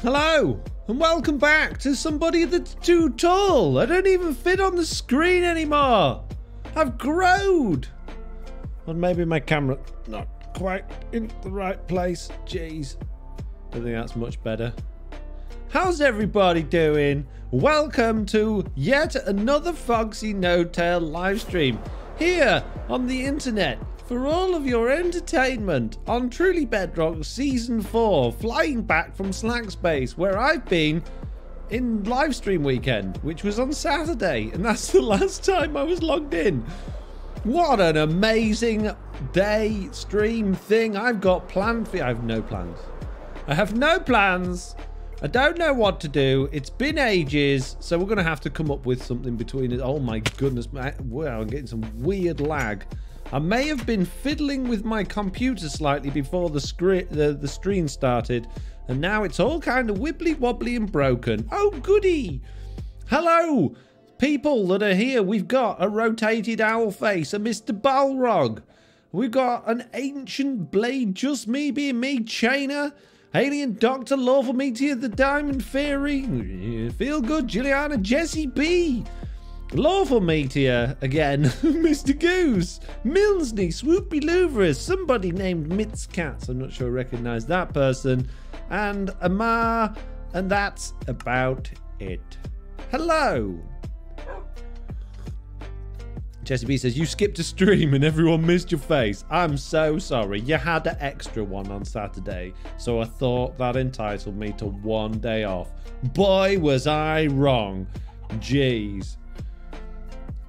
Hello, and welcome back to somebody that's too tall. I don't even fit on the screen anymore. I've growed. Or maybe my camera not quite in the right place. Jeez. Don't think that's much better. How's everybody doing? Welcome to yet another Foxy No Tail live stream here on the internet for all of your entertainment on Truly Bedrock Season 4, flying back from Slack Space, where I've been in live stream weekend, which was on Saturday, and that's the last time I was logged in. What an amazing day, stream thing I've got planned for you. I have no plans. I have no plans. I don't know what to do. It's been ages, so we're going to have to come up with something between it. Oh my goodness. Wow, I'm getting some weird lag. I may have been fiddling with my computer slightly before the stream started, and now it's all kind of wibbly wobbly and broken. Oh goody! Hello, people that are here. We've got a rotated owl face, a Mr. Balrog. We've got an ancient blade, just me being me, Chainer, Alien Doctor, Lawful Meteor, the Diamond Fairy, Feel Good, Juliana, Jessie B, Lawful Meteor again, Mr. Goose, Milsney, Swoopy Louverous, somebody named Mitz Cats, I'm not sure I recognise that person, and Amar, and that's about it. Hello! Jessie B says, you skipped a stream and everyone missed your face. I'm so sorry. You had an extra one on Saturday, so I thought that entitled me to one day off. Boy, was I wrong. Jeez.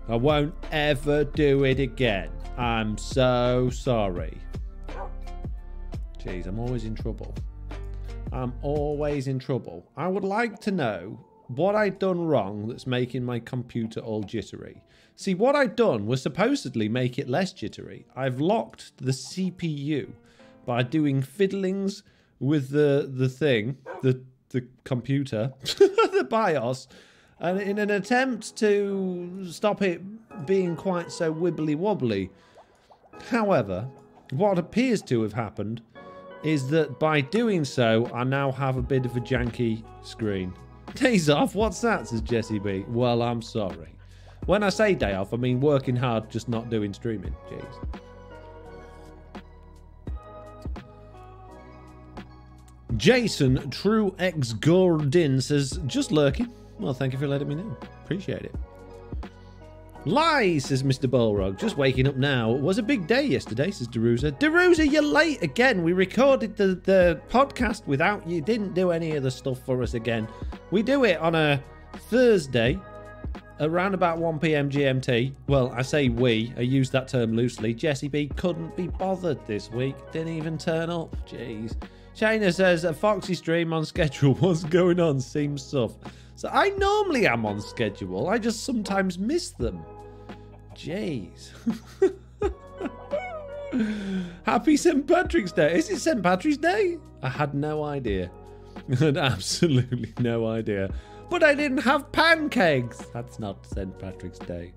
I won't ever do it again. I'm so sorry. Jeez, I'm always in trouble. I'm always in trouble. I would like to know what I'd done wrong that's making my computer all jittery. See, what I'd done was supposedly make it less jittery. I've locked the CPU by doing fiddlings with the computer, the BIOS, and in an attempt to stop it being quite so wibbly wobbly. However, what appears to have happened is that by doing so, I now have a bit of a janky screen. Days off? What's that? Says Jessie B. Well, I'm sorry. When I say day off, I mean working hard, just not doing streaming. Jeez. Jason True X Gordon says, just lurking. Well, thank you for letting me know. Appreciate it. Lies, says Mr. Balrog. Just waking up now. It was a big day yesterday, says Deruza. Deruza, you're late again. We recorded the podcast without you. Didn't do any of the stuff for us again. We do it on a Thursday, around about 1 PM GMT. Well, I say we. I use that term loosely. Jessie B couldn't be bothered this week. Didn't even turn up. Jeez. Shayna says, a Foxy stream on schedule. What's going on? Seems soft. So I normally am on schedule. I just sometimes miss them. Jeez. Happy St. Patrick's Day. Is it St. Patrick's Day? I had no idea. I had absolutely no idea. But I didn't have pancakes. That's not St. Patrick's Day.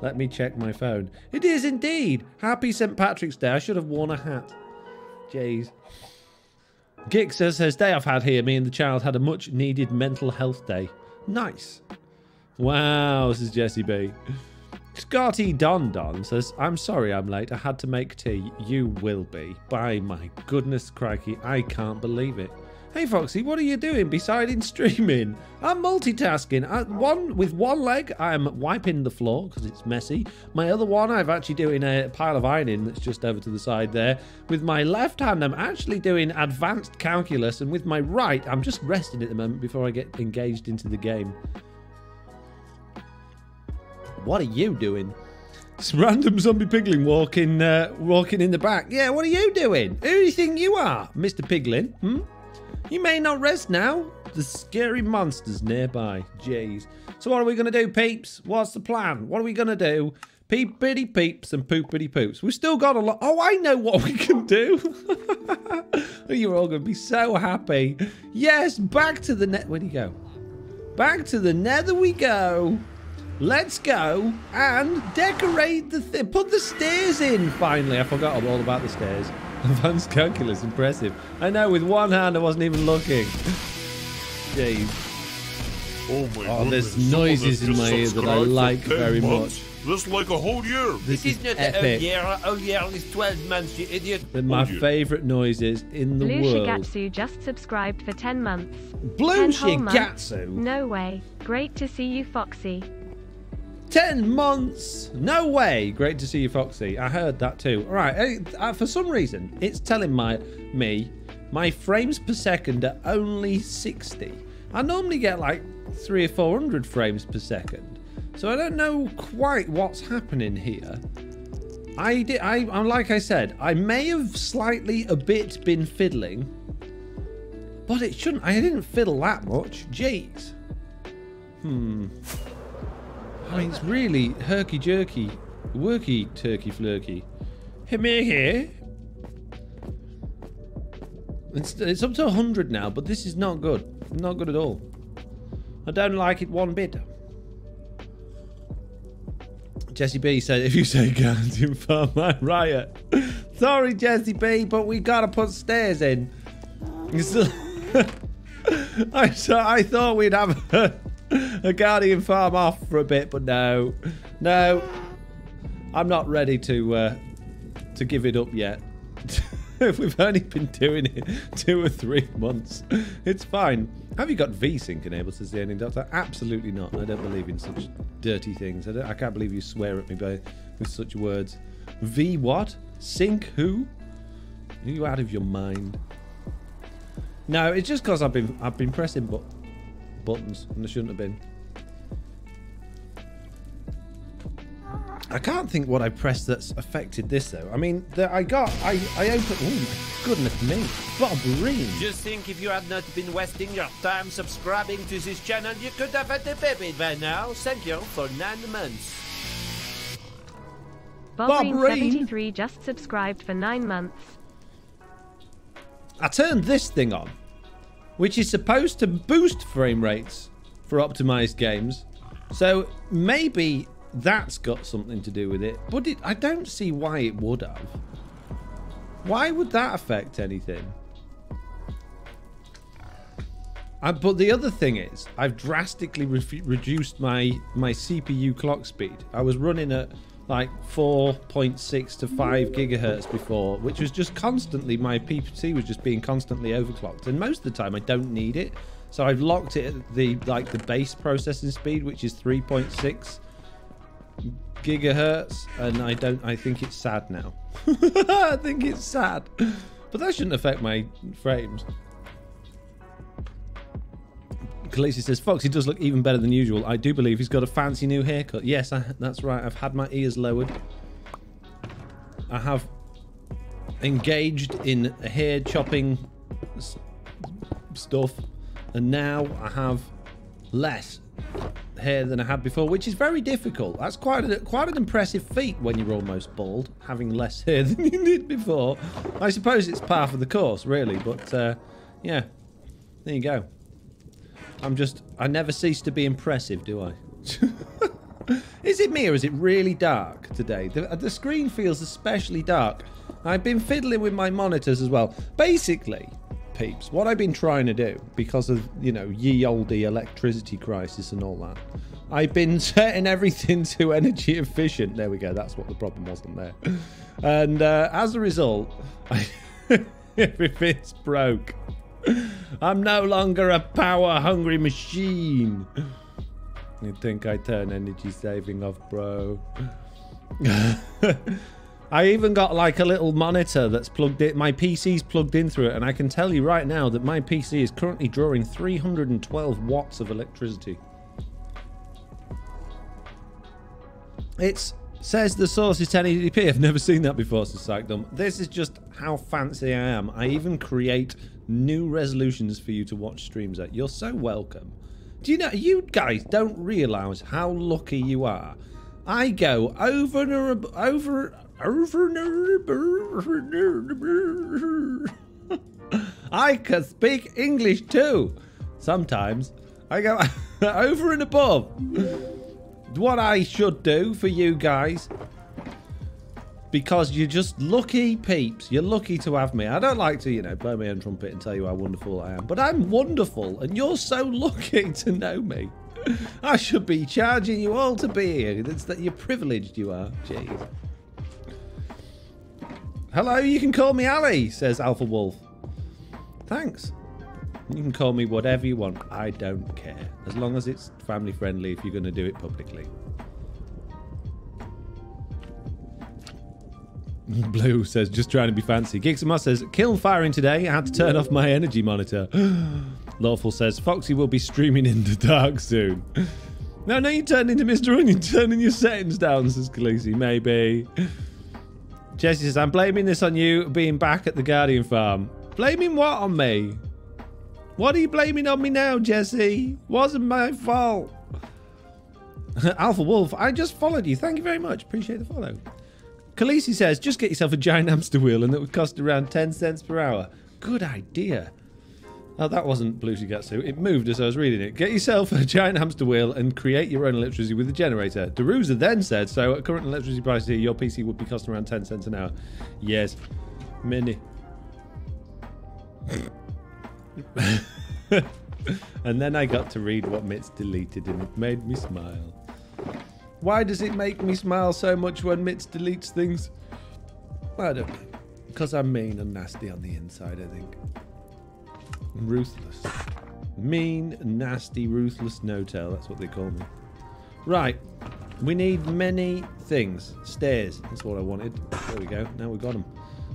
Let me check my phone. It is indeed. Happy St. Patrick's Day. I should have worn a hat. Jeez. Gixer says, day I've had here. Me and the child had a much needed mental health day. Nice. Wow, says Jessie B. Scotty Don Don says, I'm sorry I'm late. I had to make tea. You will be. By my goodness crikey, I can't believe it. Hey Foxy, what are you doing besides streaming? I'm multitasking. With one leg, I'm wiping the floor because it's messy. My other one, I'm actually doing a pile of ironing that's just over to the side there. With my left hand, I'm actually doing advanced calculus. And with my right, I'm just resting at the moment before I get engaged into the game. What are you doing? It's random zombie piglin walking in the back. Yeah, what are you doing? Who do you think you are, Mr. Piglin? You may not rest now. The scary monster's nearby. Jeez. So what are we going to do, peeps? What's the plan? What are we going to do? Peepity peeps and poopity poops. We've still got a lot. Oh, I know what we can do. You're all going to be so happy. Yes, back to the net. Where'd he go? Back to the nether we go. Let's go and decorate the thing. Put the stairs in, finally. I forgot all about the stairs. Advanced calculus, impressive. I know, with one hand I wasn't even looking. Jeez. Oh my goodness. There's noises in my ear that I like very much. That's like a whole year. This is not epic. a whole year is 12 months, you idiot. They're my favourite noises in the Blue world. Shigatsu just subscribed for 10 months. Blue 10 whole months? Shigatsu? No way. Great to see you, Foxy. 10 months? No way. Great to see you, Foxy. I heard that too. All right. For some reason, it's telling me my frames per second are only 60. I normally get like 300 or 400 frames per second. So I don't know quite what's happening here. Like I said, I may have slightly a bit been fiddling, but it shouldn't. I didn't fiddle that much. Jeez. I mean, it's really herky-jerky, worky, turkey-flurky. Hit me here. It's up to 100 now, but this is not good. Not good at all. I don't like it one bit. Jesse B said, if you say Guardian Farm, I riot. Sorry, Jesse B, but we gotta put stairs in. I thought we'd have a Guardian Farm off for a bit, but no. No. I'm not ready to give it up yet. We've only been doing it 2 or 3 months. It's fine. Have you got VSync enabled, says the ending doctor? Absolutely not. I don't believe in such dirty things. I can't believe you swear at me with such words. V what? Sync who? Are you out of your mind? No, it's just because I've been pressing buttons and I shouldn't have been. I can't think what I pressed that's affected this though. I mean, I opened. Ooh, goodness me, Bob Green. Just think, if you had not been wasting your time subscribing to this channel, you could have had a baby by now. Thank you for 9 months. Bob Green 73 just subscribed for 9 months. I turned this thing on, which is supposed to boost frame rates for optimized games. So maybe that's got something to do with it, but I don't see why it would have. Why would that affect anything? But the other thing is, I've drastically reduced my CPU clock speed. I was running at like 4.6 to 5 gigahertz before, which was just constantly, my PC was just being constantly overclocked, and most of the time I don't need it. So I've locked it at the base processing speed, which is 3.6 gigahertz, and I think it's sad now. I think it's sad, but that shouldn't affect my frames. Khaleesi says, Foxy does look even better than usual. I do believe he's got a fancy new haircut. Yes, that's right. I've had my ears lowered. I have engaged in hair chopping stuff, and now I have less hair than I had before, which is very difficult. That's quite an impressive feat when you're almost bald, having less hair than you did before. I suppose it's par for the course, really, but yeah, there you go. I never cease to be impressive, do I? Is it me, or is it really dark today? The screen feels especially dark. I've been fiddling with my monitors as well. Basically, peeps, what I've been trying to do, because of, you know, ye olde electricity crisis and all that, I've been setting everything to energy efficient. There we go. That's what the problem wasn't there. And as a result, everything's broke. I'm no longer a power-hungry machine. You'd think I turn energy saving off, bro. I even got like a little monitor that's plugged in. My PC's plugged in through it, and I can tell you right now that my PC is currently drawing 312 watts of electricity. It says the source is 1080p. I've never seen that before, says Psychdom. This is just how fancy I am. I even create new resolutions for you to watch streams at. You're so welcome. Do you know, you guys don't realise how lucky you are. I go over and over. I can speak English too. Sometimes I go over and above what I should do for you guys. because you're just lucky peeps. You're lucky to have me. I don't like to, you know, blow my own trumpet and tell you how wonderful I am. But I'm wonderful, and you're so lucky to know me. I should be charging you all to be here. It's that you're privileged, you are. Jeez. Hello, you can call me Ali, says Alpha Wolf. Thanks. You can call me whatever you want. I don't care. As long as it's family friendly if you're going to do it publicly. Blue says, just trying to be fancy. Gixamar says, kiln firing today. I had to turn off my energy monitor. Lawful says, Foxy will be streaming in the dark soon. No, you turned into Mr. Onion, turning your settings down, says Khaleesi. Maybe. Jesse says, I'm blaming this on you being back at the Guardian farm. Blaming what on me? What are you blaming on me now, Jesse? Wasn't my fault. Alpha Wolf, I just followed you. Thank you very much. Appreciate the follow. Khaleesi says, just get yourself a giant hamster wheel and it would cost around 10 cents per hour. Good idea. Oh, that wasn't Blue Shigatsu. It moved as I was reading it. Get yourself a giant hamster wheel and create your own electricity with the generator. Deruza then said, so at current electricity prices here, your PC would be costing around 10 cents an hour. Yes. Many. And then I got to read what Mitz deleted and it made me smile. Why does it make me smile so much when Mitz deletes things? I don't know. Because I'm mean and nasty on the inside, I think. Ruthless. Mean, nasty, ruthless no-tail. That's what they call me. Right. We need many things. Stairs. That's what I wanted. There we go. Now we've got them.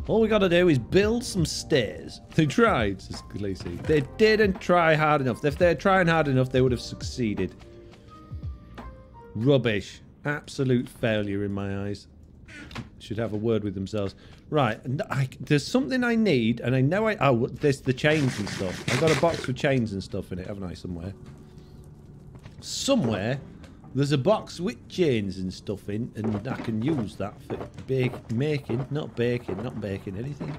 All we got to do is build some stairs. They tried, says Khaleesi. They didn't try hard enough. If they're trying hard enough, they would have succeeded. Rubbish. Absolute failure in my eyes. Should have a word with themselves. Right. There's something I need, and I know oh, there's the chains and stuff. I've got a box with chains and stuff in it, haven't I, somewhere? Somewhere, there's a box with chains and stuff in, and I can use that for not baking anything.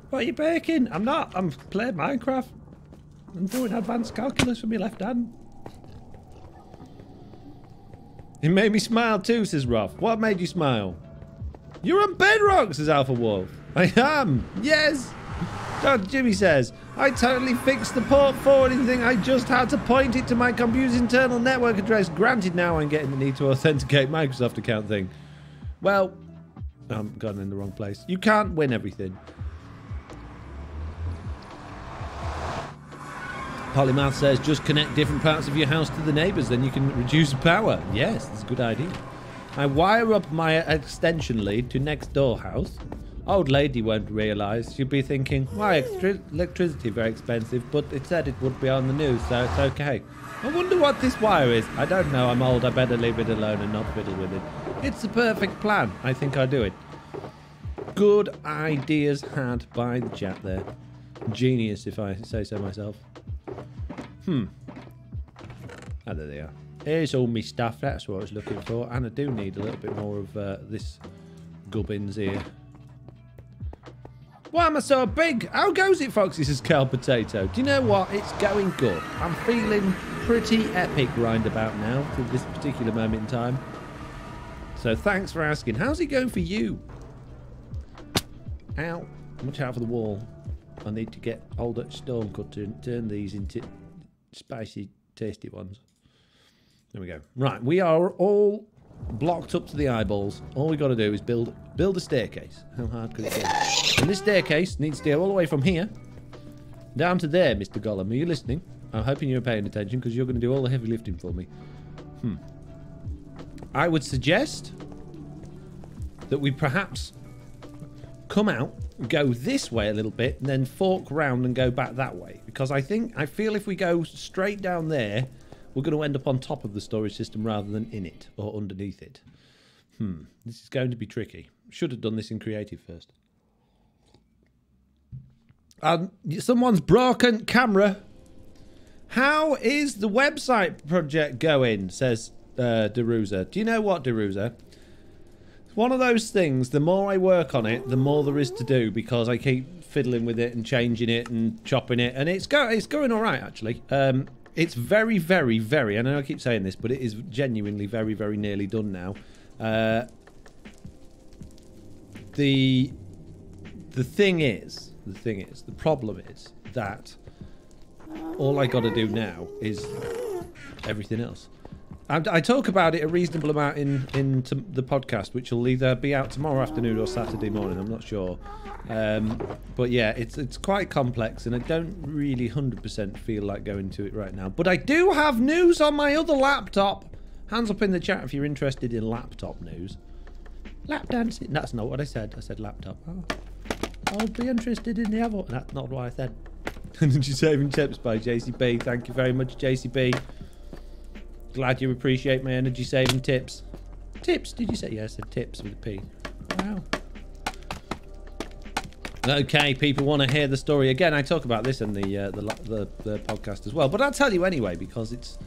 What are you baking? I'm not. I'm playing Minecraft. I'm doing advanced calculus with my left hand. It made me smile too, says Roth. What made you smile? You're on Bedrock, says Alpha Wolf. I am. Yes. Dr. Jimmy says, I totally fixed the port forwarding thing. I just had to point it to my computer's internal network address. Granted, now I'm getting the need to authenticate Microsoft account thing. Well, I've gone in the wrong place. You can't win everything. Polymath says, just connect different parts of your house to the neighbours, then you can reduce power. Yes, that's a good idea. I wire up my extension lead to next door house. Old lady won't realise. She'll be thinking, why, electricity very expensive, but it said it would be on the news, so it's okay. I wonder what this wire is. I don't know, I'm old, I better leave it alone and not fiddle with it. It's the perfect plan. I think I'll do it. Good ideas had by the chat there. Genius, if I say so myself. Oh, there they are. Here's all my stuff. That's what I was looking for. And I do need a little bit more of this gubbins here. Why am I so big? How goes it, Foxy, says Cal Potato? Do you know what? It's going good. I'm feeling pretty epic right about now to this particular moment in time. So thanks for asking. How's it going for you? Ow. Watch out for the wall. I need to get hold of Storm Cutter and turn these into spicy, tasty ones. There we go. Right, we are all blocked up to the eyeballs. All we got to do is build a staircase. How hard could it be? And this staircase needs to go all the way from here down to there, Mr. Gollum. Are you listening? I'm hoping you're paying attention because you're going to do all the heavy lifting for me. I would suggest that we perhaps come out, go this way a little bit, and then fork round and go back that way. Because I feel if we go straight down there, we're going to end up on top of the storage system rather than in it or underneath it. This is going to be tricky. Should have done this in creative first. Someone's broken camera. How is the website project going? Says Deruza. Do you know what, Deruza? It's one of those things, the more I work on it, the more there is to do because I keep fiddling with it and changing it and chopping it. And it's going all right, actually. It's very, very, very, I know I keep saying this, but it is genuinely very, very nearly done now. the problem is that all I got to do now is everything else. I talk about it a reasonable amount in the podcast, which will either be out tomorrow afternoon or Saturday morning. I'm not sure. But yeah, it's quite complex, and I don't really 100% feel like going to it right now. But I do have news on my other laptop. Hands up in the chat if you're interested in laptop news. Lap dancing. That's not what I said. I said laptop. Oh, I'll be interested in the other. That's not what I said. Energy saving tips by JCB. Thank you very much, JCB. Glad you appreciate my energy saving tips. Tips? Did you say? Yeah, I said tips with a P. Wow. Okay, people want to hear the story again. I talk about this in the podcast as well, but I'll tell you anyway because it's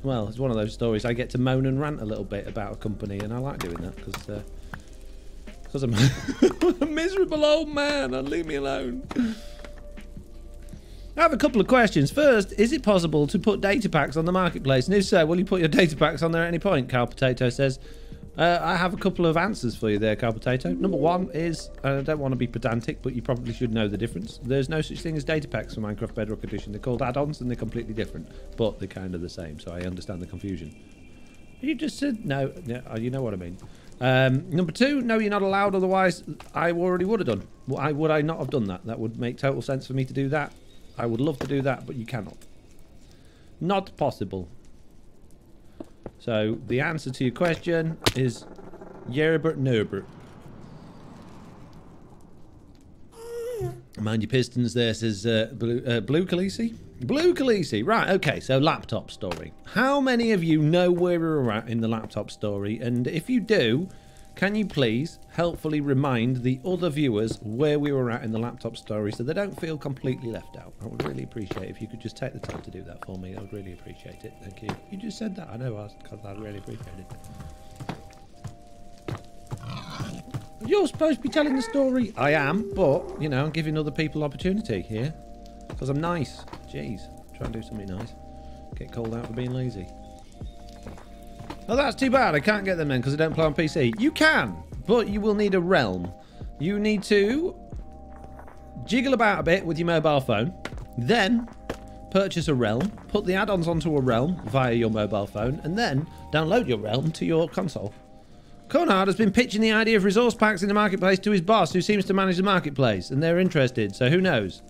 one of those stories. I get to moan and rant a little bit about a company, and I like doing that because I'm a miserable old man. And leave me alone. I have a couple of questions. First, is it possible to put data packs on the marketplace? And if so, will you put your data packs on there at any point? Carl Potato says. I have a couple of answers for you there, Carl Potato. Number one is, I don't want to be pedantic, but you probably should know the difference. There's no such thing as data packs for Minecraft Bedrock Edition. They're called add-ons and they're completely different, but they're kind of the same, so I understand the confusion. You just said no. Yeah, you know what I mean. Number two, no, you're not allowed, otherwise I already would have done. Why would I not have done that? That would make total sense for me to do that. I would love to do that, but you cannot. Not possible. So the answer to your question is Yerbert Nerbert. Mind your pistons there, says Blue Khaleesi. Blue Khaleesi. Right, okay, so laptop story. How many of you know where we're at in the laptop story? And if you do, can you please helpfully remind the other viewers where we were at in the laptop story so they don't feel completely left out? I would really appreciate it if you could just take the time to do that for me. I would really appreciate it. Thank you. You just said that. I know, I'd really appreciate it. You're supposed to be telling the story. I am, but, you know, I'm giving other people opportunity here. Because I'm nice. Jeez. Try and do something nice. Get called out for being lazy. Oh, that's too bad. I can't get them then because I don't play on PC. You can, but you will need a realm. You need to jiggle about a bit with your mobile phone, then purchase a realm, put the add-ons onto a realm via your mobile phone, and then download your realm to your console. Conrad has been pitching the idea of resource packs in the marketplace to his boss, who seems to manage the marketplace, and they're interested, so who knows?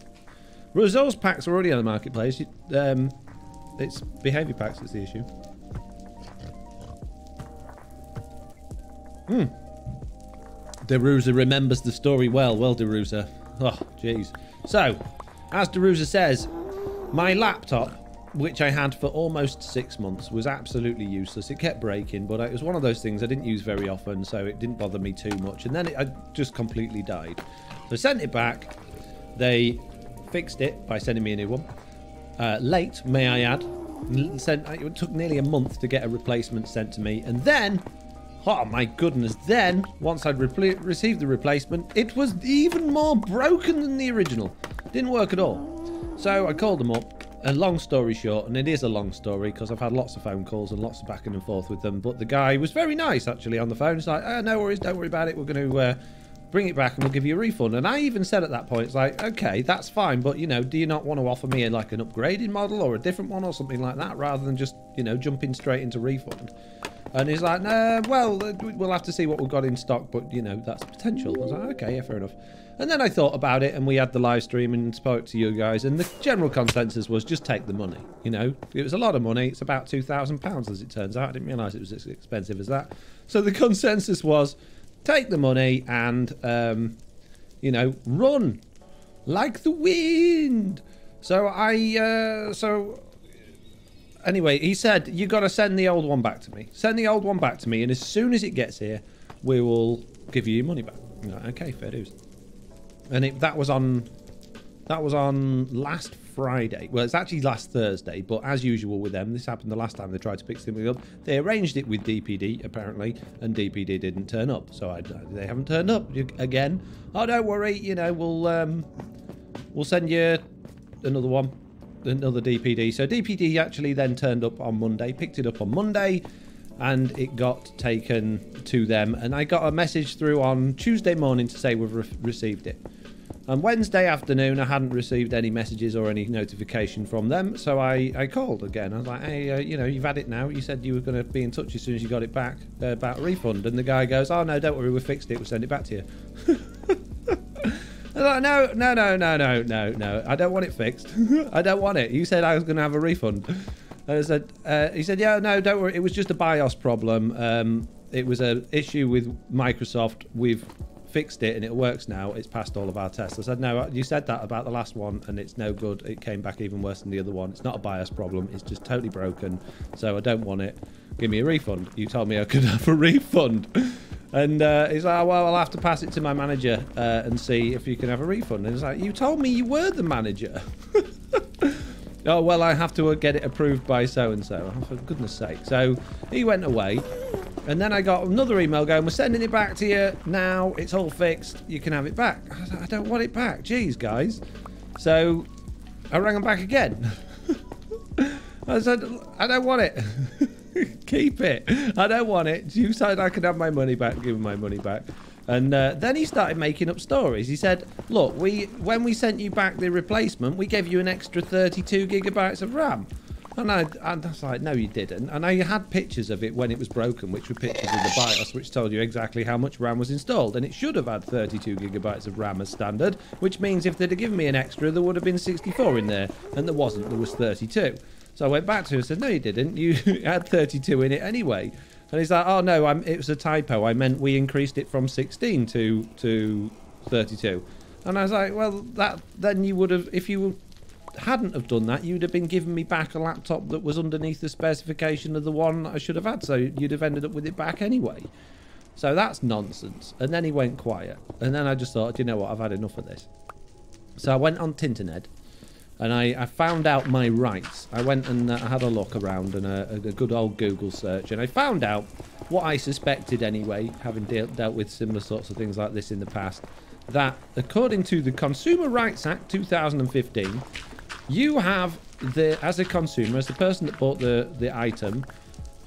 Resource packs are already on the marketplace. It's behavior packs that's the issue. Derusa remembers the story well. Well, Derusa. Oh, jeez. So, as Derusa says, my laptop, which I had for almost 6 months, was absolutely useless. It kept breaking, but it was one of those things I didn't use very often, so it didn't bother me too much. And then I just completely died. So I sent it back. They fixed it by sending me a new one. Late, may I add. It took nearly a month to get a replacement sent to me. And then... oh my goodness, then, once I'd received the replacement, it was even more broken than the original. Didn't work at all. So I called them up, and long story short, and it is a long story because I've had lots of phone calls and lots of back and forth with them, but the guy was very nice actually on the phone. It's like, oh, no worries, don't worry about it, we're going to bring it back and we'll give you a refund. And I even said at that point, it's like, okay, that's fine, but, you know, do you not want to offer me like an upgraded model or a different one or something like that, rather than just, you know, jumping straight into refund? And he's like, nah, well, we'll have to see what we've got in stock, but, you know, that's potential. I was like, okay, yeah, fair enough. And then I thought about it, and we had the live stream and spoke to you guys, and the general consensus was just take the money, you know. It was a lot of money. It's about £2,000, as it turns out. I didn't realise it was as expensive as that. So the consensus was take the money and, you know, run like the wind. So anyway, he said, you got to send the old one back to me. Send the old one back to me, and as soon as it gets here, we will give you your money back. I'm like, okay, fair dues. And that was on last Friday. Well, it's actually last Thursday, but as usual with them, this happened the last time they tried to pick something up. They arranged it with DPD, apparently, and DPD didn't turn up. So they haven't turned up again. Oh, don't worry, you know, we'll send you another one. Another DPD. So DPD actually then turned up on Monday, picked it up on Monday, and it got taken to them, and I got a message through on Tuesday morning to say we've received it. On Wednesday afternoon, I hadn't received any messages or any notification from them, so I called again. I was like, hey, you know, you've had it now. You said you were going to be in touch as soon as you got it back about a refund. And the guy goes, oh, no, don't worry, we fixed it. We'll send it back to you. I was like, no. I don't want it fixed. I don't want it. You said I was going to have a refund. And I said, he said, yeah, no, don't worry. It was just a BIOS problem. It was an issue with Microsoft. We've fixed it and it works now. It's passed all of our tests. I said, no, you said that about the last one and it's no good. It came back even worse than the other one. It's not a BIOS problem. It's just totally broken. So I don't want it. Give me a refund. You told me I could have a refund. And he's like, oh, well, I'll have to pass it to my manager and see if you can have a refund. And he's like, you told me you were the manager. Oh, well, I have to get it approved by so-and-so. Oh, for goodness sake. So he went away. And then I got another email going, we're sending it back to you now. It's all fixed. You can have it back. I was like, I don't want it back. Jeez, guys. So I rang them back again. I said, I don't want it. Keep it. I don't want it. You said I could have my money back. Give him my money back. And then he started making up stories. He said, look, when we sent you back the replacement, we gave you an extra 32 gigabytes of RAM. And I was like, no, you didn't. And I had pictures of it when it was broken, which were pictures of the BIOS, which told you exactly how much RAM was installed. And it should have had 32 gigabytes of RAM as standard, which means if they'd have given me an extra, there would have been 64 in there. And there wasn't. There was 32. So I went back to him and said, no, you didn't. You had 32 in it anyway. And he's like, oh, no, it was a typo. I meant we increased it from 16 to 32. And I was like, well, then you would have, if you hadn't have done that, you'd have been giving me back a laptop that was underneath the specification of the one I should have had. So you'd have ended up with it back anyway. So that's nonsense. And then he went quiet. And then I just thought, you know what, I've had enough of this. So I went on Tinternet. And I found out my rights. I went and I had a look around and a good old Google search. And I found out what I suspected anyway, having dealt with similar sorts of things like this in the past, that according to the Consumer Rights Act 2015, you have, as a consumer, as the person that bought the item,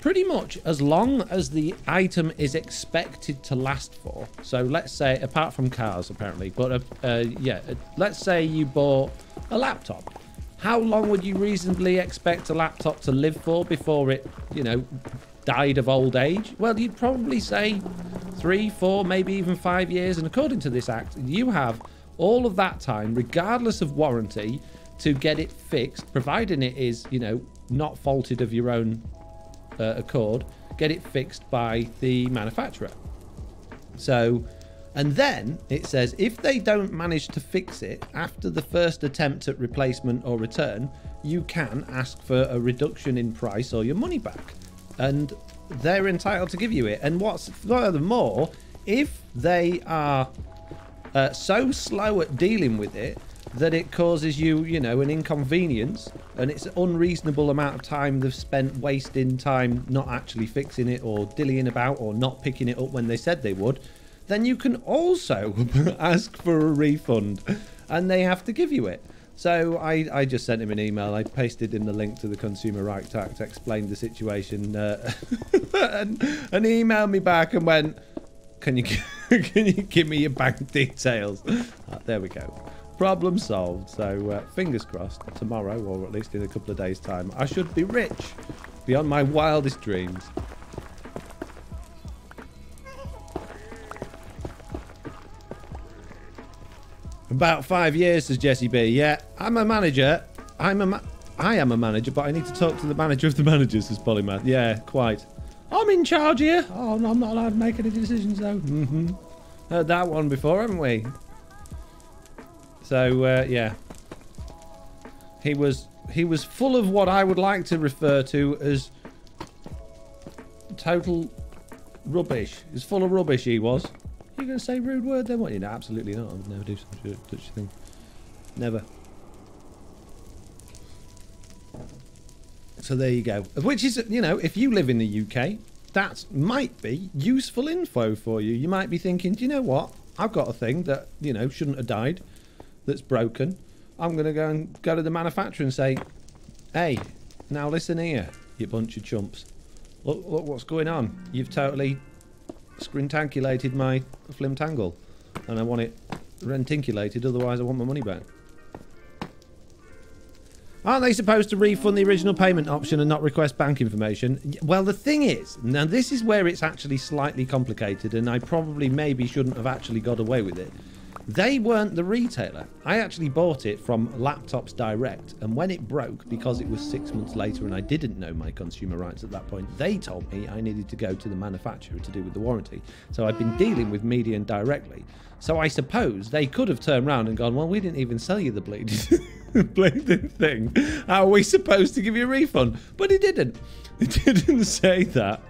pretty much as long as the item is expected to last for. So let's say, apart from cars apparently, but yeah, let's say you bought a laptop. How long would you reasonably expect a laptop to live for before it, you know, died of old age? Well, you'd probably say 3, 4, maybe even 5 years. And according to this act, you have all of that time, regardless of warranty, to get it fixed, providing it is, you know, not faulted of your own accord, get it fixed by the manufacturer. So, and then it says if they don't manage to fix it after the first attempt at replacement or return, you can ask for a reduction in price or your money back, and they're entitled to give you it. And what's furthermore, if they are so slow at dealing with it that it causes you, you know, an inconvenience, and it's an unreasonable amount of time they've spent wasting time not actually fixing it or dillying about or not picking it up when they said they would, then you can also ask for a refund and they have to give you it. So I just sent him an email. I pasted in the link to the Consumer Rights Act, explained the situation, and he emailed me back and went, can you give me your bank details? There we go. Problem solved. So fingers crossed, tomorrow, or at least in a couple of days' time, I should be rich beyond my wildest dreams. About 5 years, says Jesse B. Yeah, I'm a manager. I am a manager, but I need to talk to the manager of the managers, says Polymath. Yeah, quite. I'm in charge here. Oh, no, I'm not allowed to make any decisions, though. Heard that one before, haven't we? So, yeah. He was full of what I would like to refer to as total rubbish. He's full of rubbish, he was. You're going to say rude word then? What? No, absolutely not. I would never do such a thing. Never. So there you go. Which is, you know, if you live in the UK, that might be useful info for you. You might be thinking, do you know what? I've got a thing that, you know, shouldn't have died, that's broken. I'm going to go to the manufacturer and say, hey, now listen here, you bunch of chumps. Look what's going on. You've totally scrintangulated my flimtangle. And I want it rentinculated, otherwise I want my money back. Aren't they supposed to refund the original payment option and not request bank information? Well, the thing is, now this is where it's actually slightly complicated, and I probably maybe shouldn't have actually got away with it. They weren't the retailer. I actually bought it from Laptops Direct, and when it broke, because it was 6 months later and I didn't know my consumer rights at that point, they told me I needed to go to the manufacturer to do with the warranty. So I've been dealing with Median directly. So I suppose they could have turned around and gone, well, we didn't even sell you the bleeding thing. How are we supposed to give you a refund? But he didn't. He didn't say that.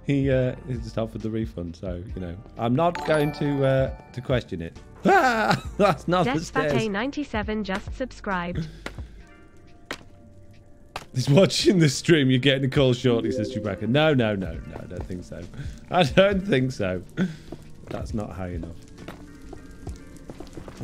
He just offered the refund. So, you know, I'm not going to question it. Ah, that's not the stairs. Despate97 just subscribed. He's watching the stream. You're getting a call shortly, says Chewbacca. No, I don't think so. I don't think so. That's not high enough.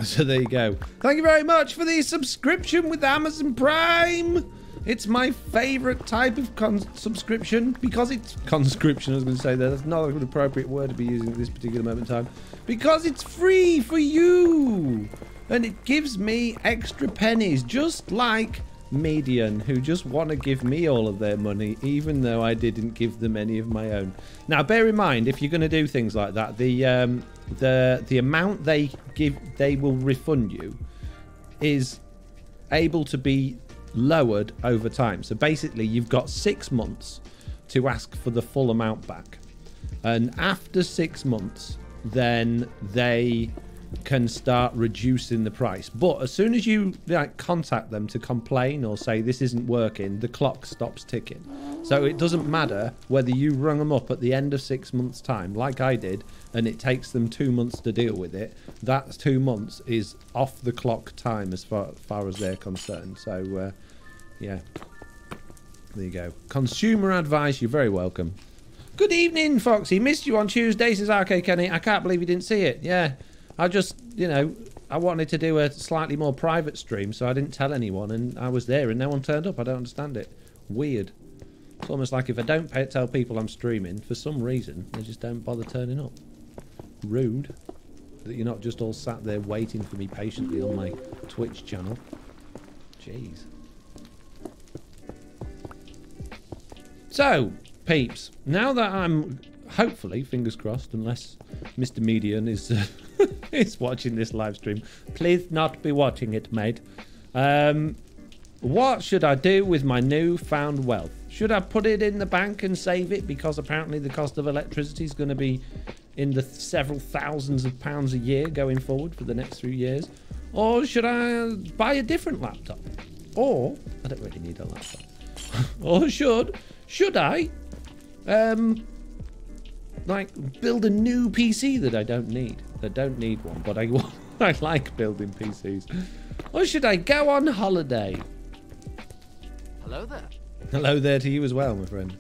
So there you go. Thank you very much for the subscription with Amazon Prime. It's my favourite type of subscription because it's conscription. I was going to say that. That's not an appropriate word to be using at this particular moment in time. Because it's free for you. And it gives me extra pennies, just like Median, who just want to give me all of their money, even though I didn't give them any of my own. Now, bear in mind, if you're going to do things like that, the amount they will refund you is able to be lowered over time. So basically, you've got 6 months to ask for the full amount back, and after 6 months, then they can start reducing the price. But as soon as you contact them to complain or say this isn't working, the clock stops ticking. So it doesn't matter whether you rung them up at the end of 6 months time like I did, and it takes them 2 months to deal with it. That 2 months is off the clock time as far as they're concerned. So yeah, there you go. Consumer advice. You're very welcome. Good evening, Foxy. Missed you on Tuesday, says RK Kenny. I can't believe you didn't see it. Yeah, I just, you know, I wanted to do a slightly more private stream, so I didn't tell anyone, and I was there and no one turned up. I don't understand it. Weird. It's almost like if I don't tell people I'm streaming, for some reason, they just don't bother turning up. Rude. That you're not just all sat there waiting for me patiently on my Twitch channel. Jeez. So, peeps, now that I'm hopefully, fingers crossed, unless Mr. Median is is watching this live stream, please not be watching it, mate. What should I do with my newfound wealth? Should I put it in the bank and save it, because apparently the cost of electricity is going to be in the several thousands of pounds a year going forward for the next few years? Or should I buy a different laptop? Or, I don't really need a laptop. Or should I like build a new PC that I don't need? I don't need one, but I like building PCs. Or should I go on holiday? Hello there. Hello there to you as well, my friend.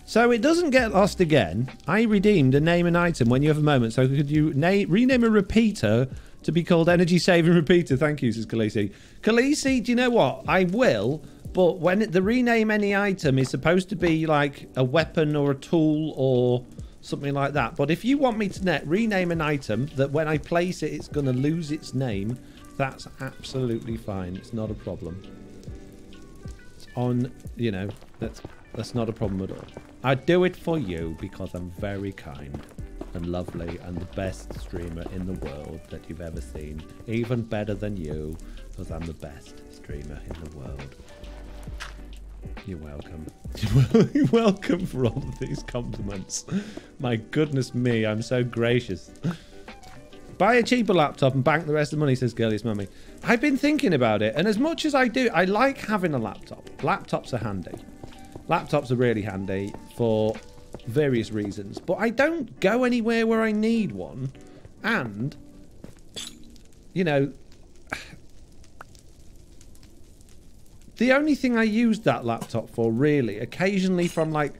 So it doesn't get lost again. I redeemed a name and item when you have a moment. So could you rename a repeater to be called Energy Saving Repeater? Thank you, says Khaleesi. Khaleesi, do you know what? I will, but when the rename any item is supposed to be like a weapon or a tool or something like that. But if you want me to rename an item that when I place it, it's going to lose its name, that's absolutely fine. It's not a problem. It's on, you know, that's not a problem at all. I do it for you because I'm very kind and lovely and the best streamer in the world that you've ever seen. Even better than you, because I'm the best streamer in the world. You're welcome. You're welcome for all of these compliments. My goodness me, I'm so gracious. Buy a cheaper laptop and bank the rest of the money, says Girly's mummy. I've been thinking about it, and as much as I do, I like having a laptop. Laptops are handy. Laptops are really handy for various reasons, but I don't go anywhere where I need one. And, you know, the only thing I used that laptop for, really, occasionally from, like,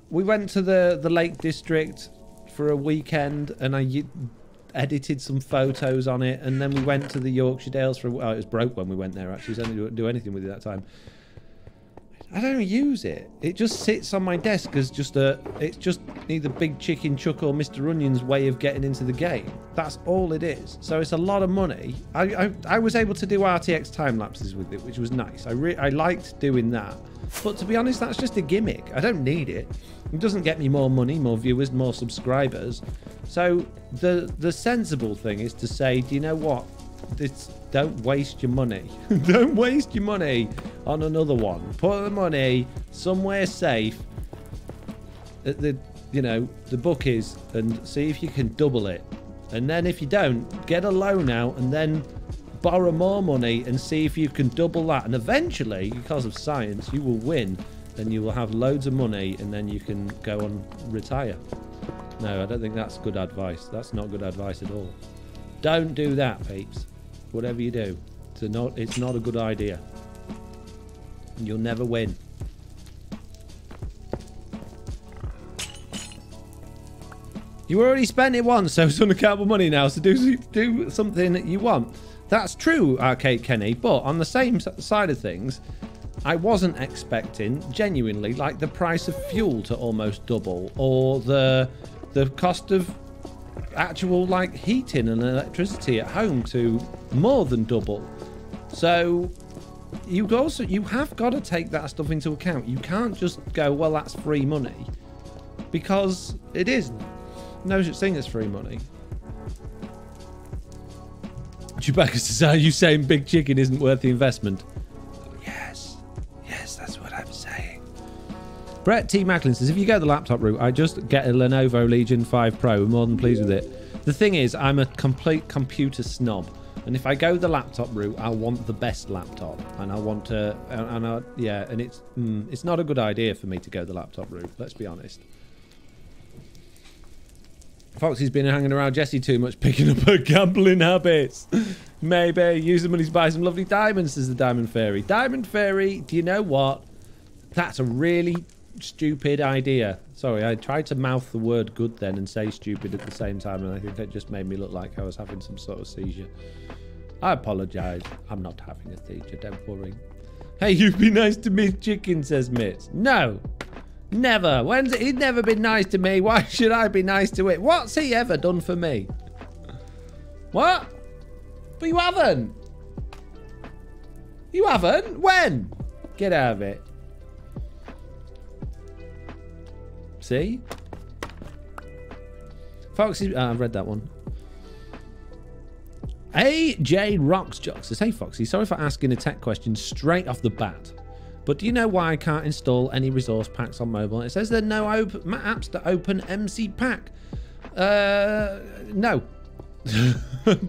we went to the Lake District for a weekend, and edited some photos on it, and then we went to the Yorkshire Dales for. Oh, it was broke when we went there. Actually, so I didn't do anything with it that time. I don't use it. It just sits on my desk as just a. It's just either Big Chicken Chuck or Mr. Onion's way of getting into the game. That's all it is. So it's a lot of money. I was able to do RTX time lapses with it, which was nice. I liked doing that. But to be honest, that's just a gimmick. I don't need it. It doesn't get me more money, more viewers, more subscribers. So the sensible thing is to say, do you know what? Don't waste your money. Don't waste your money on another one. Put the money somewhere safe at the bookies and see if you can double it. And then if you don't, get a loan out and then borrow more money and see if you can double that. And eventually, because of science, you will win. Then you will have loads of money and then you can go and retire. No, I don't think that's good advice. That's not good advice at all. Don't do that, peeps. Whatever you do, it's not a good idea. And you'll never win. You already spent it once, so it's unaccountable money now. So do something that you want. That's true, Arcade Kenny. But on the same side of things, I wasn't expecting, genuinely, like the price of fuel to almost double, or the cost of actual like heating and electricity at home to more than double. So you have got to take that stuff into account. You can't just go, well, that's free money, because it isn't. No such thing as free money. Chewbacca says, are you saying Big Chicken isn't worth the investment? Yes, that's what I'm saying. Brett T. Macklin says, if you go the laptop route, I just get a Lenovo Legion 5 Pro. I'm more than pleased with it. The thing is, I'm a complete computer snob. And if I go the laptop route, I want the best laptop. And I want to... and it's not a good idea for me to go the laptop route. Let's be honest. Foxy's been hanging around Jesse too much, picking up her gambling habits. Maybe. Use the money to buy some lovely diamonds, says the Diamond Fairy. Diamond Fairy, do you know what? That's a really stupid idea. Sorry, I tried to mouth the word good then and say stupid at the same time, and I think that just made me look like I was having some sort of seizure. I apologise. I'm not having a seizure, don't worry. Hey, you'd be nice to Miss Chicken, says Mitz. No. Never. He's never been nice to me. Why should I be nice to it? What's he ever done for me? What? But you haven't. You haven't? When? Get out of it. See? Foxy. I've read that one. AJ Rocksjock says, hey Foxy, sorry for asking a tech question straight off the bat. But do you know why I can't install any resource packs on mobile? It says there are no apps that open MC Pack. No.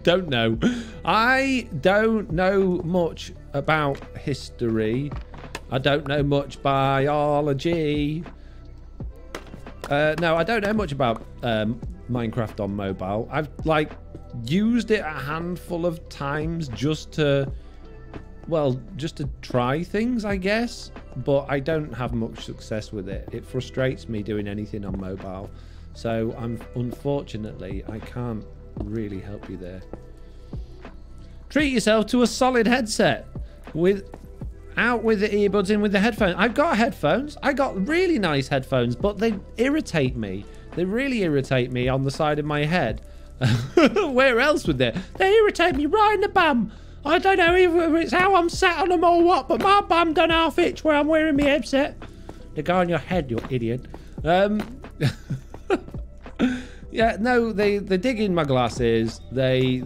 Don't know. I don't know much about history. I don't know much biology. No, I don't know much about Minecraft on mobile. I've like used it a handful of times just to... well, just to try things, I guess, but I don't have much success with it. It frustrates me doing anything on mobile, so unfortunately, I can't really help you there. Treat yourself to a solid headset out with the earbuds, in with the headphones. I've got headphones. I got really nice headphones, but they irritate me. They really irritate me on the side of my head. Where else would they? They irritate me right in the bum. I don't know if it's how I'm sat on them or what, but my bum done half itch where I'm wearing my headset. They go on your head, you idiot. Yeah, no, they dig in my glasses. They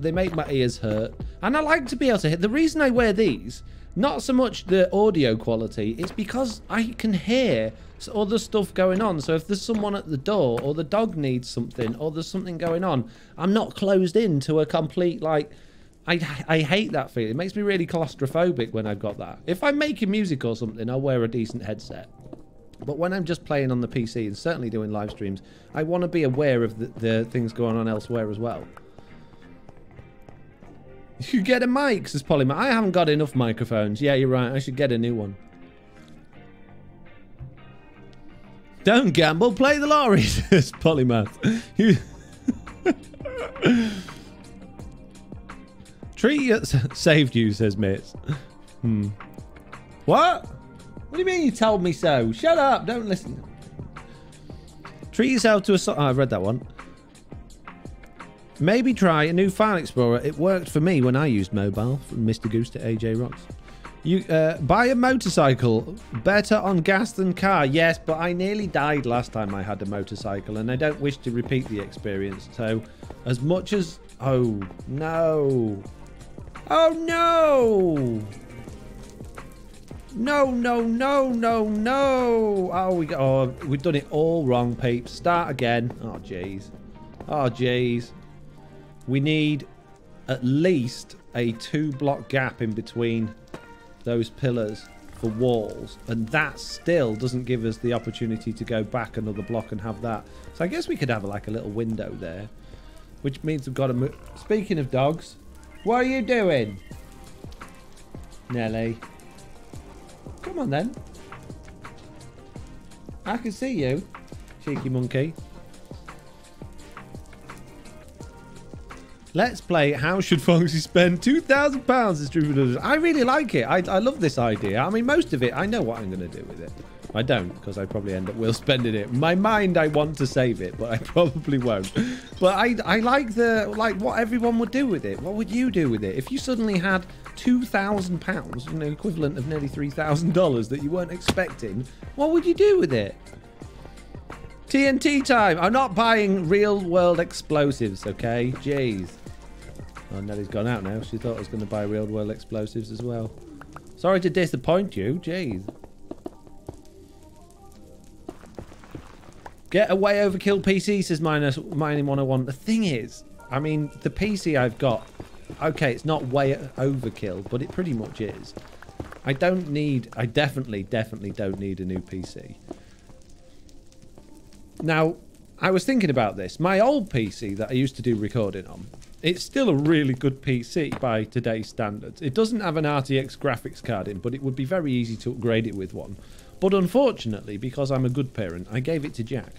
make my ears hurt, and I like to be able to hear. The reason I wear these, not so much the audio quality, it's because I can hear other stuff going on. So if there's someone at the door, or the dog needs something, or there's something going on, I'm not closed in to a complete, like, I hate that feeling. It makes me really claustrophobic when I've got that. If I'm making music or something, I'll wear a decent headset. But when I'm just playing on the PC, and certainly doing live streams, I want to be aware of the things going on elsewhere as well. You get a mic, says Polymath. I haven't got enough microphones. Yeah, you're right. I should get a new one. Don't gamble, play the lottery, says Polymath. Tree saved you, says Mates. What? What do you mean you told me so? Shut up, don't listen. Treat yourself to a... Oh, I've read that one. Maybe try a new file explorer. It worked for me when I used mobile. From Mr. Goose to AJ Rocks. You buy a motorcycle. Better on gas than car. Yes, but I nearly died last time I had a motorcycle, and I don't wish to repeat the experience. So, as much as... Oh, no. Oh, no. No, no, no, no, no. Oh, we've done it all wrong, peeps. Start again. Oh, jeez. Oh, jeez. We need at least a 2-block gap in between those pillars for walls, and that still doesn't give us the opportunity to go back another block and have that. So I guess we could have like a little window there, which means we've got to move. Speaking of dogs, what are you doing, Nelly? Come on then. I can see you, cheeky monkey. Let's play How Should Foxy Spend £2,000? I really like it. I love this idea. I mean, most of it, I know what I'm going to do with it. I don't, because I probably end up will spending it. In my mind, I want to save it, but I probably won't. But I like what everyone would do with it. What would you do with it? If you suddenly had £2,000, you know, equivalent of nearly $3,000 that you weren't expecting, what would you do with it? TNT time. I'm not buying real world explosives, okay? Jeez. Oh, Nelly's gone out now. She thought I was going to buy real world explosives as well. Sorry to disappoint you. Jeez. Get a way overkill PC, says Mining 101. The thing is, I mean, the PC I've got, okay, it's not way overkill, but it pretty much is. I definitely don't need a new PC. Now, I was thinking about this. My old PC that I used to do recording on, it's still a really good PC by today's standards. It doesn't have an RTX graphics card in, but it would be very easy to upgrade it with one. But unfortunately, because I'm a good parent, I gave it to Jack.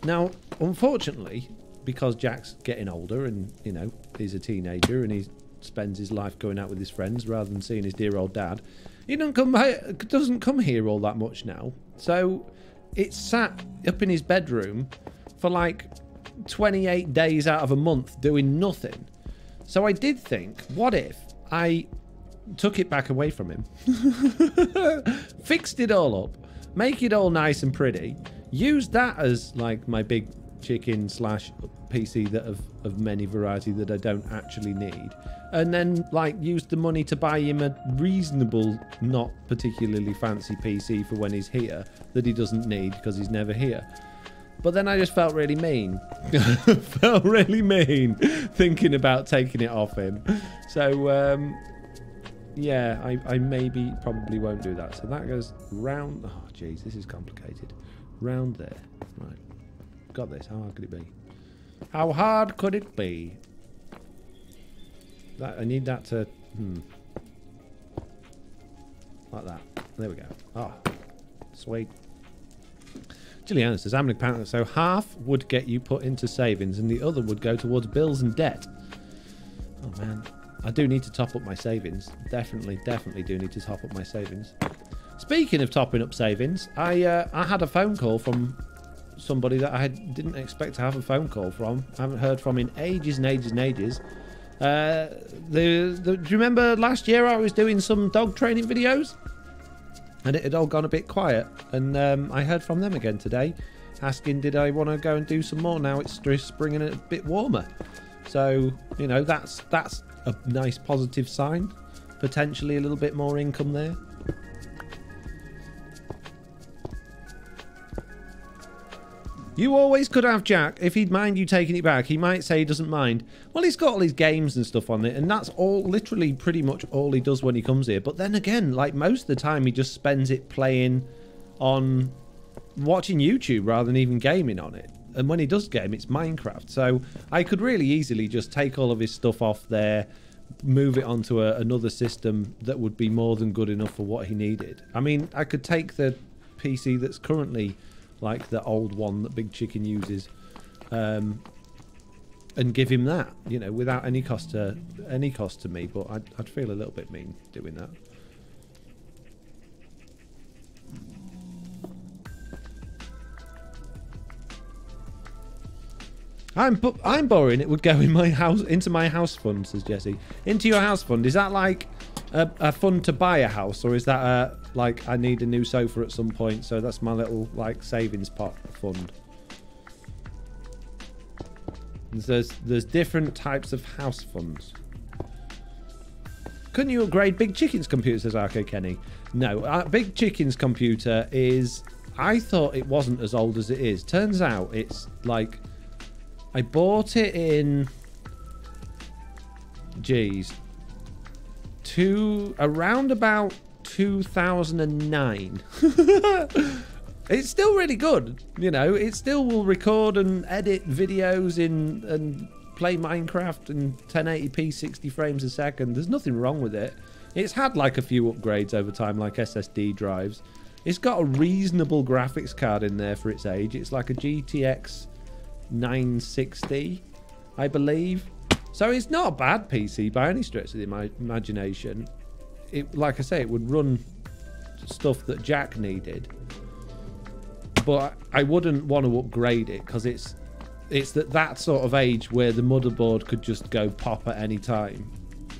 Now, unfortunately, because Jack's getting older and, you know, he's a teenager and he spends his life going out with his friends rather than seeing his dear old dad, he doesn't come here all that much now. So it's sat up in his bedroom for like 28 days out of a month doing nothing. So I did think, what if I took it back away from him, fixed it all up, make it all nice and pretty, use that as like my big chicken / PC that of many variety that I don't actually need, and then like use the money to buy him a reasonable, not particularly fancy PC for when he's here that he doesn't need because he's never here. But then I just felt really mean. Felt really mean thinking about taking it off him. So yeah, I probably won't do that. So that goes round. Oh, jeez, this is complicated. Round there. Right. Got this. How hard could it be? How hard could it be? That I need that to... Like that. There we go. Oh, sweet. Gilliana says, I'm an accountant, so half would get you put into savings and the other would go towards bills and debt. Oh, man. I do need to top up my savings. Definitely do need to top up my savings. Speaking of topping up savings, I had a phone call from somebody that I didn't expect to have a phone call from. I haven't heard from in ages and ages and ages. Do you remember last year I was doing some dog training videos? And it had all gone a bit quiet. And I heard from them again today, asking did I want to go and do some more now it's spring and a bit warmer. So, you know, that's a nice positive sign. Potentially a little bit more income there. You always could have Jack. If he'd mind you taking it back, he might say he doesn't mind. Well, he's got all his games and stuff on it, and that's all, literally pretty much all he does when he comes here. But then again, like most of the time, he just spends it playing on watching YouTube rather than even gaming on it. And when he does game, it's Minecraft. So I could really easily just take all of his stuff off there, move it onto another system that would be more than good enough for what he needed. I mean, I could take the PC that's currently like the old one that Big Chicken uses, and and give him that, you know, without any cost to me. But I'd feel a little bit mean doing that. I'm borrowing it would go in my house, into my house fund, says Jesse. Into your house fund. Is that like a fund to buy a house, or is that like I need a new sofa at some point, so that's my little like savings pot fund? There's different types of house funds. Couldn't you upgrade Big Chicken's computer, says Arcade Kenny? No, Big Chicken's computer is... I thought it wasn't as old as it is. Turns out it's like... I bought it in... Geez. Around about 2009. It's still really good, you know. It still will record and edit videos and play Minecraft in 1080p 60 frames a second. There's nothing wrong with it. It's had like a few upgrades over time, like SSD drives. It's got a reasonable graphics card in there for its age. It's like a GTX 960, I believe. So it's not a bad PC by any stretch of the imagination. It, like I say, it would run stuff that Jack needed. But I wouldn't want to upgrade it because it's that sort of age where the motherboard could just go pop at any time,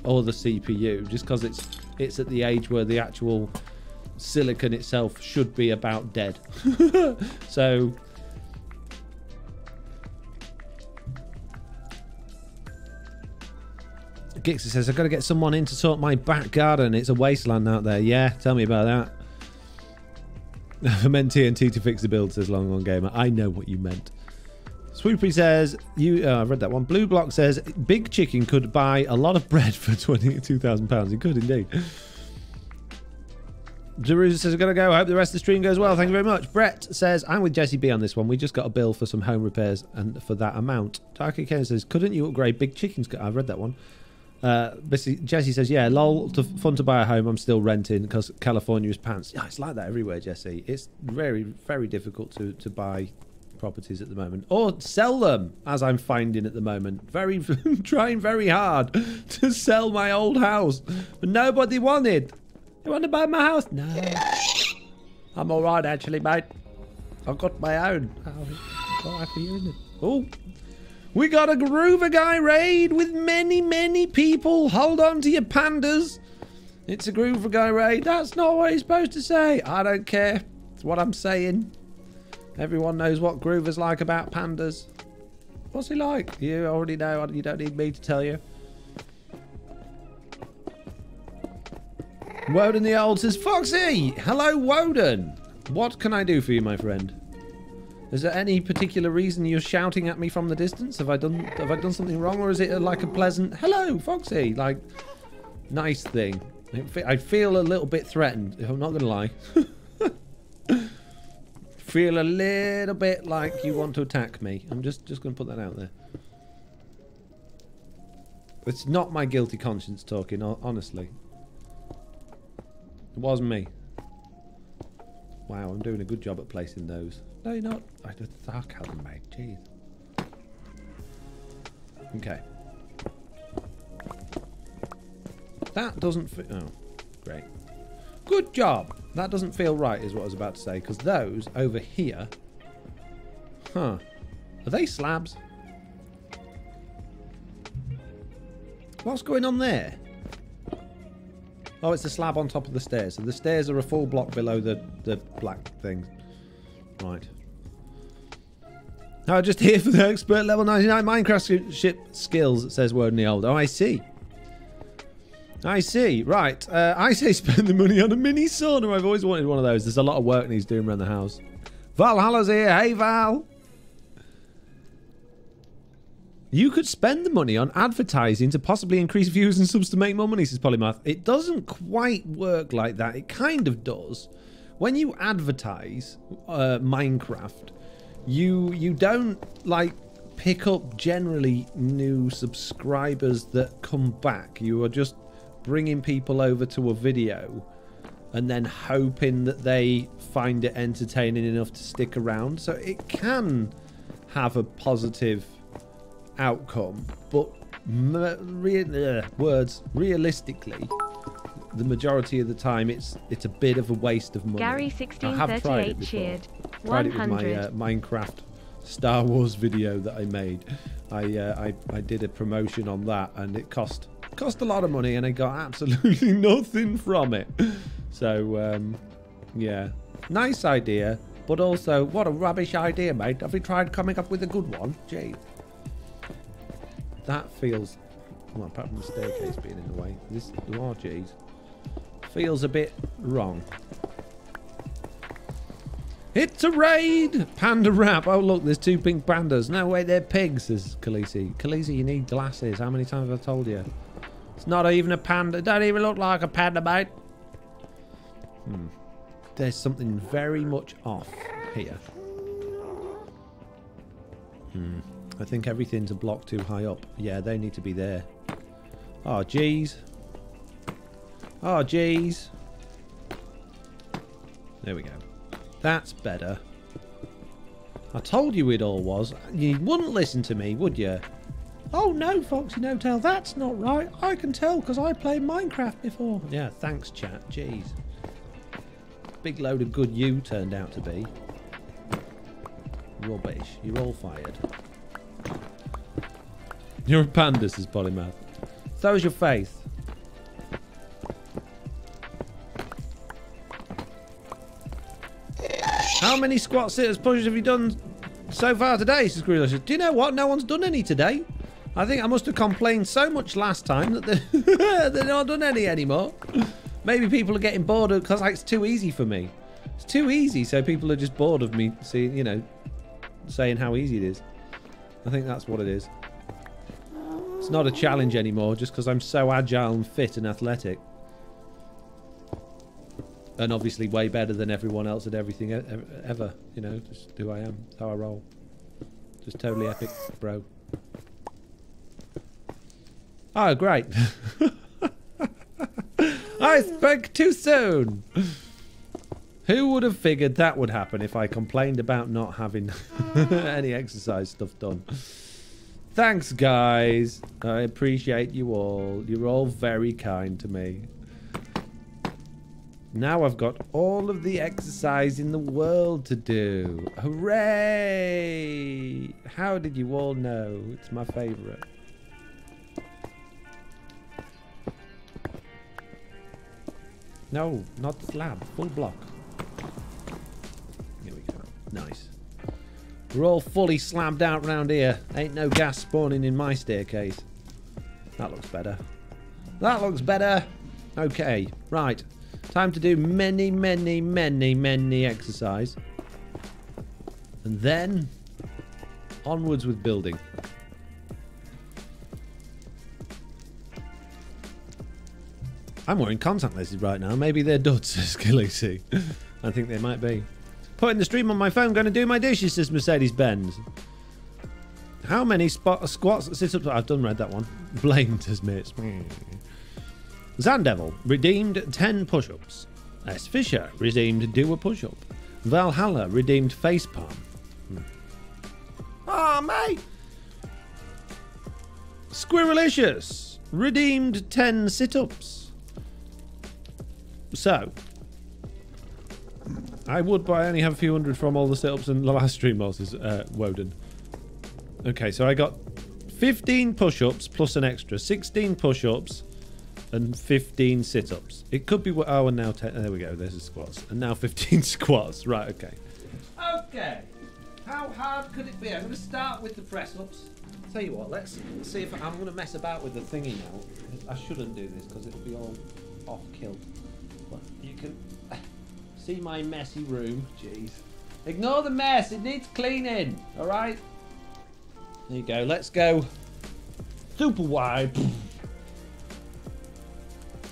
or the CPU, just because it's at the age where the actual silicon itself should be about dead. So Gixie says, I've got to get someone in to sort my back garden. It's a wasteland out there. Yeah, tell me about that. I meant TNT to fix the build, says Long On Gamer. I know what you meant. Swoopy says, I've read that one. Blue Block says, Big Chicken could buy a lot of bread for £22,000. He could indeed. Jerusalem says, I've got to go. I hope the rest of the stream goes well. Thank you very much. Brett says, I'm with Jesse B on this one. We just got a bill for some home repairs and for that amount. Darky Ken says, couldn't you upgrade Big Chicken's? I've read that one. Jesse says, yeah, lol, fun to buy a home. I'm still renting because California is pants. Yeah, it's like that everywhere, Jesse. It's very, very difficult to buy properties at the moment, or sell them, as I'm finding at the moment. Trying very hard to sell my old house, but nobody wanted. You want to buy my house? No. I'm all right, actually, mate. I've got my own. All right for you, isn't it? Oh. We got a Groover Guy raid with many, many people. Hold on to your pandas. It's a Groover Guy raid. That's not what he's supposed to say. I don't care. It's what I'm saying. Everyone knows what Groover's like about pandas. What's he like? You already know. You don't need me to tell you. Woden the Old says, Foxy! Hello, Woden. What can I do for you, my friend? Is there any particular reason you're shouting at me from the distance? Have I done something wrong, or is it like a pleasant hello, Foxy, like nice thing? I feel a little bit threatened, if I'm not gonna lie. Feel a little bit like you want to attack me. I'm just gonna put that out there. It's not my guilty conscience talking, honestly. It wasn't me. Wow, I'm doing a good job at placing those. No, you're not. I did sarcasm, mate. Jeez. Okay. That doesn't feel... Oh, great. Good job. That doesn't feel right, is what I was about to say, because those over here... Huh. Are they slabs? What's going on there? Oh, it's a slab on top of the stairs. So the stairs are a full block below the black things. Right. Oh, just here for the expert level 99 Minecraft ship skills, says Woden the Old. Oh, I see. I see. Right. I say spend the money on a mini sauna. I've always wanted one of those. There's a lot of work needs doing around the house. Valhalla's here. Hey, Val. You could spend the money on advertising to possibly increase views and subs to make more money, says Polymath. It doesn't quite work like that. It kind of does. When you advertise Minecraft, you don't like pick up generally new subscribers that come back. You are just bringing people over to a video and then hoping that they find it entertaining enough to stick around. So it can have a positive outcome, but realistically, the majority of the time it's a bit of a waste of money. Gary I have tried it 1638 before. cheered. Tried it with 100. my Minecraft Star Wars video that I made. I did a promotion on that, and it cost a lot of money, and I got absolutely nothing from it. So yeah, nice idea, but also what a rubbish idea, mate. Have you tried coming up with a good one? Gee, that feels, well, apart from the staircase being in the way, this geez, feels a bit wrong. It's a raid! Panda rap. Oh, look, there's 2 pink pandas. No way, they're pigs, says Khaleesi. Khaleesi, you need glasses. How many times have I told you? It's not even a panda. It don't even look like a panda, mate. There's something very much off here. I think everything's a block too high up. Yeah, they need to be there. Oh, jeez. Oh, jeez. There we go. That's better. I told you it all was. You wouldn't listen to me, would you? Oh no, Foxy No Tail, that's not right. I can tell because I played Minecraft before. Yeah, thanks, chat. Jeez. Big load of good you turned out to be. Rubbish. You're all fired. You're a panda, says Polymath. So's your face. How many squat sitters pushes have you done so far today, says Gorilla? Do you know what? No one's done any today. I think I must have complained so much last time that they're not done any anymore. Maybe people are getting bored of because it's too easy for me. It's too easy, so people are just bored of me seeing, you know, saying how easy it is. I think that's what it is. It's not a challenge anymore just because I'm so agile and fit and athletic. And obviously way better than everyone else at everything ever. You know, just who I am, how I roll. Just totally epic, bro. Oh, great. I spoke too soon. Who would have figured that would happen if I complained about not having any exercise stuff done? Thanks, guys. I appreciate you all. You're all very kind to me. Now I've got all of the exercise in the world to do. Hooray! How did you all know? It's my favourite. No, not slab. Full block. Here we go. Nice. We're all fully slabbed out round here. Ain't no gas spawning in my staircase. That looks better. That looks better. Okay, right. Time to do many exercise. And then onwards with building. I'm wearing contact lenses right now. Maybe they're duds, says Khaleesi. I think they might be. Putting the stream on my phone, going to do my dishes, says Mercedes-Benz. How many squats, sit-ups? I've done read that one. Blamed, says Mates. Zandevil redeemed 10 push-ups. S. Fisher redeemed do a push-up. Valhalla redeemed facepalm. Ah, mate! Squirrelicious redeemed 10 sit-ups. So, I would, but I only have a few hundred from all the sit-ups in the last stream, says Woden. Okay, so I got 15 push-ups plus an extra 16 push-ups and 15 sit-ups. It could be... Oh, and now... There we go. There's the squats. And now 15 squats. Right, okay. Okay. How hard could it be? I'm going to start with the press-ups. Tell you what, let's see if... I'm going to mess about with the thingy now. I shouldn't do this because it'll be all off-kilt. But you can see my messy room. Jeez. Ignore the mess. It needs cleaning. All right? There you go. Let's go super wide.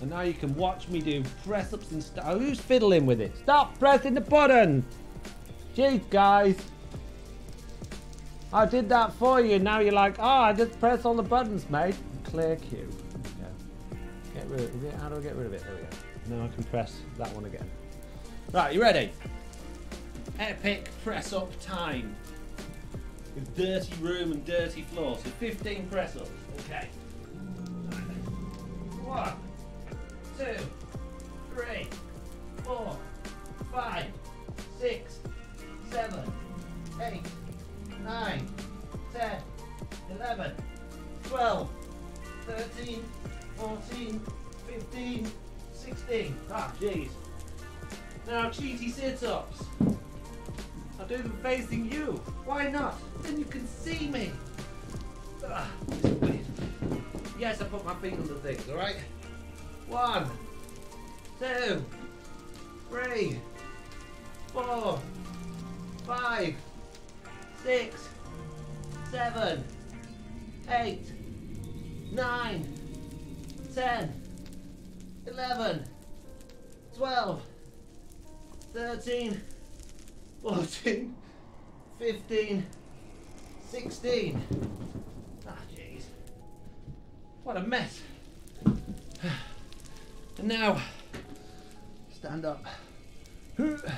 And now you can watch me do press-ups and stuff. Who's fiddling with it? Stop pressing the button! Jeez, guys. I did that for you. Now you're like, oh, I just press all the buttons, mate. Clear queue. Yeah. Get rid of it. How do I get rid of it? There we go. Now I can press that one again. Right, you ready? Epic press-up time. with dirty room and dirty floor. So 15 press ups. Okay. 1, 2, 3, 4, 5, 6, 7, 8, 9, 10, 11, 12, 13, 14, 15, 16. Ah, jeez. Now, cheaty sit-ups. I'll do them facing you. Why not? Then you can see me. Ah, yes, I put my feet on the things, alright? 1, 2, 3, 4, 5, 6, 7, 8, 9, 10, 11, 12, 13, 14, 15, 16. Ah, jeez. What a mess. And now, stand up. Okay.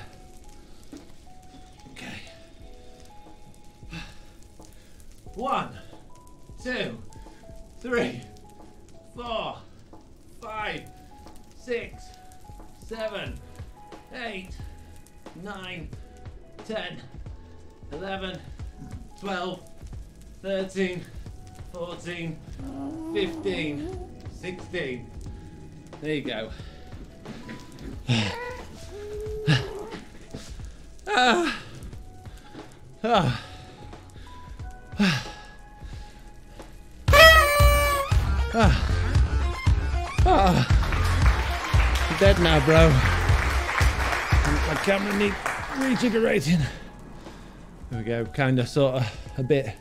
1, 2, 3, 4, 5, 6, 7, 8, 9, 10, 11, 12, 13, 14, 15, 16. There you go. You're dead now, bro. My camera needs rejiggerating. There we go. Kinda, sorta, a bit.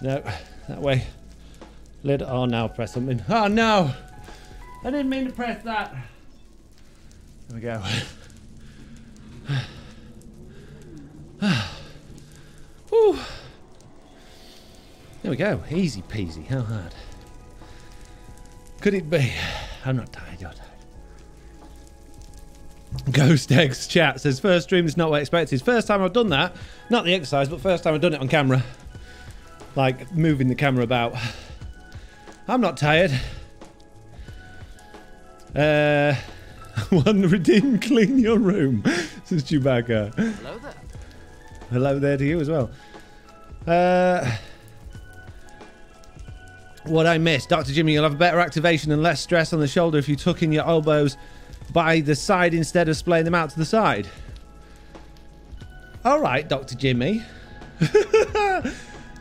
No, that way. Lid. Oh, now press something. Oh no! I didn't mean to press that. There we go. Whew. There we go. Easy peasy. How hard could it be? I'm not tired. You're tired. Ghost Eggs chat says first stream is not what I expected. First time I've done that. Not the exercise, but first time I've done it on camera. Like moving the camera about. I'm not tired. One redeem, clean your room. Says Chewbacca. Hello there. Hello there to you as well. What I missed, Dr. Jimmy, you'll have a better activation and less stress on the shoulder if you tuck in your elbows by the side instead of splaying them out to the side. All right, Dr. Jimmy.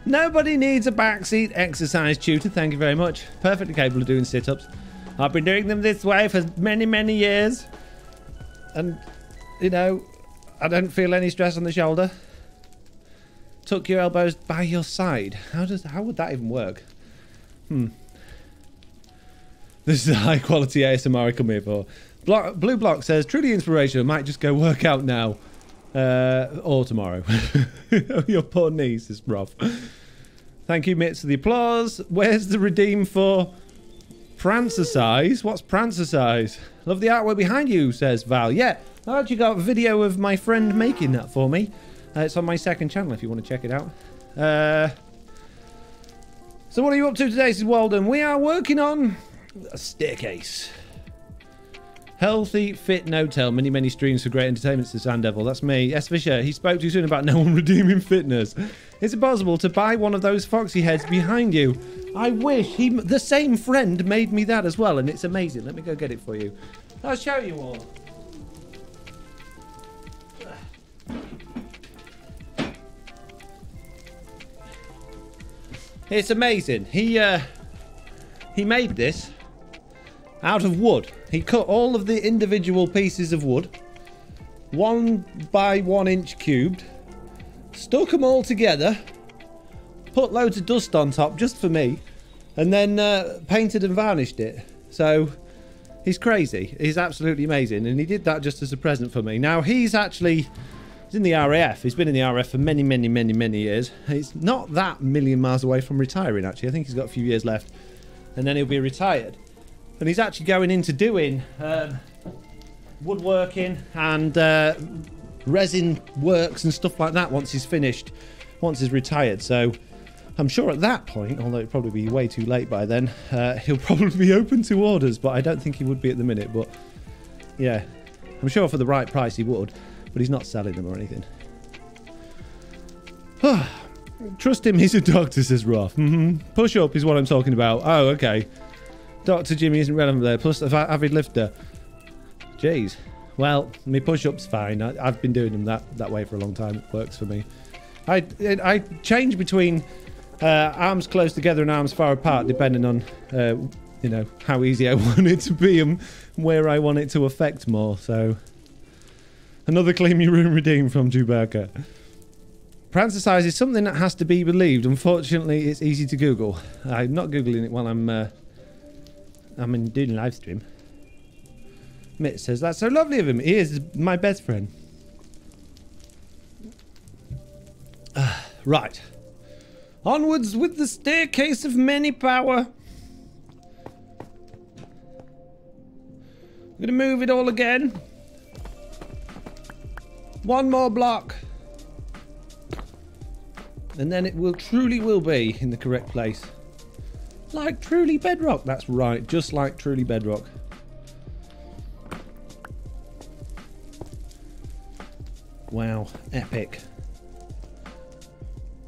Nobody needs a backseat exercise tutor. Thank you very much. Perfectly capable of doing sit-ups. I've been doing them this way for many, many years. And, you know, I don't feel any stress on the shoulder. Tuck your elbows by your side. How would that even work? This is a high quality ASMR I come here for. Blue Block says, truly inspirational. Might just go work out now. Or tomorrow. Your poor niece is rough. Thank you, Mitz, for the applause. Where's the redeem for Prancercise? What's Prancercise? Love the artwork behind you, says Val. Yeah, I actually got a video of my friend making that for me. It's on my second channel if you want to check it out. So what are you up to today, says Walden? We are working on a staircase. Healthy, fit, no-tell. Many, many streams for great entertainment, says Sandevil. That's me. S. Fisher, he spoke too soon about no one redeeming fitness. Is it possible to buy one of those foxy heads behind you? I wish. The same friend made me that as well, and it's amazing. Let me go get it for you. I'll show you all. It's amazing. He made this out of wood. He cut all of the individual pieces of wood, 1 by 1 inch cubed, stuck them all together, put loads of dust on top just for me, and then painted and varnished it. So he's crazy. He's absolutely amazing, and he did that just as a present for me. Now he's in the RAF. He's been in the RAF for many, many, many, many years. He's not that million miles away from retiring, actually. I think he's got a few years left, and then he'll be retired. And he's actually going into doing woodworking and resin works and stuff like that once he's finished once he's retired. So I'm sure at that point, although it'd probably be way too late by then, he'll probably be open to orders, but I don't think he would be at the minute. But yeah, I'm sure for the right price he would, but he's not selling them or anything. Trust him, he's a doctor, says Roth. Push up is what I'm talking about. Oh, okay. Dr. Jimmy isn't relevant there, plus an avid lifter. Jeez. Well, my push-up's fine. I've been doing them that way for a long time. It works for me. I change between arms close together and arms far apart, depending on, you know, how easy I want it to be and where I want it to affect more. So, another claim your room redeemed from Chewbacca. Prancer size is something that has to be believed. Unfortunately, it's easy to Google. I'm not Googling it while I'm doing a live stream. Mitt says, that's so lovely of him. He is my best friend. Right. Onwards with the staircase of many power. I'm going to move it all again. One more block. And then it truly will be in the correct place. Like truly Bedrock. That's right. Just like truly Bedrock. Wow. Epic.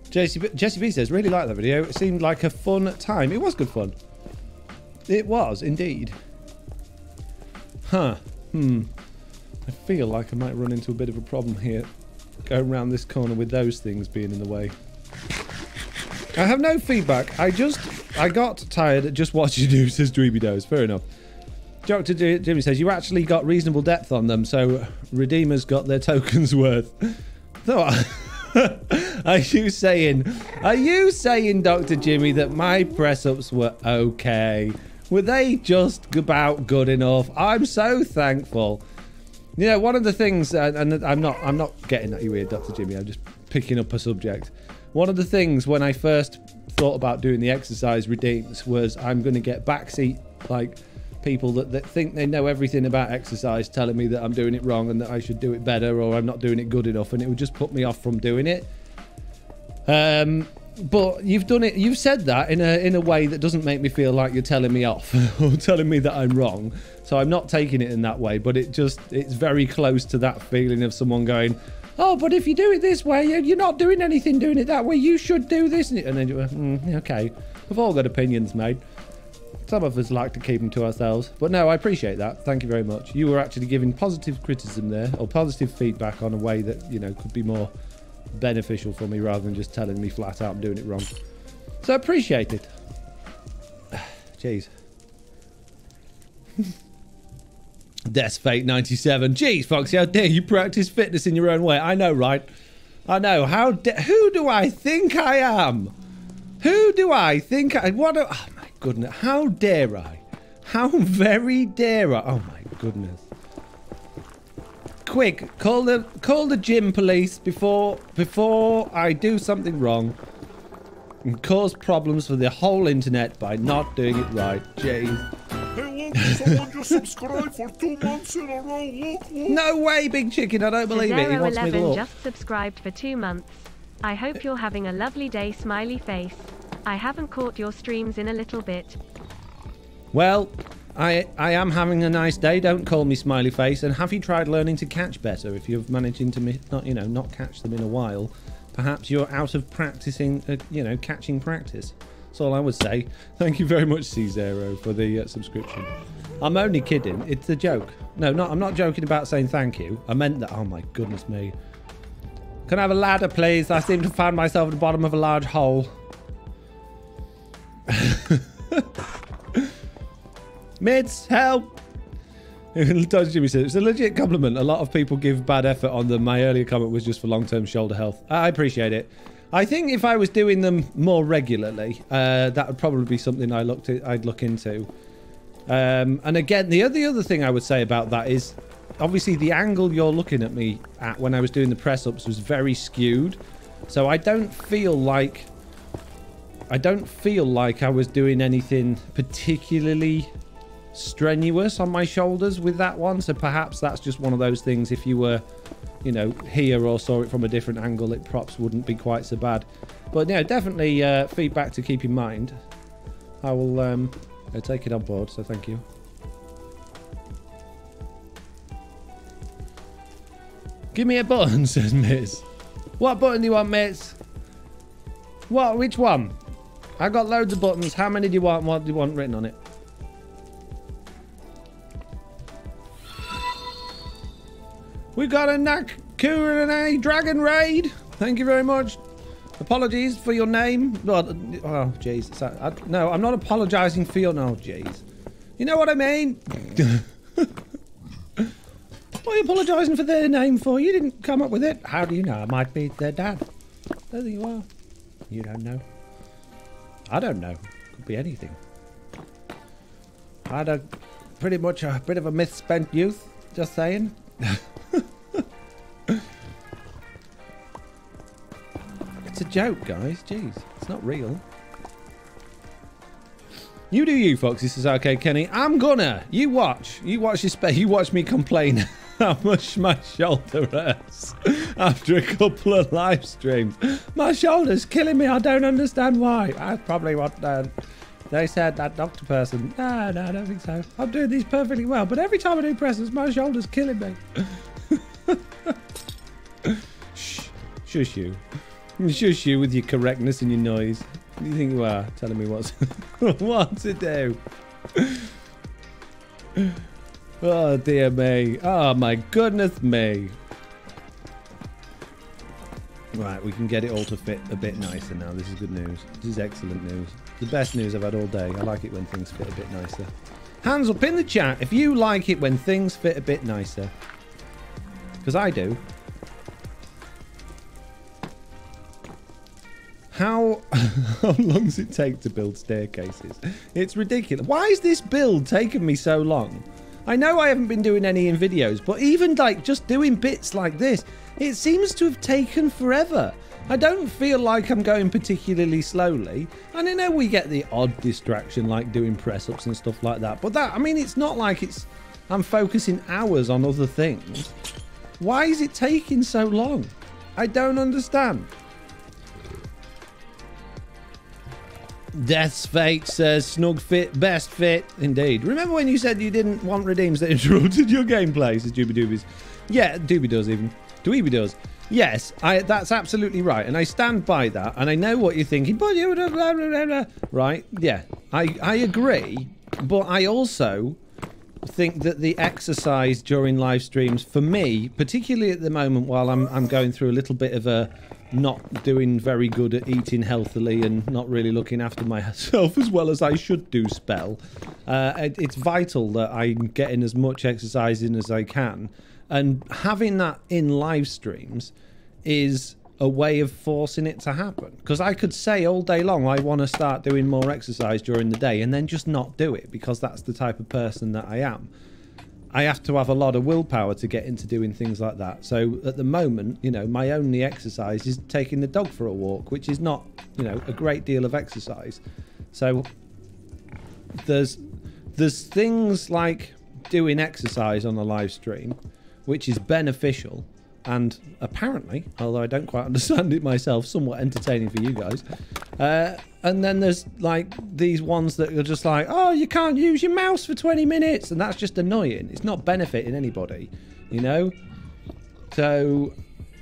Jesse B says, really like that video. It seemed like a fun time. It was good fun. It was, indeed. Huh. I feel like I might run into a bit of a problem here. Going around this corner with those things being in the way. I have no feedback. I got tired of just watching you, says Dreamy Doze. Fair enough. Dr. Jimmy says, you actually got reasonable depth on them, so Redeemers got their tokens worth. So, are you saying, Dr. Jimmy, that my press-ups were okay? Were they just about good enough? I'm so thankful. You know, one of the things, and I'm not getting at you here, Dr. Jimmy, I'm just picking up a subject. One of the things when I first thought about doing the exercise redeems was I'm going to get backseat, like, people that think they know everything about exercise telling me that I'm doing it wrong and that I should do it better or I'm not doing it good enough, and it would just put me off from doing it. But you've said that in a way that doesn't make me feel like you're telling me off or telling me that I'm wrong. So I'm not taking it in that way, but it's very close to that feeling of someone going, oh, but if you do it this way, you're not doing anything doing it that way. You should do this. And then you're okay. We've all got opinions, mate. Some of us like to keep them to ourselves. But no, I appreciate that. Thank you very much. You were actually giving positive criticism there, or positive feedback on a way that, you know, could be more beneficial for me rather than just telling me flat out I'm doing it wrong. So I appreciate it. Jeez. Death Fate 97. Jeez, Foxy, how dare you practice fitness in your own way? I know, right? I know. Who do I think I am? Who do I think I... Oh, my goodness. How dare I? How very dare I? Oh, my goodness. Quick, call the gym police before I do something wrong and cause problems for the whole internet by not doing it right. Jeez. Hey, look, someone just subscribed for 2 months in a row. Look. No way, Big Chicken. I don't believe it. He wants me to look. just subscribed for 2 months. I hope you're having a lovely day, smiley face. I haven't caught your streams in a little bit. Well, I am having a nice day. Don't call me smiley face. And have you tried learning to catch better? If you're managing to not catch them in a while, perhaps you're out of practicing, catching practice. That's all I would say. Thank you very much, C0, for the subscription. I'm only kidding. It's a joke. No, I'm not joking about saying thank you. I meant that. Oh my goodness me. Can I have a ladder, please? I seem to find myself at the bottom of a large hole. Mids, help! Jimmy said, it's a legit compliment. A lot of people give bad effort on them. My earlier comment was just for long-term shoulder health. I appreciate it. I think if I was doing them more regularly, that would probably be something I'd look into. And again, the other thing I would say about that is, obviously the angle you're looking at me at when I was doing the press-ups was very skewed. So I don't feel like I was doing anything particularly strenuous on my shoulders with that one. So perhaps that's just one of those things. If you were, you know, here or saw it from a different angle, it perhaps wouldn't be quite so bad. But yeah, definitely feedback to keep in mind. I will take it on board, so thank you. Give me a button, says Miss. What button do you want, Miss? What? Which one? I got loads of buttons. How many do you want? What do you want written on it? We got a Naku and a Dragon Raid. Thank you very much. Apologies for your name. Oh, jeez. No, I'm not apologising for your... No, jeez. You know what I mean? What are you apologising for their name for? You didn't come up with it. How do you know? I might be their dad. There you are. You don't know. I don't know. Could be anything. I had pretty much a bit of a misspent youth. Just saying. It's a joke, guys. Jeez. It's not real. You do you, Fox. This is okay, Kenny. I'm gonna. You watch. You watch this. You watch me complain how much my shoulder hurts after a couple of live streams. My shoulder's killing me. I don't understand why. That's probably what they said, that doctor person. No, I don't think so. I'm doing these perfectly well, but every time I do presses, my shoulder's killing me. Shh. Shush you. Shush you with your correctness and your noise. What do you think you are? Telling me what to do. Oh, dear me. Oh, my goodness me. Right, we can get it all to fit a bit nicer now. This is good news. This is excellent news. The best news I've had all day. I like it when things fit a bit nicer. Hands up in the chat if you like it when things fit a bit nicer. Because I do. How long does it take to build staircases? It's ridiculous. Why is this build taking me so long? I know I haven't been doing any in videos, but even like just doing bits like this, it seems to have taken forever. I don't feel like I'm going particularly slowly. And I know we get the odd distraction like doing press-ups and stuff like that. But that, I mean, it's not like I'm focusing hours on other things. Why is it taking so long? I don't understand. Death's Fate says snug fit, best fit. Indeed. Remember when you said you didn't want redeems that interrupted your gameplay, says Doobie Doobies. Yeah, Doobie does even. Dweeby does. Yes, that's absolutely right. And I stand by that. And I know what you're thinking. But you blah, blah, blah, blah. Right? Yeah. I agree. But I also think that the exercise during live streams, for me, particularly at the moment while I'm going through a little bit of a not doing very good at eating healthily and not really looking after myself as well as I should do spell, it's vital that I'm getting as much exercise in as I can, and having that in live streams is a way of forcing it to happen. Because I could say all day long I want to start doing more exercise during the day and then just not do it, because that's the type of person that I am. I have to have a lot of willpower to get into doing things like that. So at the moment, you know, my only exercise is taking the dog for a walk, which is not, you know, a great deal of exercise. So there's things like doing exercise on a live stream, which is beneficial and apparently, although I don't quite understand it myself, somewhat entertaining for you guys. And then there's like these ones that are just like, oh, you can't use your mouse for 20 minutes. And that's just annoying. It's not benefiting anybody, you know? So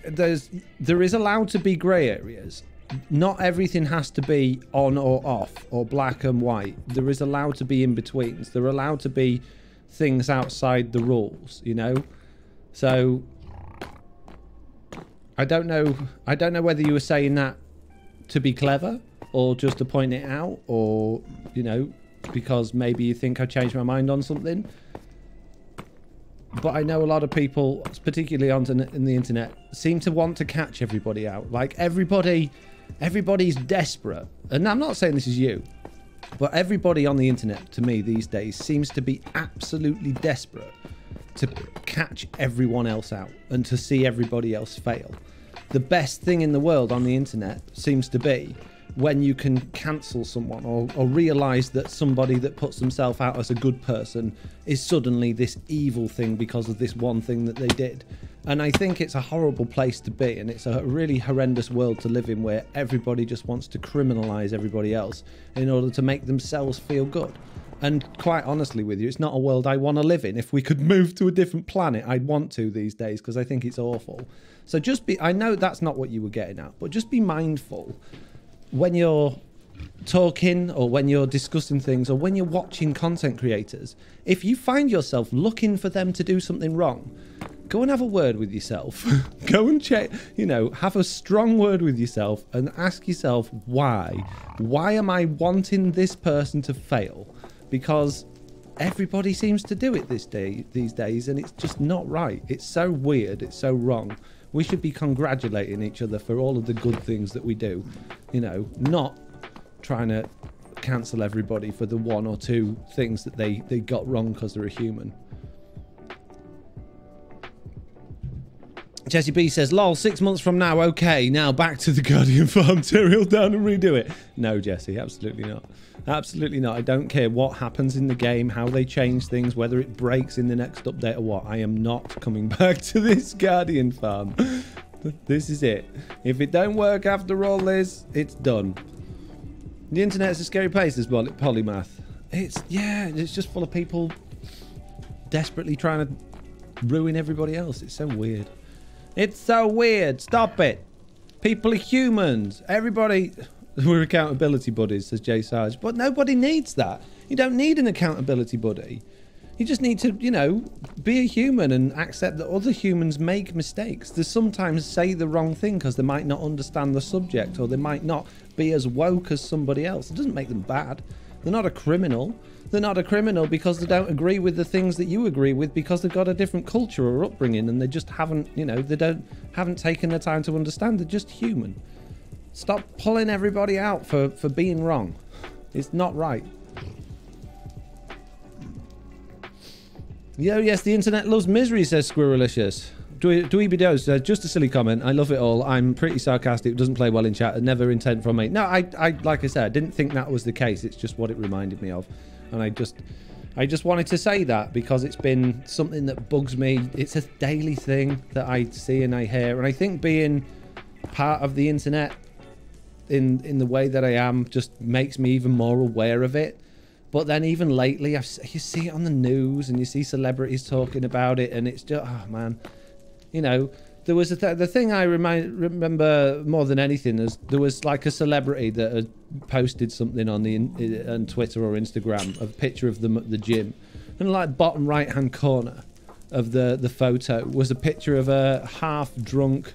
there is allowed to be grey areas. Not everything has to be on or off or black and white. There is allowed to be in-betweens. There are allowed to be things outside the rules, you know? So I don't know whether you were saying that to be clever or just to point it out, or, you know, because maybe you think I changed my mind on something. But I know a lot of people, particularly in the internet, seem to want to catch everybody out. Like everybody's desperate. And I'm not saying this is you, but everybody on the internet to me these days seems to be absolutely desperate to catch everyone else out and to see everybody else fail. The best thing in the world on the internet seems to be when you can cancel someone or realise that somebody that puts themselves out as a good person is suddenly this evil thing because of this one thing that they did. And I think it's a horrible place to be, and it's a really horrendous world to live in where everybody just wants to criminalise everybody else in order to make themselves feel good. And quite honestly with you, it's not a world I want to live in. If we could move to a different planet, I'd want to these days, because I think it's awful. So just be, I know that's not what you were getting at, but just be mindful when you're talking or when you're discussing things or when you're watching content creators. If you find yourself looking for them to do something wrong, go and have a word with yourself. Go and check, you know, have a strong word with yourself and ask yourself why. Why am I wanting this person to fail? Because everybody seems to do it these days, and it's just not right. It's so weird. It's so wrong. We should be congratulating each other for all of the good things that we do, you know, not trying to cancel everybody for the one or two things that they got wrong because they're a human. Jesse B says, lol, 6 months from now, okay, now back to the Guardian Farm, tear it all down and redo it. No, Jesse, absolutely not. Absolutely not. I don't care what happens in the game, how they change things, whether it breaks in the next update or what. I am not coming back to this Guardian Farm. This is it. If it don't work after all this, it's done. The internet's a scary place, this polymath. It's just full of people desperately trying to ruin everybody else. It's so weird. It's so weird. Stop it. People are humans. Everybody... We're accountability buddies, says Jay Sarge. But nobody needs that. You don't need an accountability buddy. You just need to, you know, be a human and accept that other humans make mistakes. They sometimes say the wrong thing because they might not understand the subject, or they might not be as woke as somebody else. It doesn't make them bad. They're not a criminal. They're not a criminal because they don't agree with the things that you agree with, because they've got a different culture or upbringing, and they just haven't, you know, haven't taken the time to understand. They're just human. Stop pulling everybody out for being wrong. It's not right. Yo, yes, the internet loves misery, says Squirrelicious. Dweeby Does, just a silly comment. I love it all. I'm pretty sarcastic. It doesn't play well in chat. Never intent from me. No, I like I said, I didn't think that was the case. It's just what it reminded me of. And I just wanted to say that because it's been something that bugs me. It's a daily thing that I see and I hear. And I think being part of the internet in the way that I am just makes me even more aware of it. But then even lately, you see it on the news and you see celebrities talking about it, and it's just, oh man, you know, there was the thing I remember more than anything is there was like a celebrity that had posted something on Twitter or Instagram, a picture of them at the gym, and like bottom right hand corner of the photo was a picture of a half drunk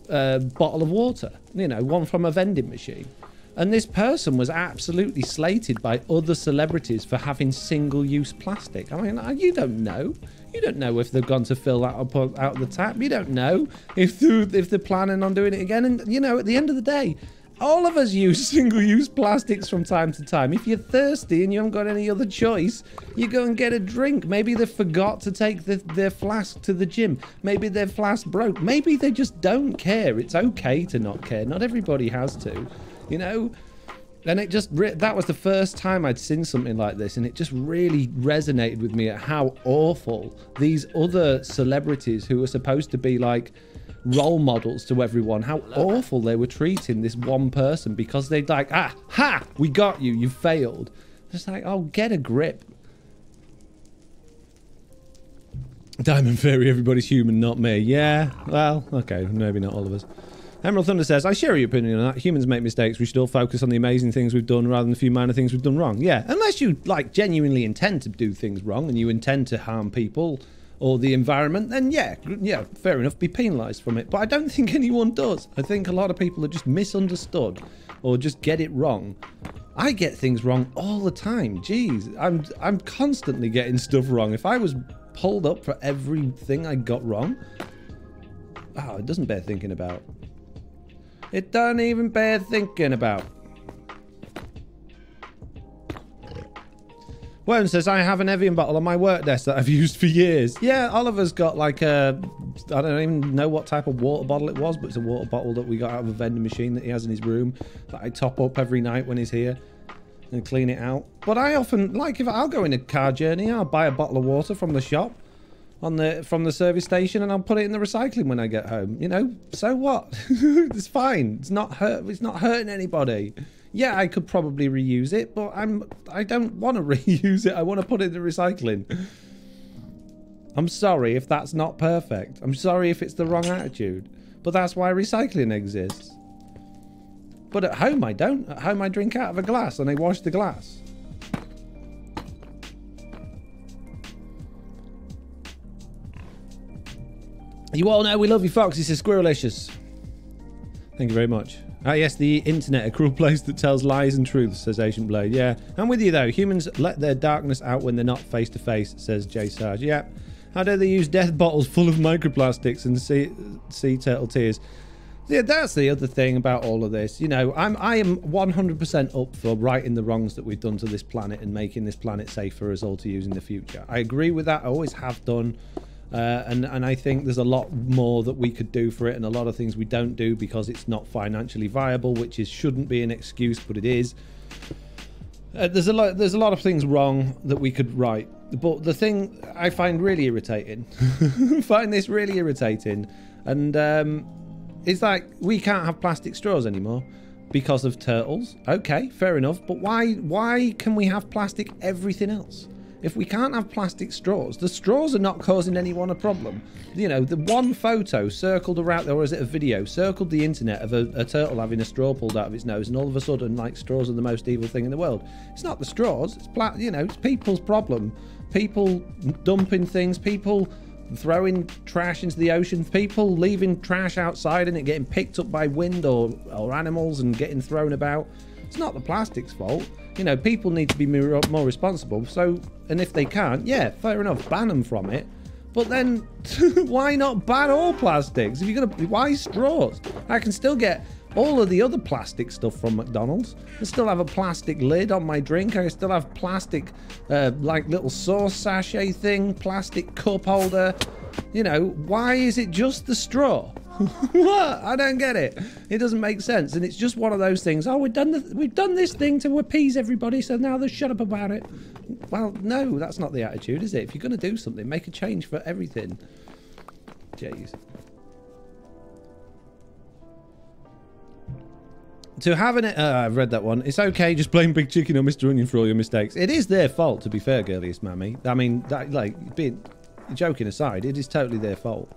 bottle of water, you know, one from a vending machine. And this person was absolutely slated by other celebrities for having single-use plastic. I mean, you don't know. You don't know if they've gone to fill that up out of the tap. You don't know if they're planning on doing it again. And, you know, at the end of the day, all of us use single-use plastics from time to time. If you're thirsty and you haven't got any other choice, you go and get a drink. Maybe they forgot to take their flask to the gym. Maybe their flask broke. Maybe they just don't care. It's okay to not care. Not everybody has to. You know, and it just that was the first time I'd seen something like this, and it just really resonated with me at how awful these other celebrities who were supposed to be like role models to everyone, how awful they were treating this one person, because they'd like, we got you, you failed. It's like, oh, get a grip. Diamond Fairy, everybody's human, not me. Yeah, well, okay, maybe not all of us. Emerald Thunder says, I share your opinion on that. Humans make mistakes. We should all focus on the amazing things we've done rather than the few minor things we've done wrong. Yeah, unless you, like, genuinely intend to do things wrong and you intend to harm people or the environment, then yeah, fair enough, be penalised from it. But I don't think anyone does. I think a lot of people are just misunderstood or just get it wrong. I get things wrong all the time. Jeez, I'm constantly getting stuff wrong. If I was pulled up for everything I got wrong, it doesn't bear thinking about. It don't even bear thinking about. Worm says, I have an Evian bottle on my work desk that I've used for years. Yeah, Oliver's got like a... I don't even know what type of water bottle it was, but it's a water bottle that we got out of a vending machine that he has in his room that I top up every night when he's here and clean it out. But I often, like, if I'll go in a car journey, I'll buy a bottle of water from the shop. from the service station, and I'll put it in the recycling when I get home. You know, so what? It's fine. It's not hurting anybody. Yeah, I could probably reuse it, but I don't want to reuse it. I want to put it in the recycling. I'm sorry if that's not perfect. I'm sorry if it's the wrong attitude. But that's why recycling exists. But at home I don't. At home I drink out of a glass and I wash the glass. You all know we love you, Fox. He says Squirrelicious. Thank you very much. Ah, yes, the internet, a cruel place that tells lies and truths, says Ancient Blade. Yeah, I'm with you, though. Humans let their darkness out when they're not face-to-face, says J Sarge. Yeah. How dare they use death bottles full of microplastics and sea turtle tears? Yeah, that's the other thing about all of this. You know, I am 100% up for righting the wrongs that we've done to this planet and making this planet safe for us all to use in the future. I agree with that. I always have done. And I think there's a lot more that we could do for it, and a lot of things we don't do because it's not financially viable, which shouldn't be an excuse, but it is. There's a lot of things wrong that we could right, but the thing I find really irritating, and it's like we can't have plastic straws anymore because of turtles. Okay, fair enough, but why can we have plastic everything else? If we can't have plastic straws, the straws are not causing anyone a problem. You know, the one photo circled around, or is it a video, circled the internet of a turtle having a straw pulled out of its nose, and all of a sudden, like, straws are the most evil thing in the world. It's not the straws, it's it's people's problem. People dumping things, people throwing trash into the ocean, people leaving trash outside and it getting picked up by wind or animals and getting thrown about. It's not the plastic's fault. You know, people need to be more responsible. So, and if they can't, yeah, fair enough, ban them from it. But then, why not ban all plastics? If you're gonna, why straws? I can still get all of the other plastic stuff from McDonald's. I still have a plastic lid on my drink. I still have plastic, like little sauce sachet thing, plastic cup holder. You know, why is it just the straw? What? I don't get it. It doesn't make sense, and it's just one of those things. Oh, we've done this thing to appease everybody, so now they shut up about it. Well, no, that's not the attitude, is it? If you're going to do something, make a change for everything. Jeez. To have an... I've read that one. It's okay, just blame Big Chicken or Mr. Onion for all your mistakes. It is their fault, to be fair, girliest mammy. I mean, that, like, joking aside, it is totally their fault.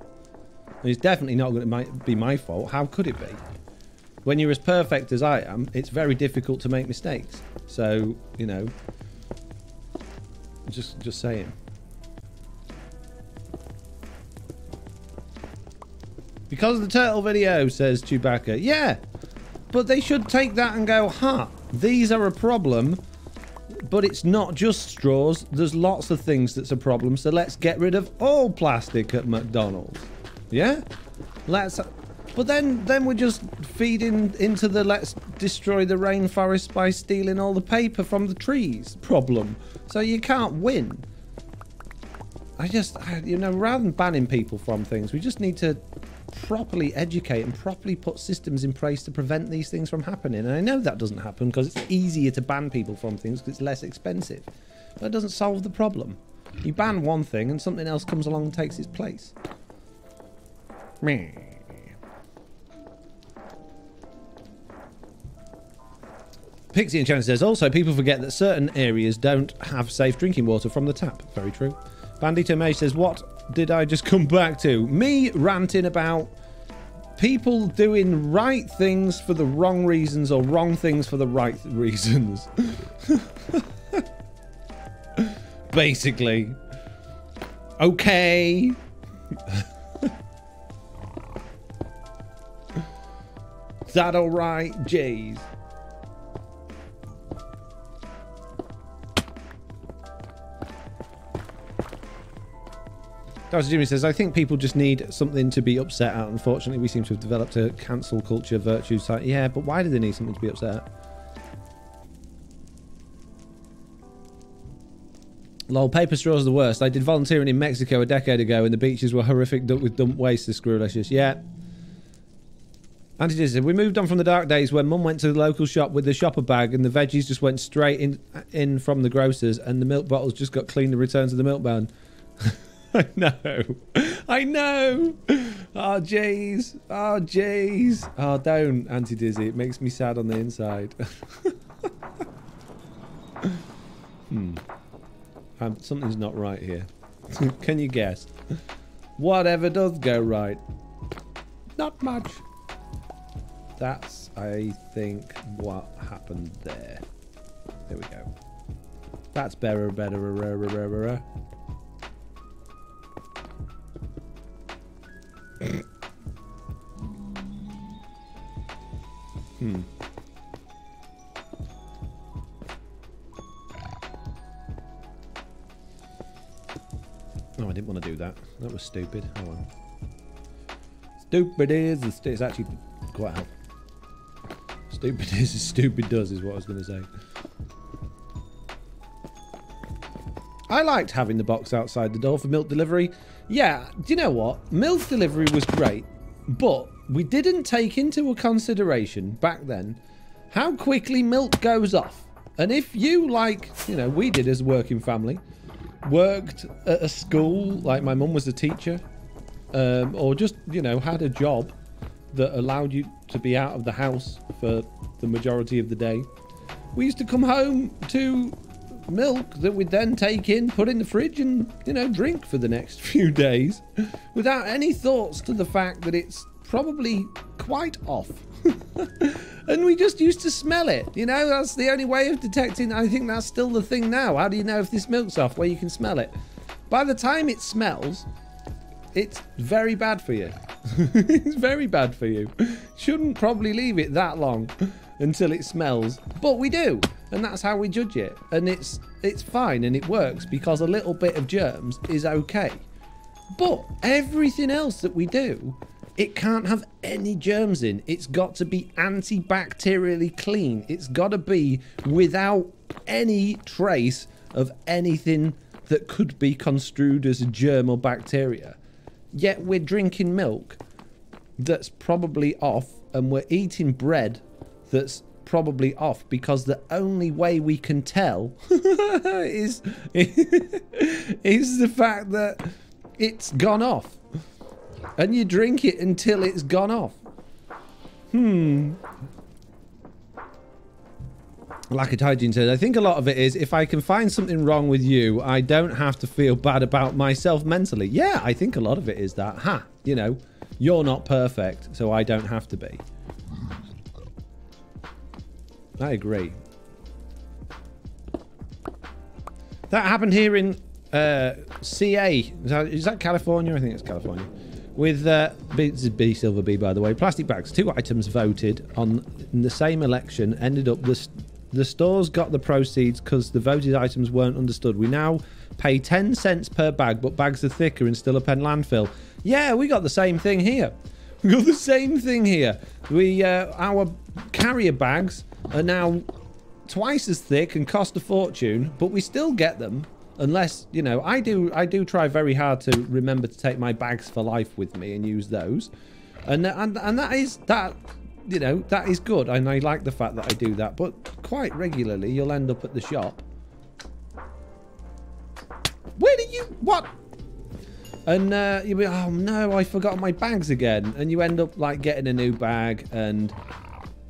It's definitely not going to be my fault. How could it be? When you're as perfect as I am, it's very difficult to make mistakes. So, you know, just saying. Because of the turtle video, says Chewbacca. Yeah, but they should take that and go, huh, these are a problem, but it's not just straws. There's lots of things that's a problem, so let's get rid of all plastic at McDonald's. Yeah? But then we're just feeding into the let's destroy the rainforest by stealing all the paper from the trees problem. So you can't win. You know, rather than banning people from things, we just need to properly educate and properly put systems in place to prevent these things from happening. And I know that doesn't happen because it's easier to ban people from things because it's less expensive. But it doesn't solve the problem. You ban one thing and something else comes along and takes its place. Meh. Pixie Enchanter says, also, people forget that certain areas don't have safe drinking water from the tap. Very true. Bandito May says, what did I just come back to? Me ranting about people doing right things for the wrong reasons or wrong things for the right reasons. Basically. Okay. Is that alright? Jeez. Dr. Jimmy says, I think people just need something to be upset at. Unfortunately, we seem to have developed a cancel culture virtue site. Yeah, but why do they need something to be upset at? Lol, paper straws are the worst. I did volunteering in Mexico a decade ago and the beaches were horrific with dump waste to Squirrelicious. Yeah. Andy said, we moved on from the dark days when Mum went to the local shop with the shopper bag and the veggies just went straight in from the grocers and the milk bottles just got cleaned and returned to the milk van. I know. I know. Oh, jeez. Oh, jeez. Oh, don't, Anti-Dizzy. It makes me sad on the inside. Something's not right here. Can you guess? Whatever does go right? Not much. That's, I think, what happened there. There we go. That's better. Oh, I didn't want to do that. That was stupid. Oh well. Stupid is, it's actually quite helpful. Stupid is as stupid does is what I was going to say. I liked having the box outside the door for milk delivery. Yeah, do you know what? Milk delivery was great, but we didn't take into a consideration back then how quickly milk goes off. And if you, like, you know, we did as a working family, worked at a school, like my mum was a teacher, or just, you know, had a job that allowed you to be out of the house for the majority of the day, we used to come home to milk that we'd then take in, put in the fridge and, you know, drink for the next few days without any thoughts to the fact that it's probably quite off. And we just used to smell it, you know. That's the only way of detecting. I think that's still the thing now. How do you know if this milk's off? Where you can smell it. By the time it smells, it's very bad for you. It's very bad for you. Shouldn't probably leave it that long until it smells, but we do, and that's how we judge it. And it's fine and it works because a little bit of germs is okay. But everything else that we do, it can't have any germs in. It's got to be antibacterially clean. It's got to be without any trace of anything that could be construed as a germ or bacteria. Yet we're drinking milk that's probably off, and we're eating bread that's probably off, because the only way we can tell is the fact that it's gone off. And you drink it until it's gone off. Like a hygiene says, I think a lot of it is, if I can find something wrong with you, I don't have to feel bad about myself mentally. Yeah, I think a lot of it is that. Ha, you know, you're not perfect, so I don't have to be. I agree. That happened here in CA. Is that California? I think it's California. With this is B Silver B, by the way. Plastic bags. 2 items voted on in the same election ended up the stores got the proceeds because the voted items weren't understood. We now pay 10 cents per bag, but bags are thicker and still a pen landfill. Yeah, we got the same thing here. We got the same thing here. We our carrier bags are now twice as thick and cost a fortune, but we still get them. Unless, you know, I do try very hard to remember to take my bags for life with me and use those, and that is, you know, that is good, and I like the fact that I do that. But quite regularly, you'll end up at the shop. Where do you what? And you'll be, oh no, I forgot my bags again, and you end up like getting a new bag, and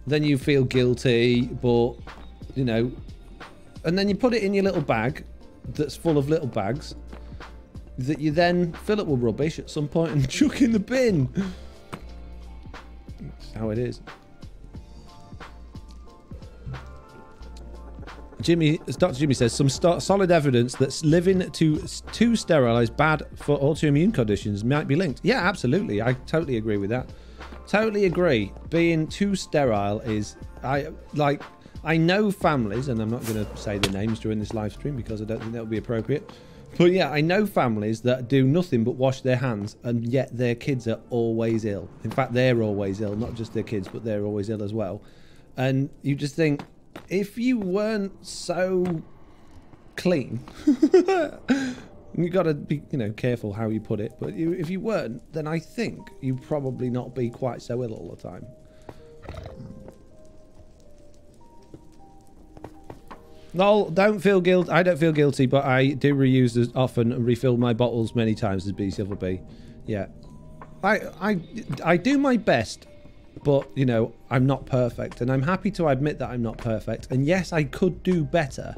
then you feel guilty, but you know, and then you put it in your little bag that's full of little bags that you then fill up with rubbish at some point and chuck in the bin. That's how it is. Dr. Jimmy says, some solid evidence that living too sterile is bad for autoimmune conditions might be linked. Yeah, absolutely. I totally agree with that. Totally agree. Being too sterile is, I know families, and I'm not going to say the names during this live stream because I don't think that would be appropriate. But yeah, I know families that do nothing but wash their hands, and yet their kids are always ill. In fact, they're always ill, not just their kids, but they're always ill as well. And you just think, if you weren't so clean, you got to be, you know, careful how you put it. But if you weren't, then I think you'd probably not be quite so ill all the time. No, don't feel guilty. I don't feel guilty, but I do reuse as often and refill my bottles many times as B Silver B. Yeah. I do my best, but, you know, I'm not perfect. And I'm happy to admit that I'm not perfect. And yes, I could do better,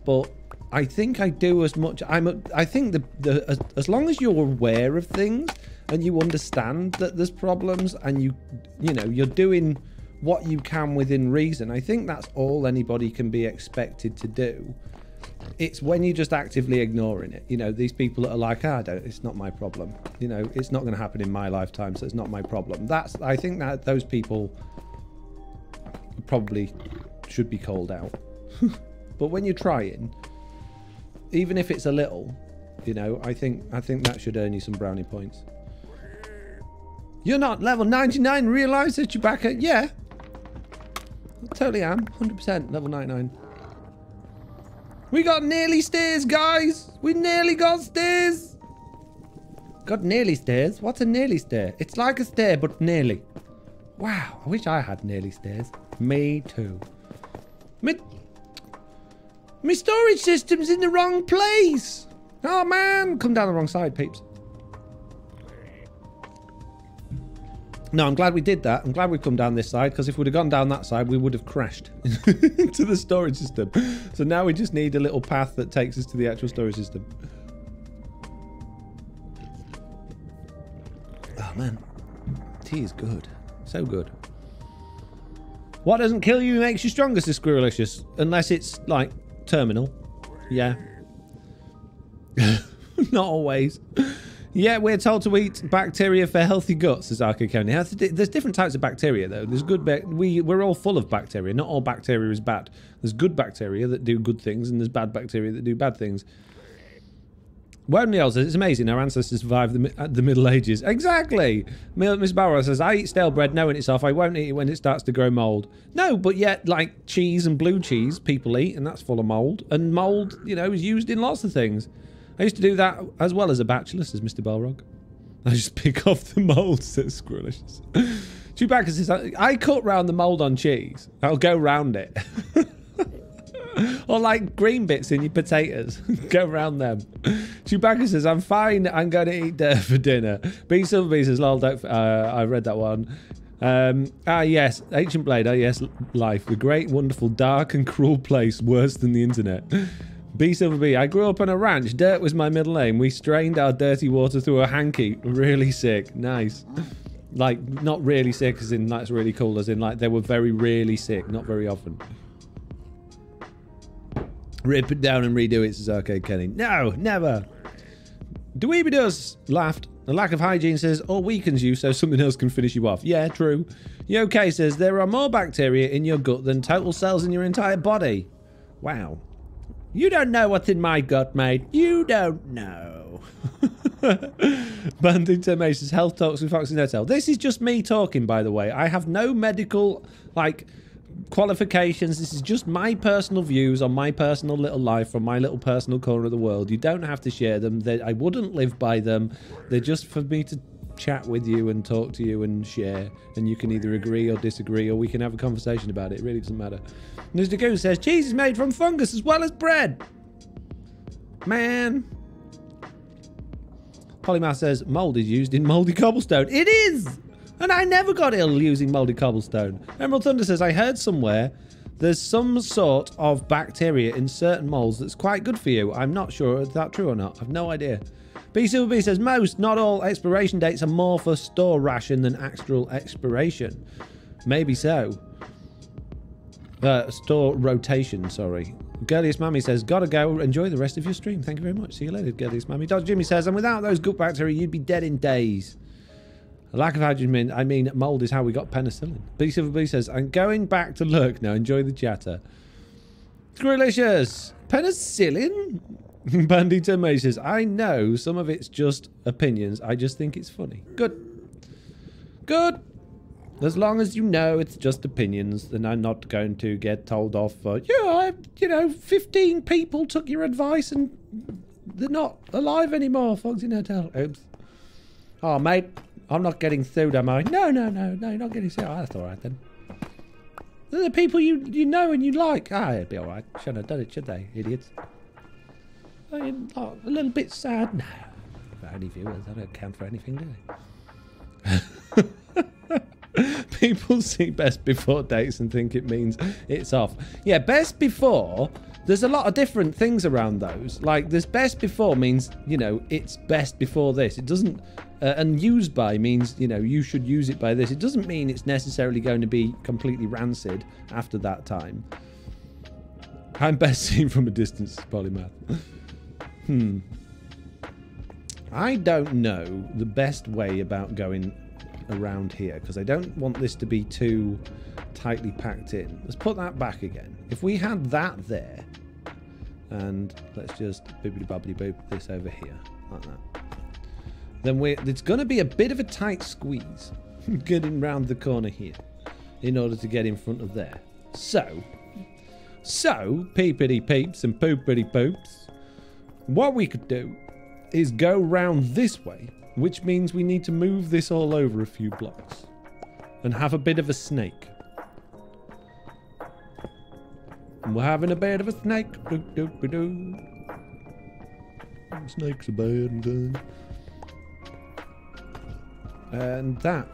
but I think I do as much. I think as long as you're aware of things and you understand that there's problems and you know, you're doing what you can within reason, I think that's all anybody can be expected to do. It's when you're just actively ignoring it. You know, these people that are like, it's not my problem. You know, it's not going to happen in my lifetime, so it's not my problem. I think that those people probably should be called out. But when you're trying, even if it's a little, you know, I think that should earn you some brownie points. You're not level 99, realise that you're back at... Yeah. I totally am. 100% level 99. We got nearly stairs, guys. We nearly got stairs. Got nearly stairs? What's a nearly stair? It's like a stair, but nearly. Wow, I wish I had nearly stairs. Me too. My storage system's in the wrong place. Oh, man. Come down the wrong side, peeps. No, I'm glad we did that. I'm glad we've come down this side, because if we'd have gone down that side, we would have crashed into the storage system. So now we just need a little path that takes us to the actual storage system. Oh, man. Tea is good. So good. What doesn't kill you makes you stronger, says Squirrelicious. Unless it's, like, terminal. Yeah. Not always. Yeah, we're told to eat bacteria for healthy guts, says Arcade County. There's different types of bacteria, though. There's good we're all full of bacteria. Not all bacteria is bad. There's good bacteria that do good things, and there's bad bacteria that do bad things. Wondiel says, it's amazing our ancestors survived the Middle Ages. Exactly! Miss Barrow says, I eat stale bread knowing it's off. I won't eat it when it starts to grow mould. No, but yet, like, cheese and blue cheese people eat, and that's full of mould. And mould, you know, is used in lots of things. I used to do that as well as a bachelor, says Mr. Balrog. I just pick off the mould, says Squirrelicious. Chewbacca says, I cut round the mould on cheese. I'll go round it. Or like green bits in your potatoes. Go round them. Chewbacca says, I'm fine. I'm going to eat dirt for dinner. B Silverby says, lol, don't... I read that one. Yes. Ancient Blade. Yes. Life. The great, wonderful, dark and cruel place worse than the internet. B Silver B, I grew up on a ranch. Dirt was my middle name. We strained our dirty water through a hanky. Really sick. Nice. Like, not really sick as in that's really cool, as in like they were very rarely sick, not very often. Rip it down and redo it, says Arcade Kenny. No, never. Dweeby does laughed. The lack of hygiene says, or weakens you so something else can finish you off. Yeah, true. Yokai says, there are more bacteria in your gut than total cells in your entire body. Wow. You don't know what's in my gut, mate. You don't know. Banding Tomations, health talks with Foxy Netel. This is just me talking, by the way. I have no medical, like, qualifications. This is just my personal views on my personal little life from my little personal corner of the world. You don't have to share them. I wouldn't live by them. They're just for me to chat with you and talk to you and share. And you can either agree or disagree, or we can have a conversation about it. It really doesn't matter. Mr. Goon says, cheese is made from fungus as well as bread. Man. Polymath says, mould is used in mouldy cobblestone. It is! And I never got ill using mouldy cobblestone. Emerald Thunder says, I heard somewhere there's some sort of bacteria in certain moulds that's quite good for you. I'm not sure if that's true or not. I've no idea. B Silver B says, most, not all, expiration dates are more for store ration than actual expiration. Maybe so. Store rotation, sorry. Girliest Mammy says, gotta go. Enjoy the rest of your stream. Thank you very much. See you later, Girliest Mammy. Dodge Jimmy says, and without those gut bacteria, you'd be dead in days. A lack of hygiene, I mean, mould is how we got penicillin. B Silver B says, I'm going back to lurk now. Enjoy the chatter. Squirrelicious. Penicillin? Bandito May says, I know some of it's just opinions. I just think it's funny. Good. Good. As long as you know it's just opinions, then I'm not going to get told off for, yeah, you know, 15 people took your advice and they're not alive anymore. Foxy Hotel. Oops. Oh, mate, I'm not getting sued, am I? No, you're not getting sued. Oh, that's all right then. They're the people you know and you like. Ah, it'd be alright. Shouldn't have done it, should they, idiots? I'm a little bit sad now. For any viewers, I don't count for anything, do they? People see best before dates and think it means it's off. Yeah, best before, there's a lot of different things around those. Like, there's best before means, you know, it's best before this. It doesn't, and used by means, you know, you should use it by this. It doesn't mean it's necessarily going to be completely rancid after that time. I'm best seen from a distance, polymath. I don't know the best way about going around here because I don't want this to be too tightly packed in. Let's put that back again. If we had that there, and let's just boopity boppity boop this over here like that, then it's going to be a bit of a tight squeeze getting round the corner here in order to get in front of there. So peepity peeps and poopity poops, what we could do is go round this way, which means we need to move this all over a few blocks and have a bit of a snake. And we're having a bit of a snake. Snakes are bad. And that,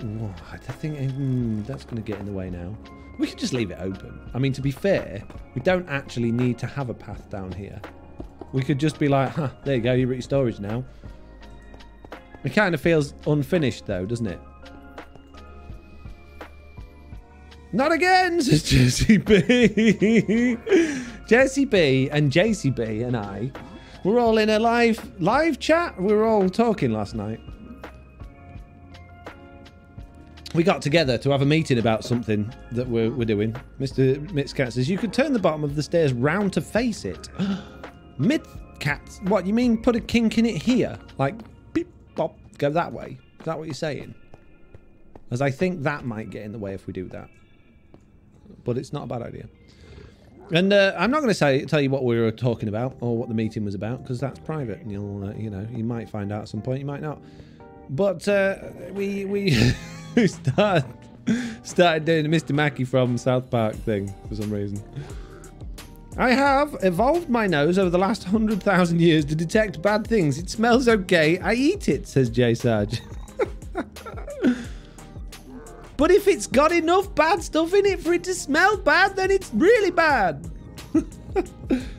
I think that's going to get in the way now. We could just leave it open. I mean, to be fair, we don't actually need to have a path down here. We could just be like, there you go, you're at your storage now. It kind of feels unfinished though, doesn't it? Not again, says Jessie B. Jessie B and JCB and I, we're all in a live chat. We were all talking last night. We got together to have a meeting about something that we're doing. Mr. Mitzcat says, you could turn the bottom of the stairs round to face it. Mitzcat, what, you mean put a kink in it here? Like, beep, bop, go that way? Is that what you're saying? As I think that might get in the way if we do that. But it's not a bad idea. And I'm not going to tell you what we were talking about or what the meeting was about, because that's private. And you'll, you know, you might find out at some point, you might not. But we started doing the Mr. Mackey from South Park thing for some reason. I have evolved my nose over the last 100,000 years to detect bad things. It smells okay. I eat it, says J Sarge. But if it's got enough bad stuff in it for it to smell bad, then it's really bad.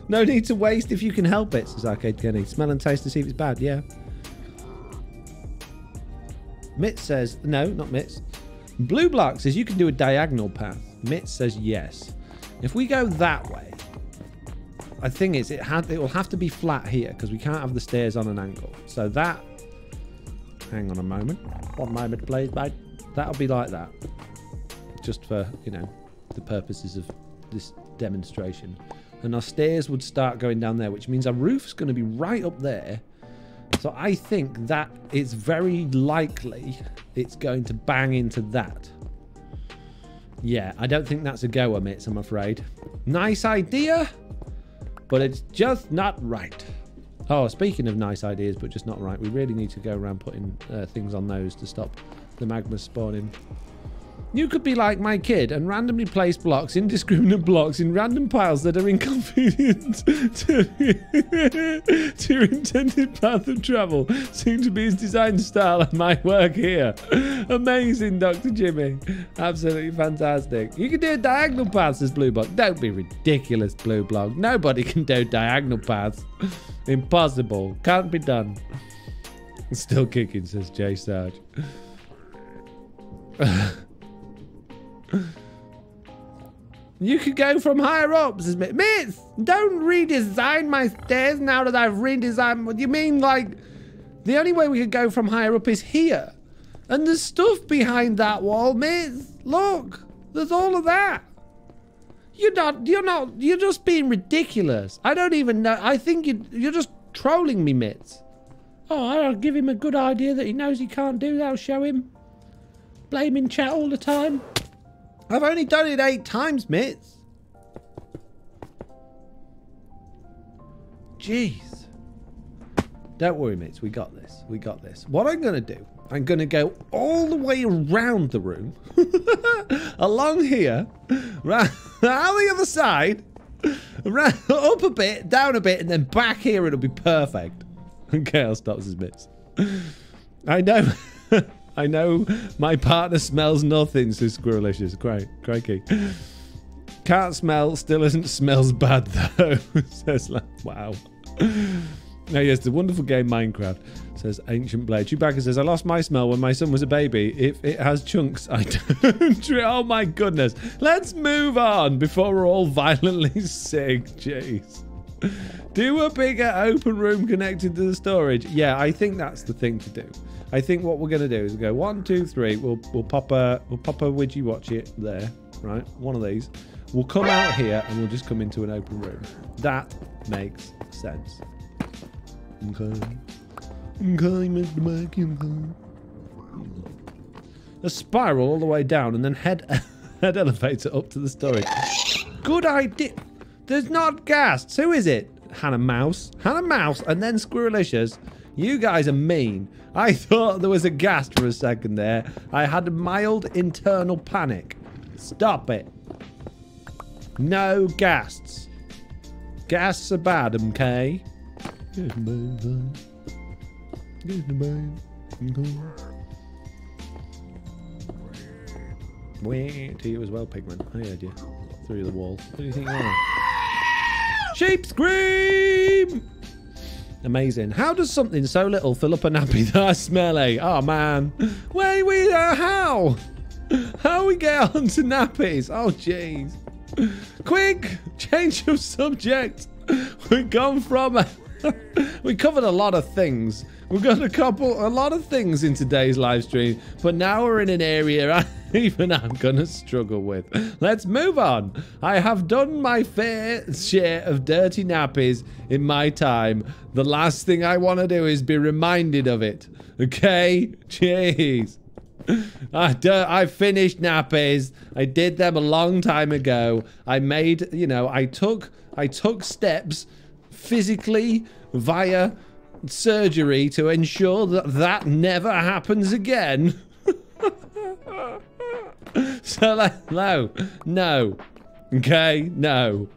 No need to waste if you can help it, says Arcade Kenny. Smell and taste to see if it's bad, yeah. Mitz says, no, not Mitz. Blue Block says you can do a diagonal path. Mitz says yes. If we go that way, I think it will have to be flat here because we can't have the stairs on an angle. So that, hang on a moment. 1 moment, please, mate. That'll be like that. Just for, you know, the purposes of this demonstration. And our stairs would start going down there, which means our roof's going to be right up there. So I think that it's very likely it's going to bang into that. Yeah, I don't think that's a goer, Mitz, I'm afraid. Nice idea, but it's just not right. Oh, speaking of nice ideas, but just not right, we really need to go around putting things on those to stop the magma spawning. You could be like my kid and randomly place blocks, indiscriminate blocks, in random piles that are inconvenient to your intended path of travel. Seems to be his design style and might work here. Amazing, Dr. Jimmy. Absolutely fantastic. You can do a diagonal path, says Blue Block. Don't be ridiculous, Blue Block. Nobody can do diagonal paths. Impossible. Can't be done. Still kicking, says J Sarge. You could go from higher up, says Mitz. Don't redesign my stairs now that I've redesigned. What do you mean, like, the only way we could go from higher up is here. And there's stuff behind that wall, Mitz. Look, there's all of that. You're just being ridiculous. I don't even know. I think you're just trolling me, Mitz. Oh, I'll give him a good idea that he knows he can't do that. I'll show him. Blaming chat all the time. I've only done it 8 times, Mitz. Jeez. Don't worry, Mitz. We got this. We got this. What I'm going to do, I'm going to go all the way around the room. along here, round the other side, up a bit, down a bit, and then back here. It'll be perfect. And Chaos stops his bits. I know. I know my partner smells nothing, says Squirrelicious. Great. Crikey. Can't smell, still isn't smells bad though, says wow. Now yes, the wonderful game Minecraft, says Ancient Blade. Chewbacca says, I lost my smell when my son was a baby. If it has chunks, I don't. Oh my goodness. Let's move on before we're all violently sick. Jeez. Do a bigger open room connected to the storage. Yeah, I think that's the thing to do. I think what we're gonna do is go 1, 2, 3. We'll pop a widgy watch it there, right? One of these. We'll come out here and we'll just come into an open room. That makes sense. Okay, Mr. Mike. A spiral all the way down and then head elevator up to the storage. Good idea. There's not gas. Who is it? Hannah Mouse. Hannah Mouse and then Squirrelicious. You guys are mean. I thought there was a ghast for a second there. I had a mild internal panic. Stop it. No ghasts. Ghasts are bad, okay? Wait to you as well, Pigman. I heard you. Through the wall. What do you think you are? Sheep scream! Amazing. How does something so little fill up a nappy that smelly? Oh man. How? How we get onto nappies? Oh jeez. Quick! Change of subject. We've gone from we covered a lot of things. We've got a lot of things in today's live stream, but now we're in an area even I'm gonna struggle with. Let's move on. I have done my fair share of dirty nappies in my time. The last thing I want to do is be reminded of it. Okay? Jeez. I finished nappies. I did them a long time ago. I made, you know, I took steps physically via surgery to ensure that that never happens again. So like, no, okay, no.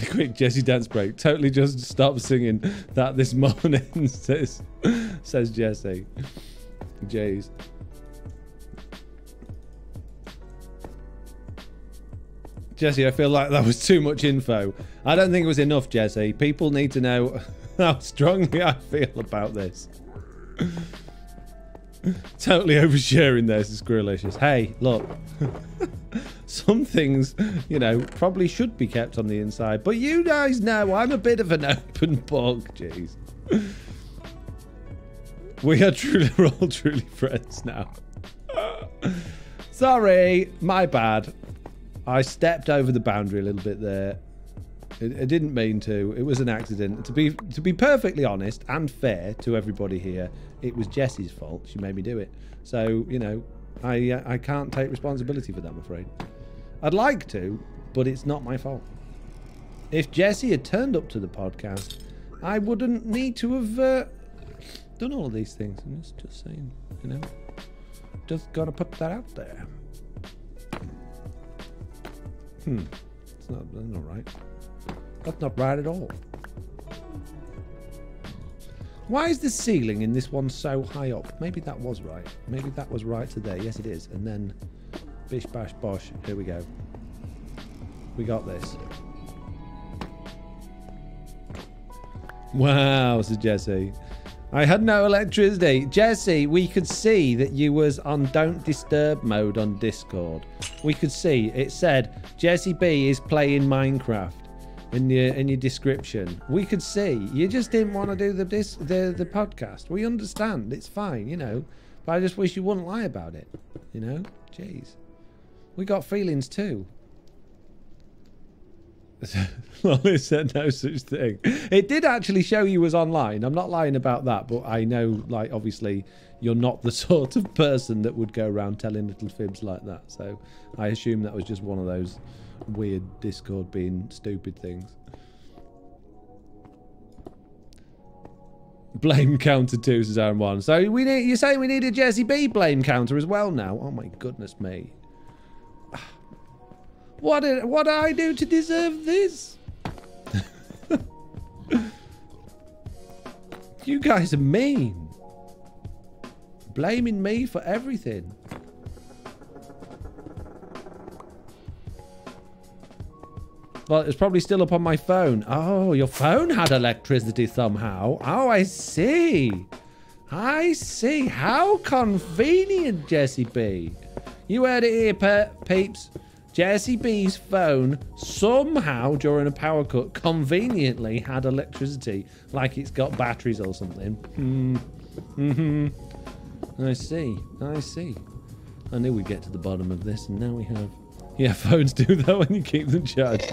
Quick Jesse dance break. Totally just stopped singing that this morning, says Jesse. Jeez. Jesse, I feel like that was too much info. I don't think it was enough, Jesse. People need to know how strongly I feel about this. Totally oversharing there, says Squirrelicious. Hey, look. Some things, you know, probably should be kept on the inside. But you guys know I'm a bit of an open book. Jeez. We are we're all truly friends now. Sorry, my bad. I stepped over the boundary a little bit there. I didn't mean to. It was an accident. To be perfectly honest and fair to everybody here, it was Jessie's fault. She made me do it. So, you know, I can't take responsibility for that, I'm afraid. I'd like to, but it's not my fault. If Jessie had turned up to the podcast, I wouldn't need to have done all of these things. I'm just saying, you know. Just gotta put that out there. That's not right. That's not right at all. Why is the ceiling in this one so high up? Maybe that was right. Maybe that was right today. Yes, it is. And then, bish, bash, bosh. Here we go. We got this. Wow, says Jesse. I had no electricity. Jesse, we could see that you was on don't disturb mode on Discord. We could see. It said, Jesse B is playing Minecraft. In your description, we could see you just didn't want to do the podcast. We understand, it's fine, you know, but I just wish you wouldn't lie about it, you know. Jeez, we got feelings too. Lolly said no such thing. It did actually show you was online. I'm not lying about that, but I know, like, obviously you're not the sort of person that would go around telling little fibs like that. So I assume that was just one of those weird Discord being stupid things. Blame counter 2, says Aaron 1. So you're saying we need a Jesse B blame counter as well now? Oh my goodness me. What did I do to deserve this? You guys are mean. Blaming me for everything. Well, it's probably still up on my phone. Oh, your phone had electricity somehow. Oh, I see. I see. How convenient, Jesse B. You heard it here, peeps. Jesse B's phone somehow, during a power cut, conveniently had electricity. Like it's got batteries or something. I see. I see. I knew we'd get to the bottom of this, and now we have... Yeah, phones do that when you keep them charged.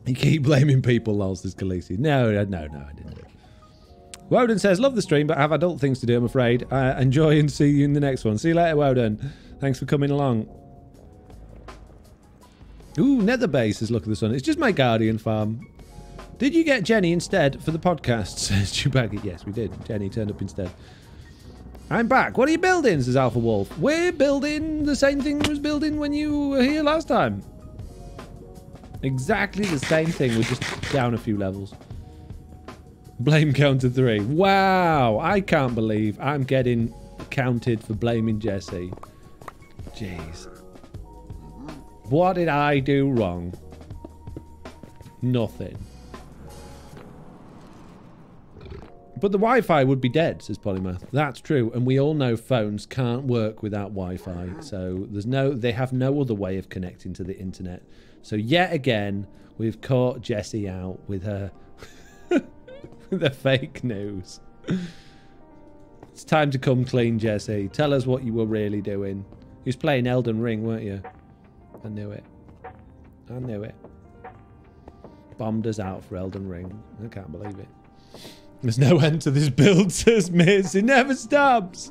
You keep blaming people, lol, says Khaleesi. No, I didn't. Woden says, love the stream, but have adult things to do, I'm afraid. Enjoy and see you in the next one. See you later, Woden. Thanks for coming along. Ooh, Nether Base is look at this one. It's just my Guardian farm. Did you get Jenny instead for the podcast? Says Chewbacca. Yes, we did. Jenny turned up instead. I'm back. What are you building? Says Alpha Wolf. We're building the same thing we was building when you were here last time. Exactly the same thing. We're just down a few levels. Blame counter 3. Wow. I can't believe I'm getting counted for blaming Jesse. Jeez. What did I do wrong? Nothing. But the Wi-Fi would be dead, says Polymath. That's true, and we all know phones can't work without Wi-Fi. So they have no other way of connecting to the internet. So yet again, we've caught Jessie out with her the fake news. It's time to come clean, Jessie. Tell us what you were really doing. You was playing Elden Ring, weren't you? I knew it. I knew it. Bombed us out for Elden Ring. I can't believe it. There's no end to this build, says Miz. It never stops.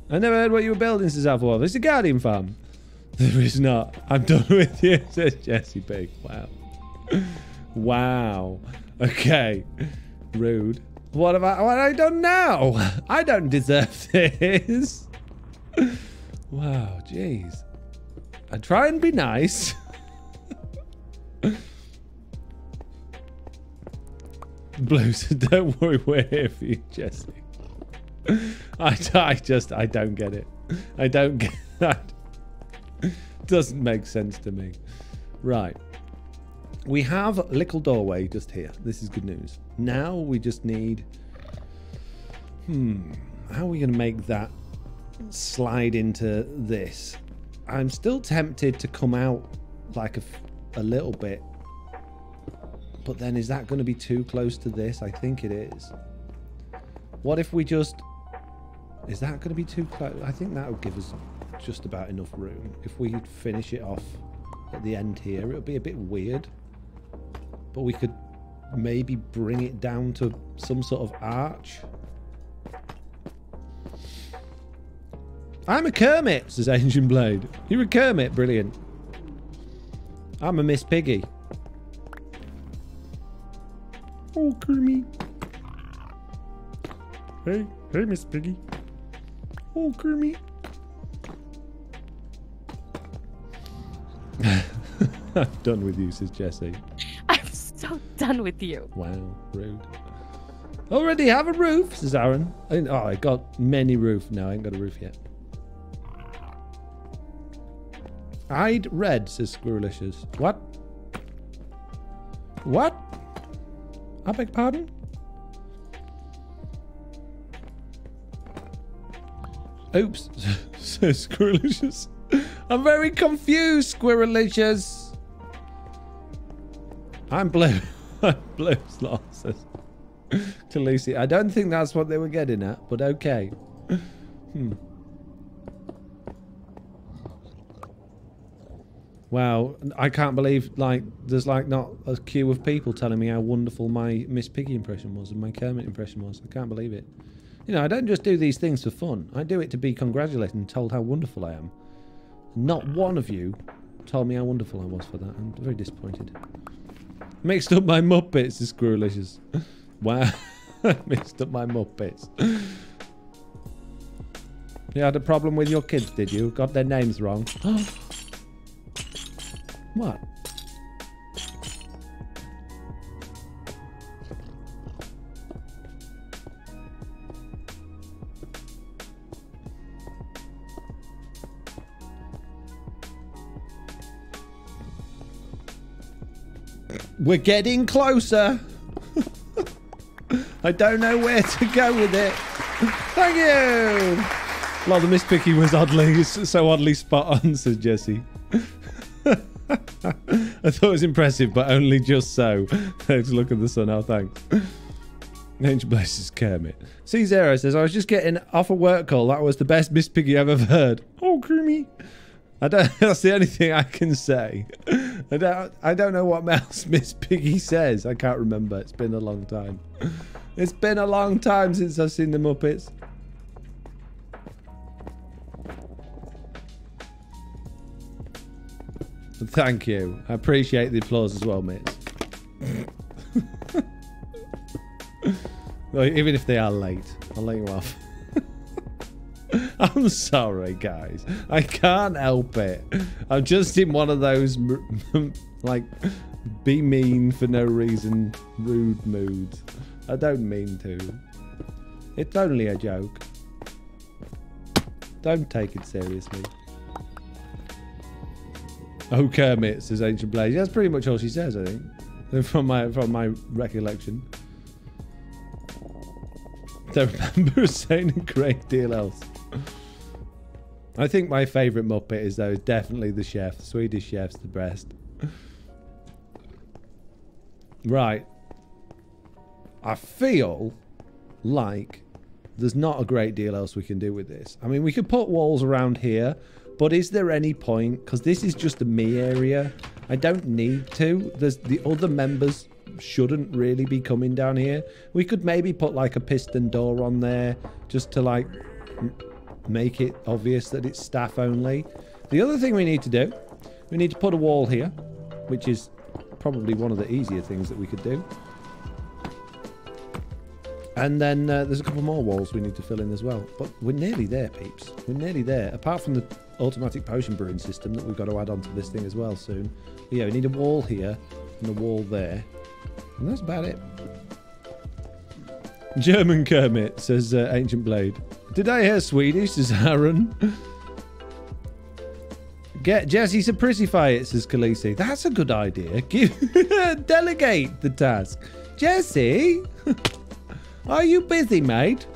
I never heard what you were building, says Alpha Wolf. It's a Guardian farm. There is not. I'm done with you, says Jesse Big. Wow. Wow. Okay. Rude. What have I done now? I don't deserve this. Wow, jeez. I try and be nice. Blues, don't worry, we're here for you, Jesse. I don't get it. I don't get that. Doesn't make sense to me. Right. We have a little doorway just here. This is good news. Now we just need... How are we going to make that slide into this? I'm still tempted to come out like a little bit. But then is that going to be too close to this? I think it is. What if we just... Is that going to be too close? I think that would give us just about enough room. If we finish it off at the end here, it would be a bit weird. But we could maybe bring it down to some sort of arch. I'm a Kermit, says Ancient Blade. You're a Kermit, brilliant. I'm a Miss Piggy. Oh, Kermit. Hey, Miss Piggy. Oh, Kermit. I'm done with you, says Jessie. I'm so done with you. Wow, rude. Already have a roof, says Aaron. Oh, I got many roof. No, I ain't got a roof yet. Eyed red, says Squirrelicious. What? What? I beg pardon? Oops, says Squirrelicious. I'm very confused, Squirrelicious. I'm blue. I'm blue, Sloth, says Khaleesi. I don't think that's what they were getting at, but okay. Wow, I can't believe, like, there's, like, not a queue of people telling me how wonderful my Miss Piggy impression was and my Kermit impression was. I can't believe it. You know, I don't just do these things for fun. I do it to be congratulated and told how wonderful I am. Not one of you told me how wonderful I was for that. I'm very disappointed. Mixed up my Muppets, is Squirrelicious. Wow. Mixed up my Muppets. You had a problem with your kids, did you? Got their names wrong. What? We're getting closer. I don't know where to go with it. Thank you. Well, the Miss Picky was so oddly spot on, says Jesse. I thought it was impressive, but only just so. Thanks, look at the sun. Oh, thanks. Angel blesses Kermit. C0 says, I was just getting off a work call. That was the best Miss Piggy I've ever heard. Oh, Creamy. That's the only thing I can say. I don't know what else Miss Piggy says. I can't remember. It's been a long time. It's been a long time since I've seen the Muppets. Thank you. I appreciate the applause as well, mates. Well, even if they are late, I'll let you off. I'm sorry, guys. I can't help it. I'm just in one of those, like, be mean for no reason, rude moods. I don't mean to. It's only a joke. Don't take it seriously. Oh, Kermit, says Ancient Blaze. That's pretty much all she says, I think. From my recollection. Don't remember saying a great deal else. I think my favourite Muppet is, though, definitely the chef. The Swedish chef's the best. Right. I feel like there's not a great deal else we can do with this. I mean, we could put walls around here, but is there any point? Because this is just a me area. I don't need to. There's the other members shouldn't really be coming down here. We could maybe put like a piston door on there just to like make it obvious that it's staff only. The other thing we need to do, we need to put a wall here, which is probably one of the easier things that we could do. And then there's a couple more walls we need to fill in as well. But we're nearly there, peeps. We're nearly there. Apart from the automatic potion brewing system that we've got to add onto this thing as well soon. But yeah, we need a wall here and a wall there. And that's about it. German Kermit, says Ancient Blade. Did I hear Swedish, says Aaron. Get Jesse to prissify it, says Khaleesi. That's a good idea. Delegate the task. Jesse? Are you busy, mate?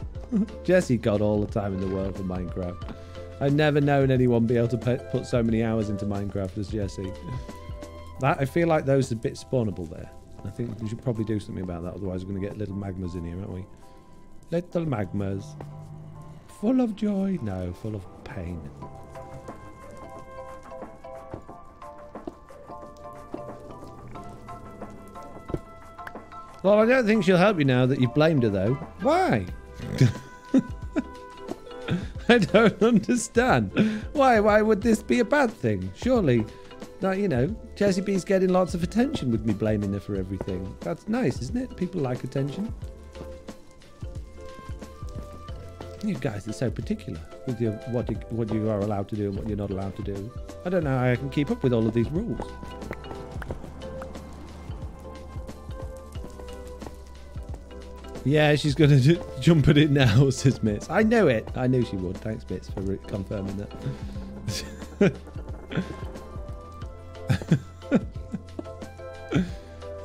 Jesse got all the time in the world for Minecraft. I've never known anyone be able to put so many hours into Minecraft as Jesse. I feel like those are a bit spawnable there. I think we should probably do something about that, otherwise we're going to get little magmas in here, aren't we? Little magmas. Full of joy? No, full of pain. Well, I don't think she'll help you now that you've blamed her, though. Why? I don't understand. Why would this be a bad thing? Surely, like, you know, Jessie B's getting lots of attention with me blaming her for everything. That's nice, isn't it? People like attention. You guys are so particular with your, what you are allowed to do and what you're not allowed to do. I don't know how I can keep up with all of these rules. Yeah, she's going to jump at it now, says Mitz. I knew it. I knew she would. Thanks, Mitz, for confirming that.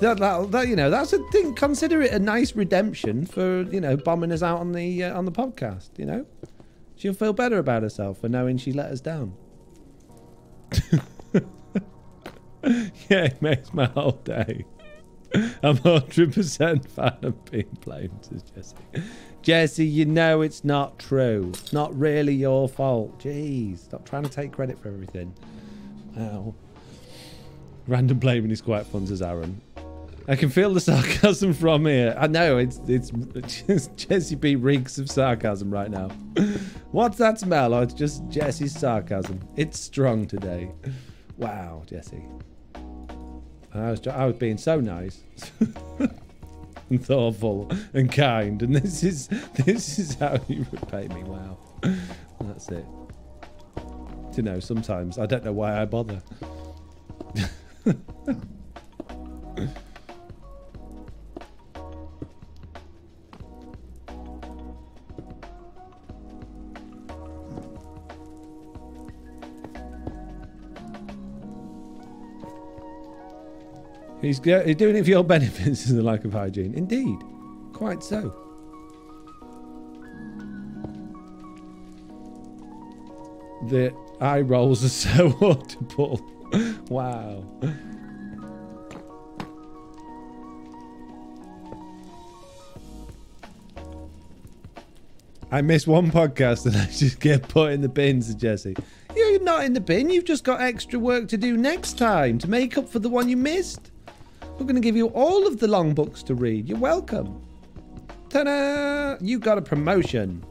that you know, that's a thing. Consider it a nice redemption for, you know, bombing us out on the podcast. You know, she'll feel better about herself for knowing she let us down. Yeah, it makes my whole day. I'm 100% fan of being blamed, says Jesse. Jesse, you know it's not true. It's not really your fault. Jeez, stop trying to take credit for everything. Ow. Random blaming is quite fun, says Aaron. I can feel the sarcasm from here. I know, it's Jesse B reeks of sarcasm right now. What's that smell? Oh, it's just Jesse's sarcasm. It's strong today. Wow, Jesse. I was being so nice and thoughtful and kind, and this is how you repay me. Wow, that's it. You know, sometimes I don't know why I bother. He's doing it for your benefits and the lack of hygiene. Indeed. Quite so. The eye rolls are so audible. Wow. I miss one podcast and I just get put in the bin, said Jesse. You're not in the bin. You've just got extra work to do next time to make up for the one you missed. We're going to give you all of the long books to read. You're welcome. Ta-da! You got a promotion.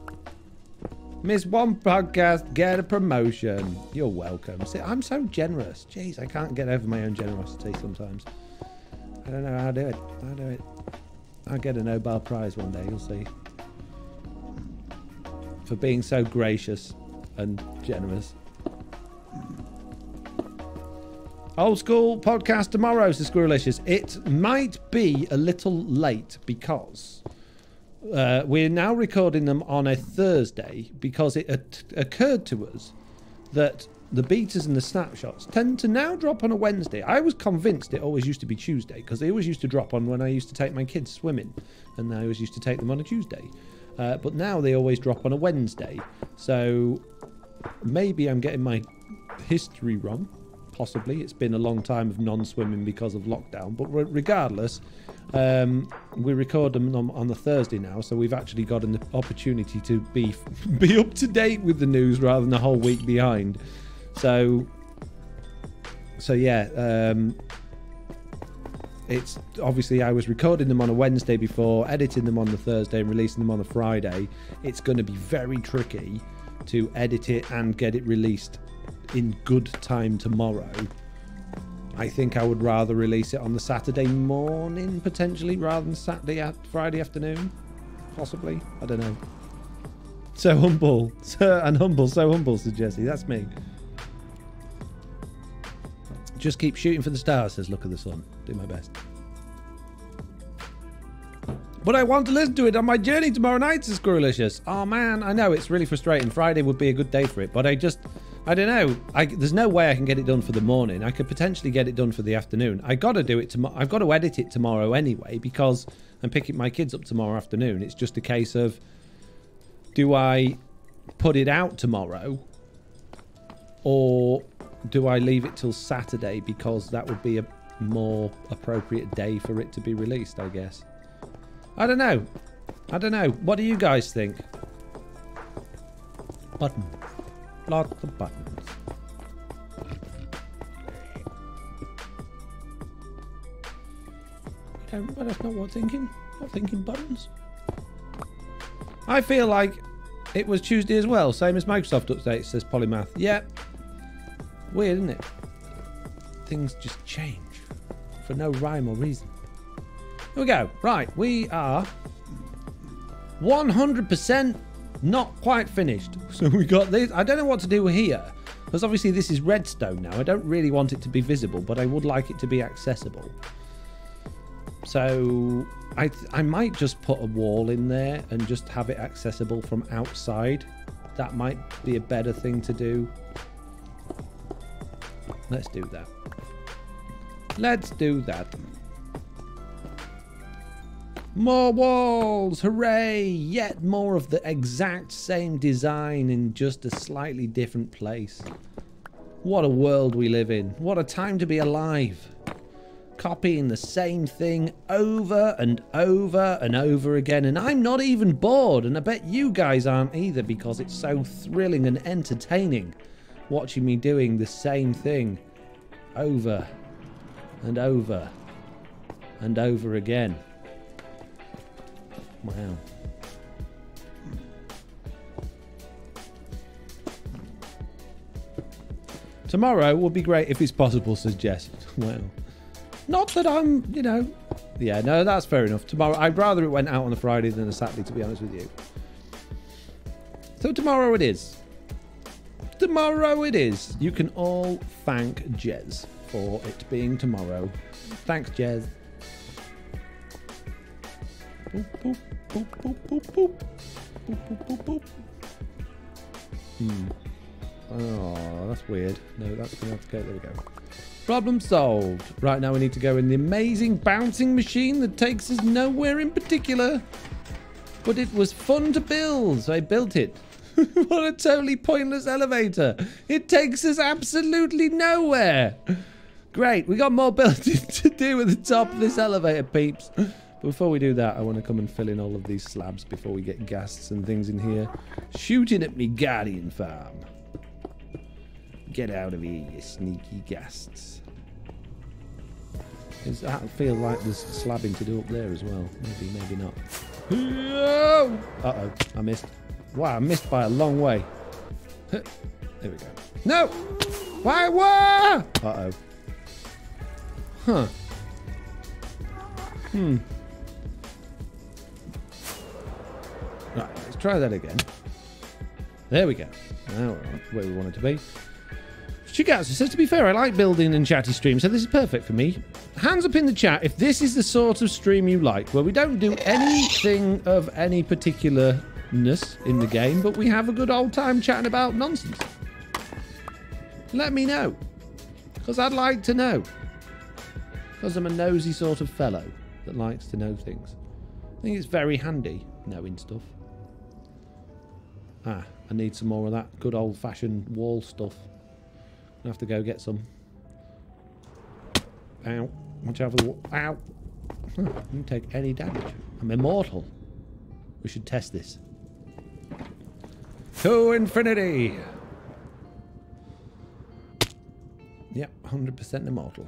Miss one podcast, get a promotion. You're welcome. See, I'm so generous. Jeez, I can't get over my own generosity sometimes. I don't know how to do it. I'll do it. I'll get a Nobel Prize one day, you'll see. For being so gracious and generous. Old school podcast tomorrow, says Squirrelicious. It might be a little late because we're now recording them on a Thursday because it occurred to us that the betas and the snapshots tend to now drop on a Wednesday. I was convinced it always used to be Tuesday because they always used to drop on when I used to take my kids swimming, and I always used to take them on a Tuesday. But now they always drop on a Wednesday. So maybe I'm getting my history wrong. Possibly. It's been a long time of non-swimming because of lockdown. But regardless, we record them on the Thursday now. So we've actually got an opportunity to be up to date with the news rather than a whole week behind. So yeah. It's obviously I was recording them on a Wednesday before, editing them on the Thursday and releasing them on the Friday. It's going to be very tricky to edit it and get it released in good time tomorrow. I think I would rather release it on the Saturday morning potentially rather than Friday afternoon, possibly. I don't know. So humble, so humble, says Jesse. That's me. Just keep shooting for the stars, says Look at the Sun. Do my best. But I want to listen to it on my journey tomorrow night, says Squirrelicious. Oh man, I know, it's really frustrating. Friday would be a good day for it, but I don't know. There's no way I can get it done for the morning. I could potentially get it done for the afternoon. I got to do it tomorrow. I've got to edit it tomorrow anyway because I'm picking my kids up tomorrow afternoon. It's just a case of, do I put it out tomorrow or do I leave it till Saturday because that would be a more appropriate day for it to be released, I guess. I don't know. What do you guys think? Button. Lots of buttons. Well, that's not what I'm thinking. Not thinking buttons. I feel like it was Tuesday as well, same as Microsoft update, says Polymath. Yeah. Weird, isn't it? Things just change for no rhyme or reason. Here we go. Right, we are 100% not quite finished. So we got this. I don't know what to do here because obviously this is redstone now. I don't really want it to be visible, but I would like it to be accessible. So I might just put a wall in there and just have it accessible from outside. That might be a better thing to do. Let's do that. Let's do that. More walls! Hooray! Yet more of the exact same design in just a slightly different place. What a world we live in. What a time to be alive. Copying the same thing over and over and over again. And I'm not even bored. And I bet you guys aren't either because it's so thrilling and entertaining watching me doing the same thing over and over and over again. Wow. Tomorrow would be great if it's possible, says Jess. Wow. Not that I'm, you know... Yeah, no, that's fair enough. Tomorrow, I'd rather it went out on a Friday than a Saturday, to be honest with you. So tomorrow it is. Tomorrow it is. You can all thank Jez for it being tomorrow. Thanks, Jez. Boop, boop, boop, boop, boop, boop. Boop, boop, boop, boop. Oh, that's weird. No, that's going to have to go. There we go. Problem solved. Right, now we need to go in the amazing bouncing machine that takes us nowhere in particular. But it was fun to build, so I built it. What a totally pointless elevator. It takes us absolutely nowhere. Great, we got more building to do at the top of this elevator, peeps. But before we do that, I want to come and fill in all of these slabs before we get ghasts and things in here. Shooting at me guardian farm. Get out of here, you sneaky ghasts. I feel like there's slabbing to do up there as well. Maybe, maybe not. Uh-oh, I missed. Wow, I missed by a long way. There we go. No! Why? Whoa! Uh-oh. Huh. Right, let's try that again. There we go. Now we're on where we want it to be. Chigazza says, to be fair, I like building and chatty streams, so this is perfect for me. Hands up in the chat if this is the sort of stream you like, where we don't do anything of any particularness in the game, but we have a good old time chatting about nonsense. Let me know, because I'd like to know. Because I'm a nosy sort of fellow that likes to know things. I think it's very handy knowing stuff. Ah, I need some more of that good old-fashioned wall stuff. I have to go get some. Ow. Watch out for the wall. Ow. I didn't take any damage. I'm immortal. We should test this. To infinity. Yep, 100% immortal.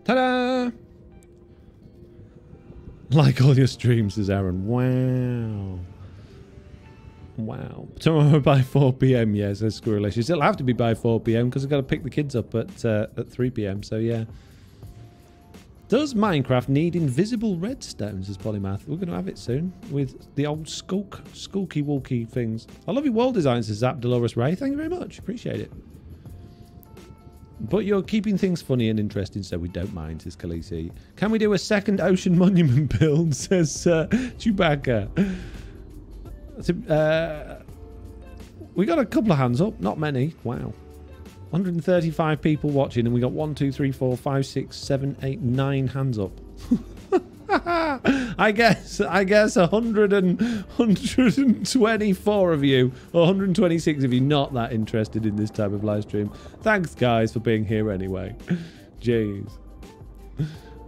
Ta-da! Like all your streams, says Aaron. Wow. Wow. Tomorrow by 4 p.m, yeah, says Squirrelish. It'll have to be by 4 p.m. because I've got to pick the kids up at 3 p.m, so yeah. Does Minecraft need invisible redstone, says Polymath? We're going to have it soon with the old skulky walky things. I love your wall design, says Zap Dolores Ray. Thank you very much. Appreciate it. But you're keeping things funny and interesting, so we don't mind, says Khaleesi. Can we do a second ocean monument build, says Chewbacca. We got a couple of hands up, not many. Wow. 135 people watching, and we got 1, 2, 3, 4, 5, 6, 7, 8, 9 hands up. I guess 124 of you, or 126 of you, not that interested in this type of live stream. Thanks, guys, for being here anyway. Jeez.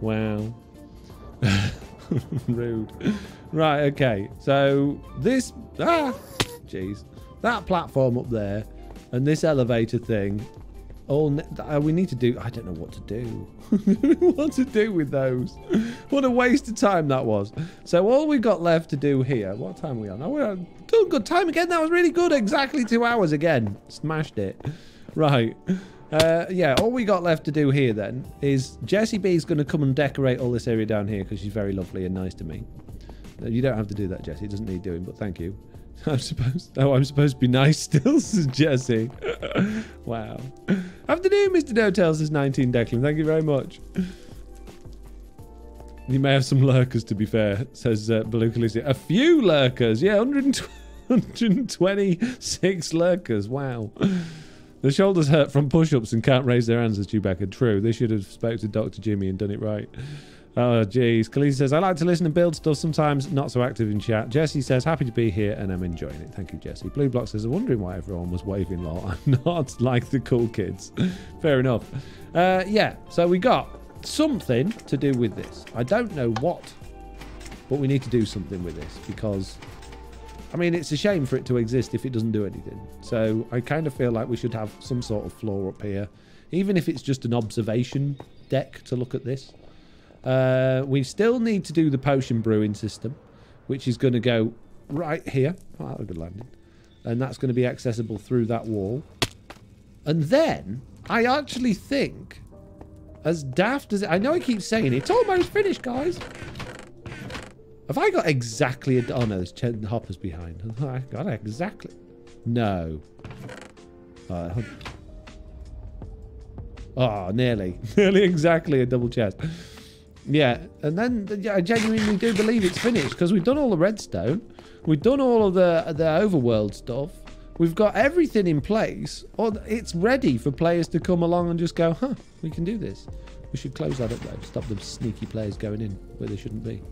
Wow. Rude. Right, okay. So this... jeez. That platform up there and this elevator thing... we need to do... I don't know what to do. What to do with those. What a waste of time that was. So all we got left to do here... What time are we on? Oh, we're on good time again. That was really good. Exactly 2 hours again. Smashed it. Right. Yeah, all we got left to do here then is Jessie B's going to come and decorate all this area down here because she's very lovely and nice to me. You don't have to do that, Jessie. It doesn't need doing, but thank you. I'm supposed to be nice still, says Jessie. Wow. Afternoon, Mr. No-Tail, says 19 Declan. Thank you very much. You may have some lurkers, to be fair, says Belukalisi. A few lurkers. Yeah, 126 lurkers. Wow. The shoulders hurt from push-ups and can't raise their hands, as Chewbacca. True. They should have spoke to Dr. Jimmy and done it right. Oh, jeez. Khaleesi says, I like to listen and build stuff, sometimes not so active in chat. Jessie says, happy to be here and I'm enjoying it. Thank you, Jessie. Blue Block says, I'm wondering why everyone was waving lol. I'm not like the cool kids. Fair enough. Yeah, so we got something to do with this. I don't know what, but we need to do something with this because, I mean, it's a shame for it to exist if it doesn't do anything. So I kind of feel like we should have some sort of floor up here, even if it's just an observation deck to look at this. We still need to do the potion brewing system, which is going to go right here. Oh, that was a good landing. And that's going to be accessible through that wall. And then I actually think, as daft as... I know I keep saying it's almost finished, guys. Have I got exactly a... Oh, no, there's 10 hoppers behind. Have I got exactly... No. Oh, nearly. Nearly exactly a double chest. Yeah, and then I genuinely do believe it's finished because we've done all the redstone. We've done all of the overworld stuff. We've got everything in place. Or it's ready for players to come along and just go, huh, we can do this. We should close that up though. Stop the sneaky players going in where they shouldn't be.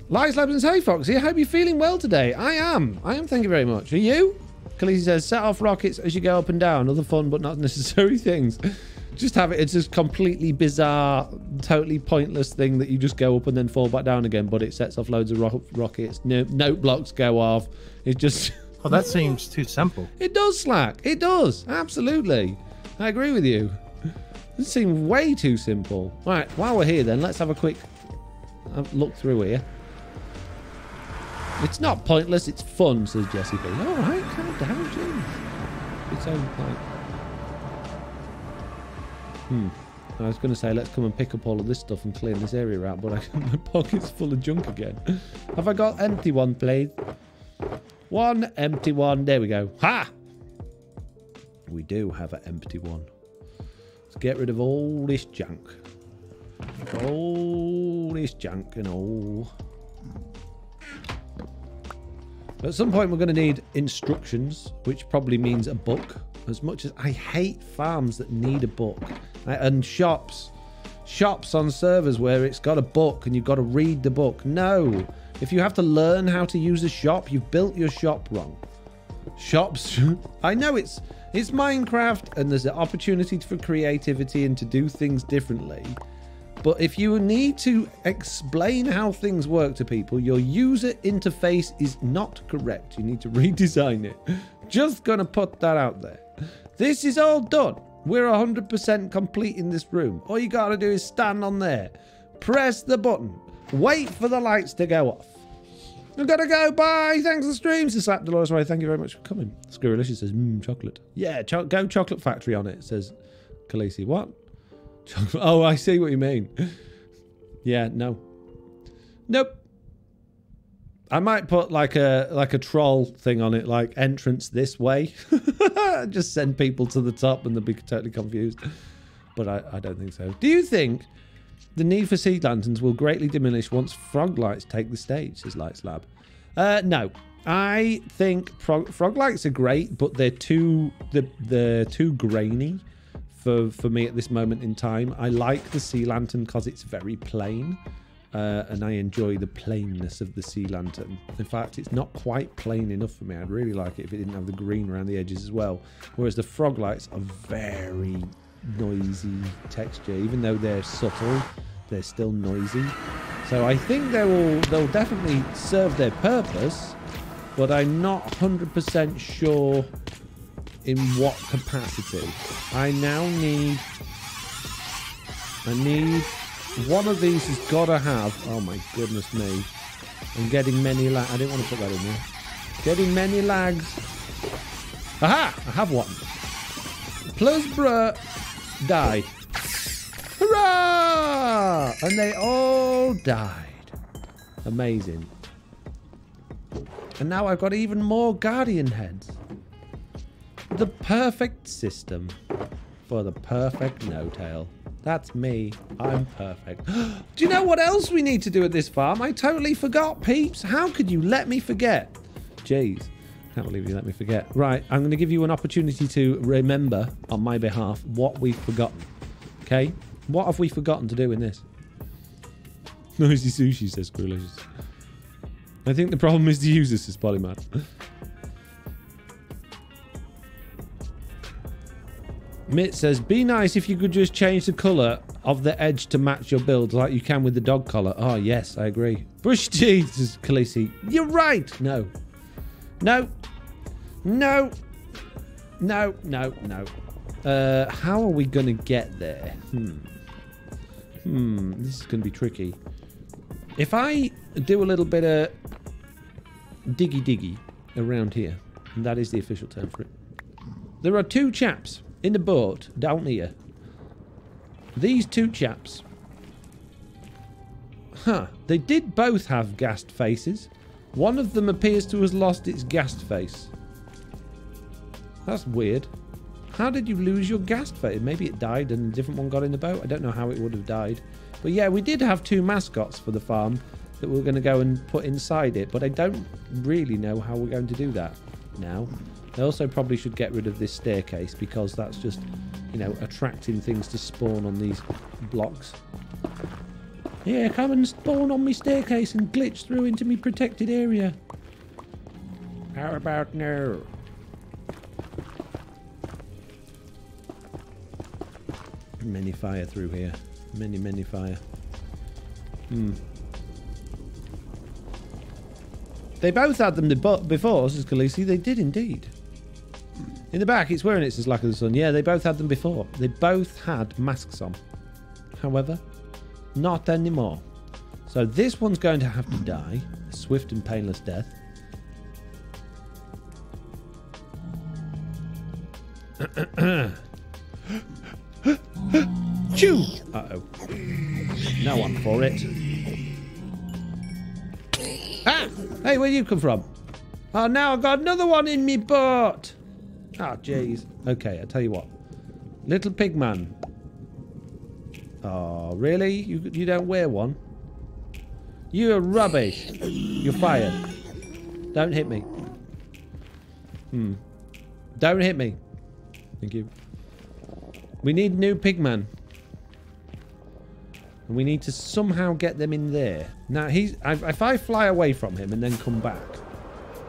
Lies, Labs, and Hey Foxy, I hope you're feeling well today. I am, thank you very much. Are you? Khaleesi says, set off rockets as you go up and down. Other fun but not necessary things. Just have it. It's just completely bizarre, totally pointless thing that you just go up and then fall back down again. But it sets off loads of rockets. Note blocks go off. It just... Oh, that seems too simple. It does, Slack. It does. Absolutely. I agree with you. This seems way too simple. Right, while we're here then, let's have a quick look through here. It's not pointless, it's fun, says Jessie B. All right, calm down, jeez. Its own point. I was going to say, let's come and pick up all of this stuff and clean this area out, but my pocket's full of junk again. Have I got empty one, please? One empty one. There we go. Ha! We do have an empty one. Let's get rid of all this junk. All this junk and all. At some point, we're going to need instructions, which probably means a book. As much as I hate farms that need a book. And shops on servers where it's got a book and you've got to read the book. No. If you have to learn how to use a shop, you've built your shop wrong. Shops... I know it's Minecraft and there's an opportunity for creativity and to do things differently. But if you need to explain how things work to people, your user interface is not correct. You need to redesign it. Just gonna put that out there. This is all done. We're 100% complete in this room. All you gotta do is stand on there, press the button, wait for the lights to go off. I've gotta go, bye. Thanks for the stream. To Slap Dolores Ray, thank you very much for coming. Screwalicious says, chocolate. Yeah, go chocolate factory on it, says Khaleesi. What? Chocolate. Oh, I see what you mean. Yeah, no. Nope. I might put like a troll thing on it, like entrance this way. Just send people to the top and they'll be totally confused. But I don't think so. Do you think the need for sea lanterns will greatly diminish once frog lights take the stage, says Lights Lab? No. I think frog lights are great, but they're too grainy for me at this moment in time. I like the sea lantern because it's very plain. And I enjoy the plainness of the sea lantern. In fact, it's not quite plain enough for me. I'd really like it if it didn't have the green around the edges as well. Whereas the frog lights are very noisy texture. Even though they're subtle, they're still noisy. So I think they'll definitely serve their purpose, but I'm not 100% sure in what capacity. I need one of these has got to have... Oh my goodness me. I'm getting many lags. I didn't want to put that in there. Getting many lags. Aha! I have one. Plus bruh died. Hurrah! And they all died. Amazing. And now I've got even more guardian heads. The perfect system for the perfect no-tail. That's me. I'm perfect. Do you know what else we need to do at this farm? I totally forgot, peeps. How could you let me forget? Jeez. Can't believe you let me forget. Right, I'm going to give you an opportunity to remember on my behalf what we've forgotten. Okay? What have we forgotten to do in this? Noisy sushi, says Squirrelicious. I think the problem is the user, says Polymath. Mitt says, be nice if you could just change the colour of the edge to match your build like you can with the dog collar. Oh, yes, I agree. Bush T, says Khaleesi. You're right. No. No. No. No, no, no. How are we going to get there? This is going to be tricky. If I do a little bit of diggy-diggy around here, and that is the official term for it. There are two chaps in the boat down here. These two chaps. Huh. They did both have gassed faces. One of them appears to have lost its gassed face. That's weird. How did you lose your gassed face? Maybe it died and a different one got in the boat. I don't know how it would have died. But yeah, we did have two mascots for the farm that we were going to go and put inside it. But I don't really know how we're going to do that now. I also probably should get rid of this staircase because that's just, you know, attracting things to spawn on these blocks. Yeah, come and spawn on me staircase and glitch through into me protected area. How about no? Many fire through here. Many fire. They both had them before, says Khaleesi. They did indeed. In the back, it's wearing it, says Lack of the Sun. Yeah, they both had them before. They both had masks on. However, not anymore. So this one's going to have to die. A swift and painless death. Chew! Uh-oh. No one for it. Ah! Hey, where you come from? Oh, now I've got another one in me boat. Ah, jeez. Okay, I'll tell you what. Little pig man. Oh, really? You don't wear one? You're rubbish. You're fired. Don't hit me. Don't hit me. Thank you. We need new pigman. And we need to somehow get them in there. Now, if I fly away from him and then come back.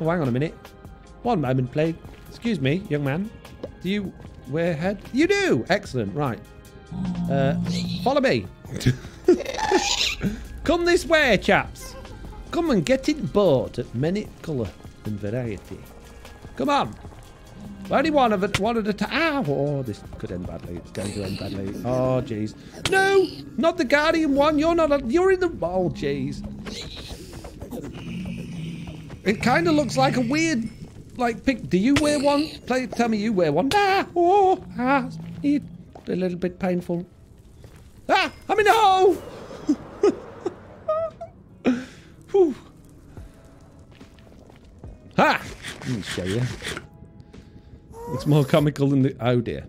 Oh, hang on a minute. One moment, please. Excuse me, young man. Do you wear head? You do! Excellent, right. Follow me. Come this way, chaps. Come and get in boat at many colour and variety. Come on. Only one at a time. Oh, this could end badly. It's going to end badly. Oh, jeez. No, not the Guardian one. You're not. You're in the. Oh, jeez. It kind of looks like a weird, like pig. Do you wear one? Tell me you wear one. It's a little bit painful. Ah, I'm in the hole. Whew. Ha! Let me show you. It's more comical than the... Oh, dear.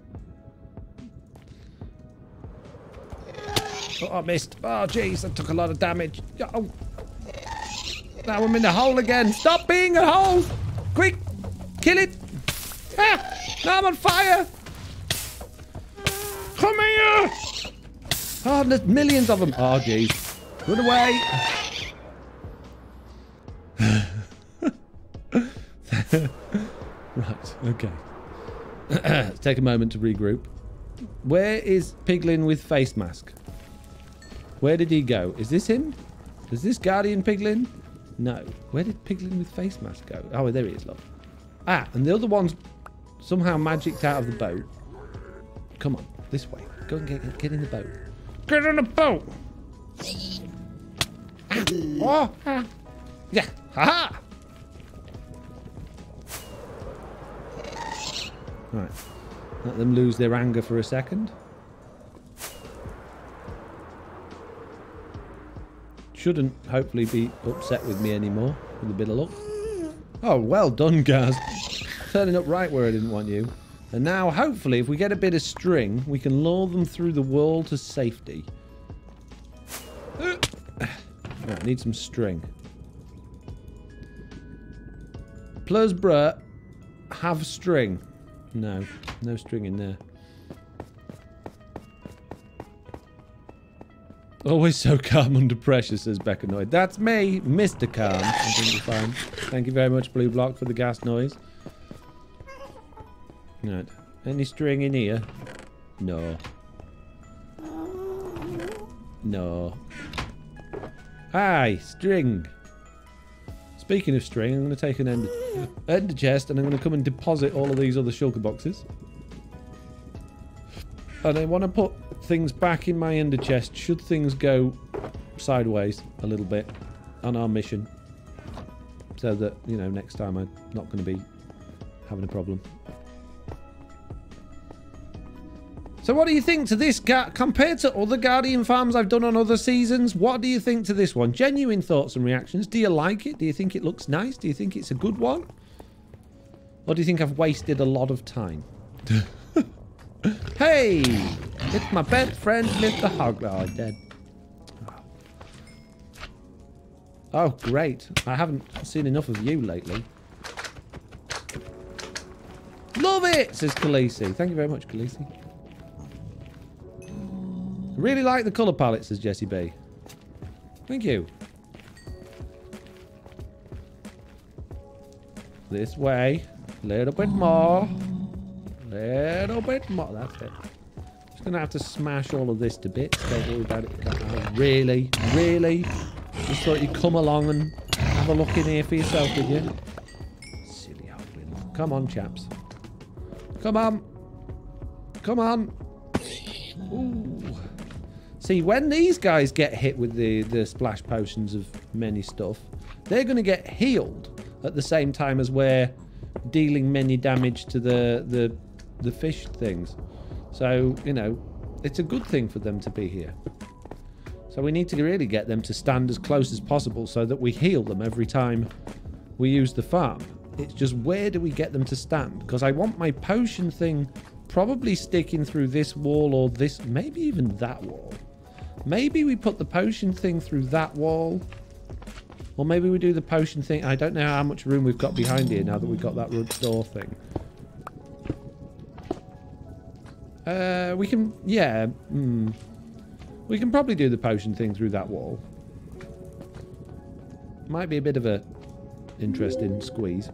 Oh, I missed. Oh, jeez. I took a lot of damage. Oh. Now I'm in the hole again. Stop being a hole. Quick. Kill it. Ah. Now I'm on fire. Come here. Oh, there's millions of them. Oh, jeez. Run away. Right. Okay. Let's take a moment to regroup. Where is Piglin with face mask? Where did he go? Is this him? Is this Guardian Piglin? No. Where did Piglin with face mask go? Oh, there he is, look. Ah, and the other one's somehow magicked out of the boat. Come on, this way. Go and get in the boat. Get in the boat! Ah. Oh! Ah. Yeah! Ha-ha! Right. Let them lose their anger for a second. Shouldn't hopefully be upset with me anymore with a bit of luck. Oh, well done, Gaz. Turning up right where I didn't want you. And now, hopefully, if we get a bit of string, we can lure them through the wall to safety. Right, need some string. Plus, bruh, have string. No, no string in there. Always so calm under pressure, says Beckanoid. That's me, Mr. Calm. I think you're fine. Thank you very much, Blue Block, for the gas noise. Right. Any string in here? No. No. Aye, string. Speaking of string, I'm going to take an ender chest and I'm going to come and deposit all of these other shulker boxes. And I want to put things back in my ender chest should things go sideways a little bit on our mission. So that, you know, next time I'm not going to be having a problem. So what do you think to this compared to other Guardian farms I've done on other seasons? What do you think to this one? Genuine thoughts and reactions. Do you like it? Do you think it looks nice? Do you think it's a good one? Or do you think I've wasted a lot of time? Hey! It's my best friend, Mr. Hog. Oh, dead. Oh, great. I haven't seen enough of you lately. Love it, says Khaleesi. Thank you very much, Khaleesi. Really like the colour palette, says Jessie B. Thank you. This way. A little bit more. Little bit more. That's it. Just going to have to smash all of this to bits. Don't worry about it. Oh, really? Really? Just thought you'd come along and have a look in here for yourself, did you? Silly hoglin. Come on, chaps. Come on. Come on. Ooh. See, when these guys get hit with the splash potions of many stuff, they're going to get healed at the same time as we're dealing many damage to the fish things. So, you know, it's a good thing for them to be here. So we need to really get them to stand as close as possible so that we heal them every time we use the farm. It's just, where do we get them to stand? Because I want my potion thing probably sticking through this wall or this, maybe even that wall. Maybe we put the potion thing through that wall. Or maybe we do the potion thing. I don't know how much room we've got behind here now that we've got that door thing. We can, yeah. We can probably do the potion thing through that wall. Might be a bit of a interesting squeeze.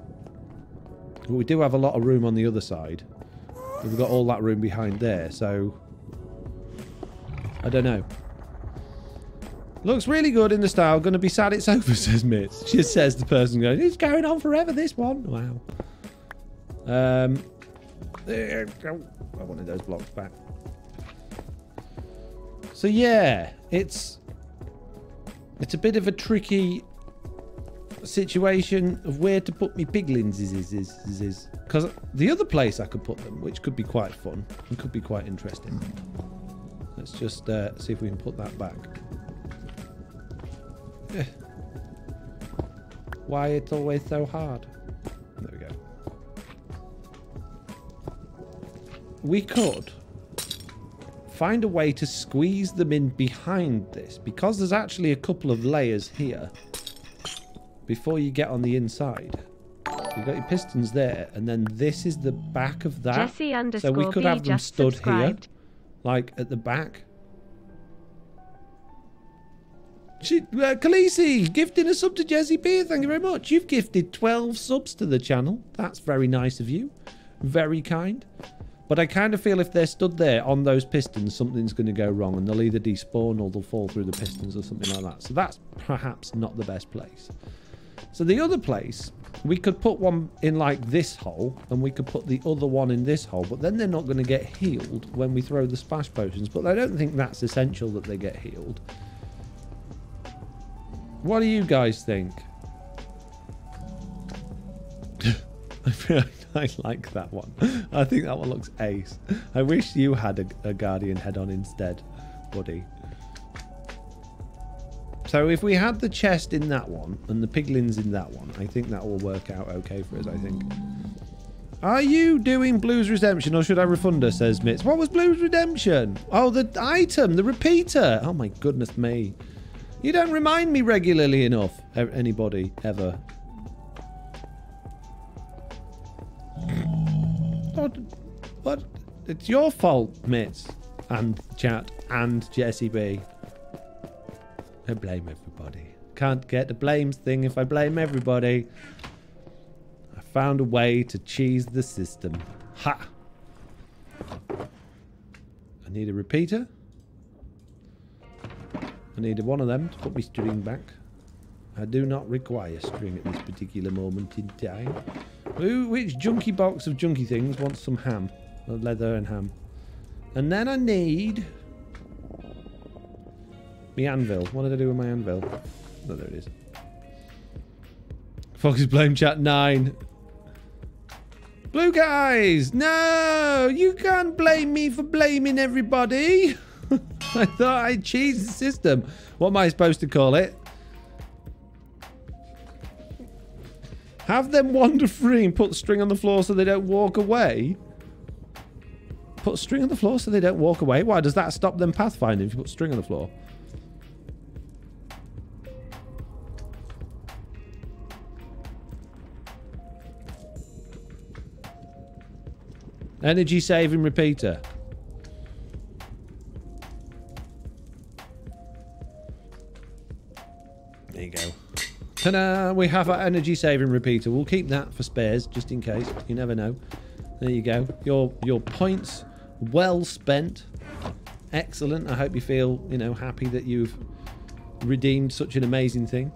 But we do have a lot of room on the other side. We've got all that room behind there, so I don't know. Looks really good in the style. Gonna be sad it's over, says Mitz. Just says the person going, it's going on forever, this one. Wow. There we go. I wanted those blocks back. So yeah, it's a bit of a tricky situation of where to put me piglins is because the other place I could put them, which could be quite fun and could be quite interesting. Let's just see if we can put that back. Why it's always so hard. There we go. We could find a way to squeeze them in behind this, because there's actually a couple of layers here before you get on the inside. You've got your pistons there, and then this is the back of that. So we could have them stood here, like at the back. Khaleesi, gifting a sub to Jessie B. Thank you very much. You've gifted 12 subs to the channel. That's very nice of you. Very kind. But I kind of feel if they're stood there on those pistons, something's going to go wrong, and they'll either despawn or they'll fall through the pistons or something like that. So that's perhaps not the best place. So the other place, we could put one in like this hole, and we could put the other one in this hole, but then they're not going to get healed when we throw the splash potions. But I don't think that's essential that they get healed. What do you guys think? I like that one. I think that one looks ace. I wish you had a Guardian head on instead, buddy. So if we had the chest in that one and the piglins in that one, I think that will work out okay for us, I think. Are you doing Blues Redemption or should I refund her, says Mitz. What was Blues Redemption? Oh, the item, the repeater. Oh my goodness me. You don't remind me regularly enough, anybody, ever. What? It's your fault, Mitz, and chat, and Jessie B. I blame everybody. Can't get the blames thing if I blame everybody. I found a way to cheese the system. Ha! I need a repeater. I needed one of them to put my string back. I do not require string at this particular moment in time. Which junky box of junky things wants some ham? Leather and ham. And then I need my anvil. What did I do with my anvil? Oh, there it is. Fox's blame chat 9. Blue guys, no, you can't blame me for blaming everybody. I thought I cheesed the system. What am I supposed to call it? Have them wander free and put string on the floor so they don't walk away. Put string on the floor so they don't walk away. Why does that stop them pathfinding if you put string on the floor? Energy saving repeater. There you go. Ta-da! We have our energy saving repeater. We'll keep that for spares, just in case. You never know. There you go. Your points well spent. Excellent. I hope you feel, you know, happy that you've redeemed such an amazing thing.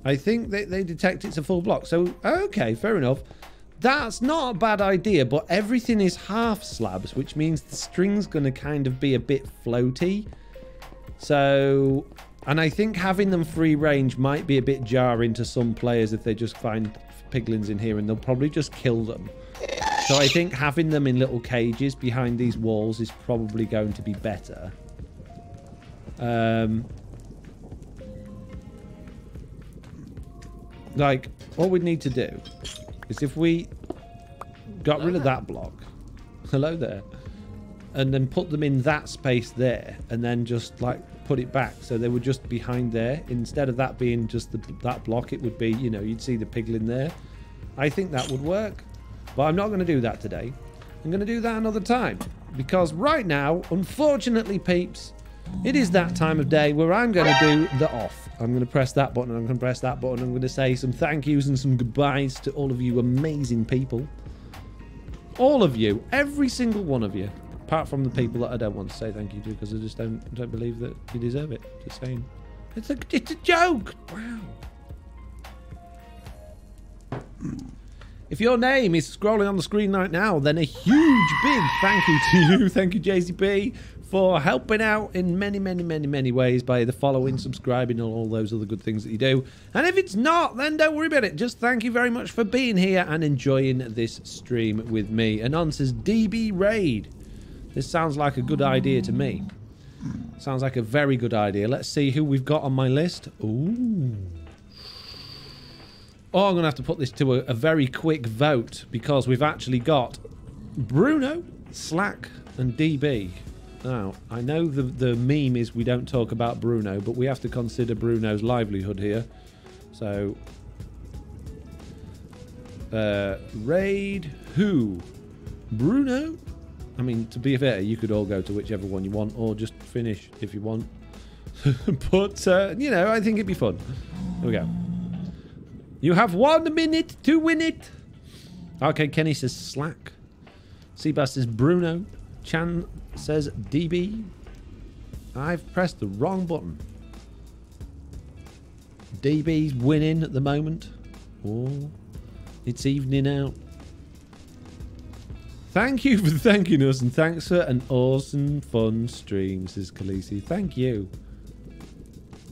I think they detect it's a full block. So, okay, fair enough. That's not a bad idea, but everything is half slabs, which means the string's going to kind of be a bit floaty. So, and I think having them free range might be a bit jarring to some players if they just find piglins in here, and they'll probably just kill them. So I think having them in little cages behind these walls is probably going to be better. Like, what we'd need to do is if we got rid of that block, hello there, and then put them in that space there, and then just like put it back so they were just behind there, instead of that being just that block, it would be, you know, you'd see the piglin there. I think that would work, but I'm not going to do that today. I'm going to do that another time, because right now, unfortunately, peeps, it is that time of day where I'm going to do the off. I'm going to press that button, I'm going to press that button, I'm going to say some thank yous and some goodbyes to all of you amazing people. All of you, every single one of you, apart from the people that I don't want to say thank you to, because I just don't believe that you deserve it. Just saying. It's a joke! Wow. If your name is scrolling on the screen right now, then a huge big thank you to you. Thank you, JCP, for helping out in many, many, many, many ways by the following, subscribing, and all those other good things that you do. And if it's not, then don't worry about it. Just thank you very much for being here and enjoying this stream with me. Anon says, DB Raid. This sounds like a good idea to me. Sounds like a very good idea. Let's see who we've got on my list. Ooh. Oh, I'm going to have to put this to a very quick vote, because we've actually got Bruno, Slack, and DB. Now, I know the meme is we don't talk about Bruno, but we have to consider Bruno's livelihood here. So, raid who? Bruno? I mean, to be fair, you could all go to whichever one you want, or just finish if you want. But, you know, I think it'd be fun. Here we go. You have 1 minute to win it. Okay, Kenny says Slack. Seabass says Bruno. Chan says DB. I've pressed the wrong button. DB's winning at the moment. Oh, it's evening out. Thank you for thanking us, and thanks for an awesome, fun stream, says Khaleesi. Thank you.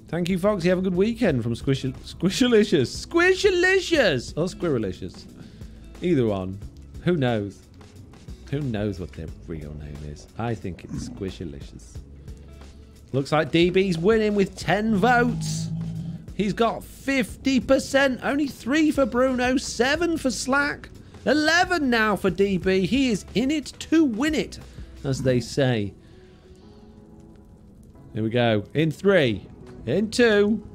Thank you, Foxy. Have a good weekend from Squishalicious. Squishalicious! Or Squirrelicious. Either one. Who knows? Who knows what their real name is? I think it's Squishalicious. Looks like DB's winning with 10 votes. He's got 50%. Only 3 for Bruno, 7 for Slack, 11 now for DB. He is in it to win it, as they say. Here we go. In 3, in 2,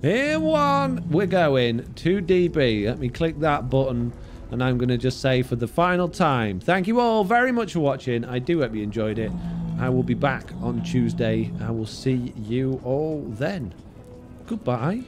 in 1. We're going to DB. Let me click that button. And I'm going to just say for the final time, thank you all very much for watching. I do hope you enjoyed it. I will be back on Tuesday. I will see you all then. Goodbye.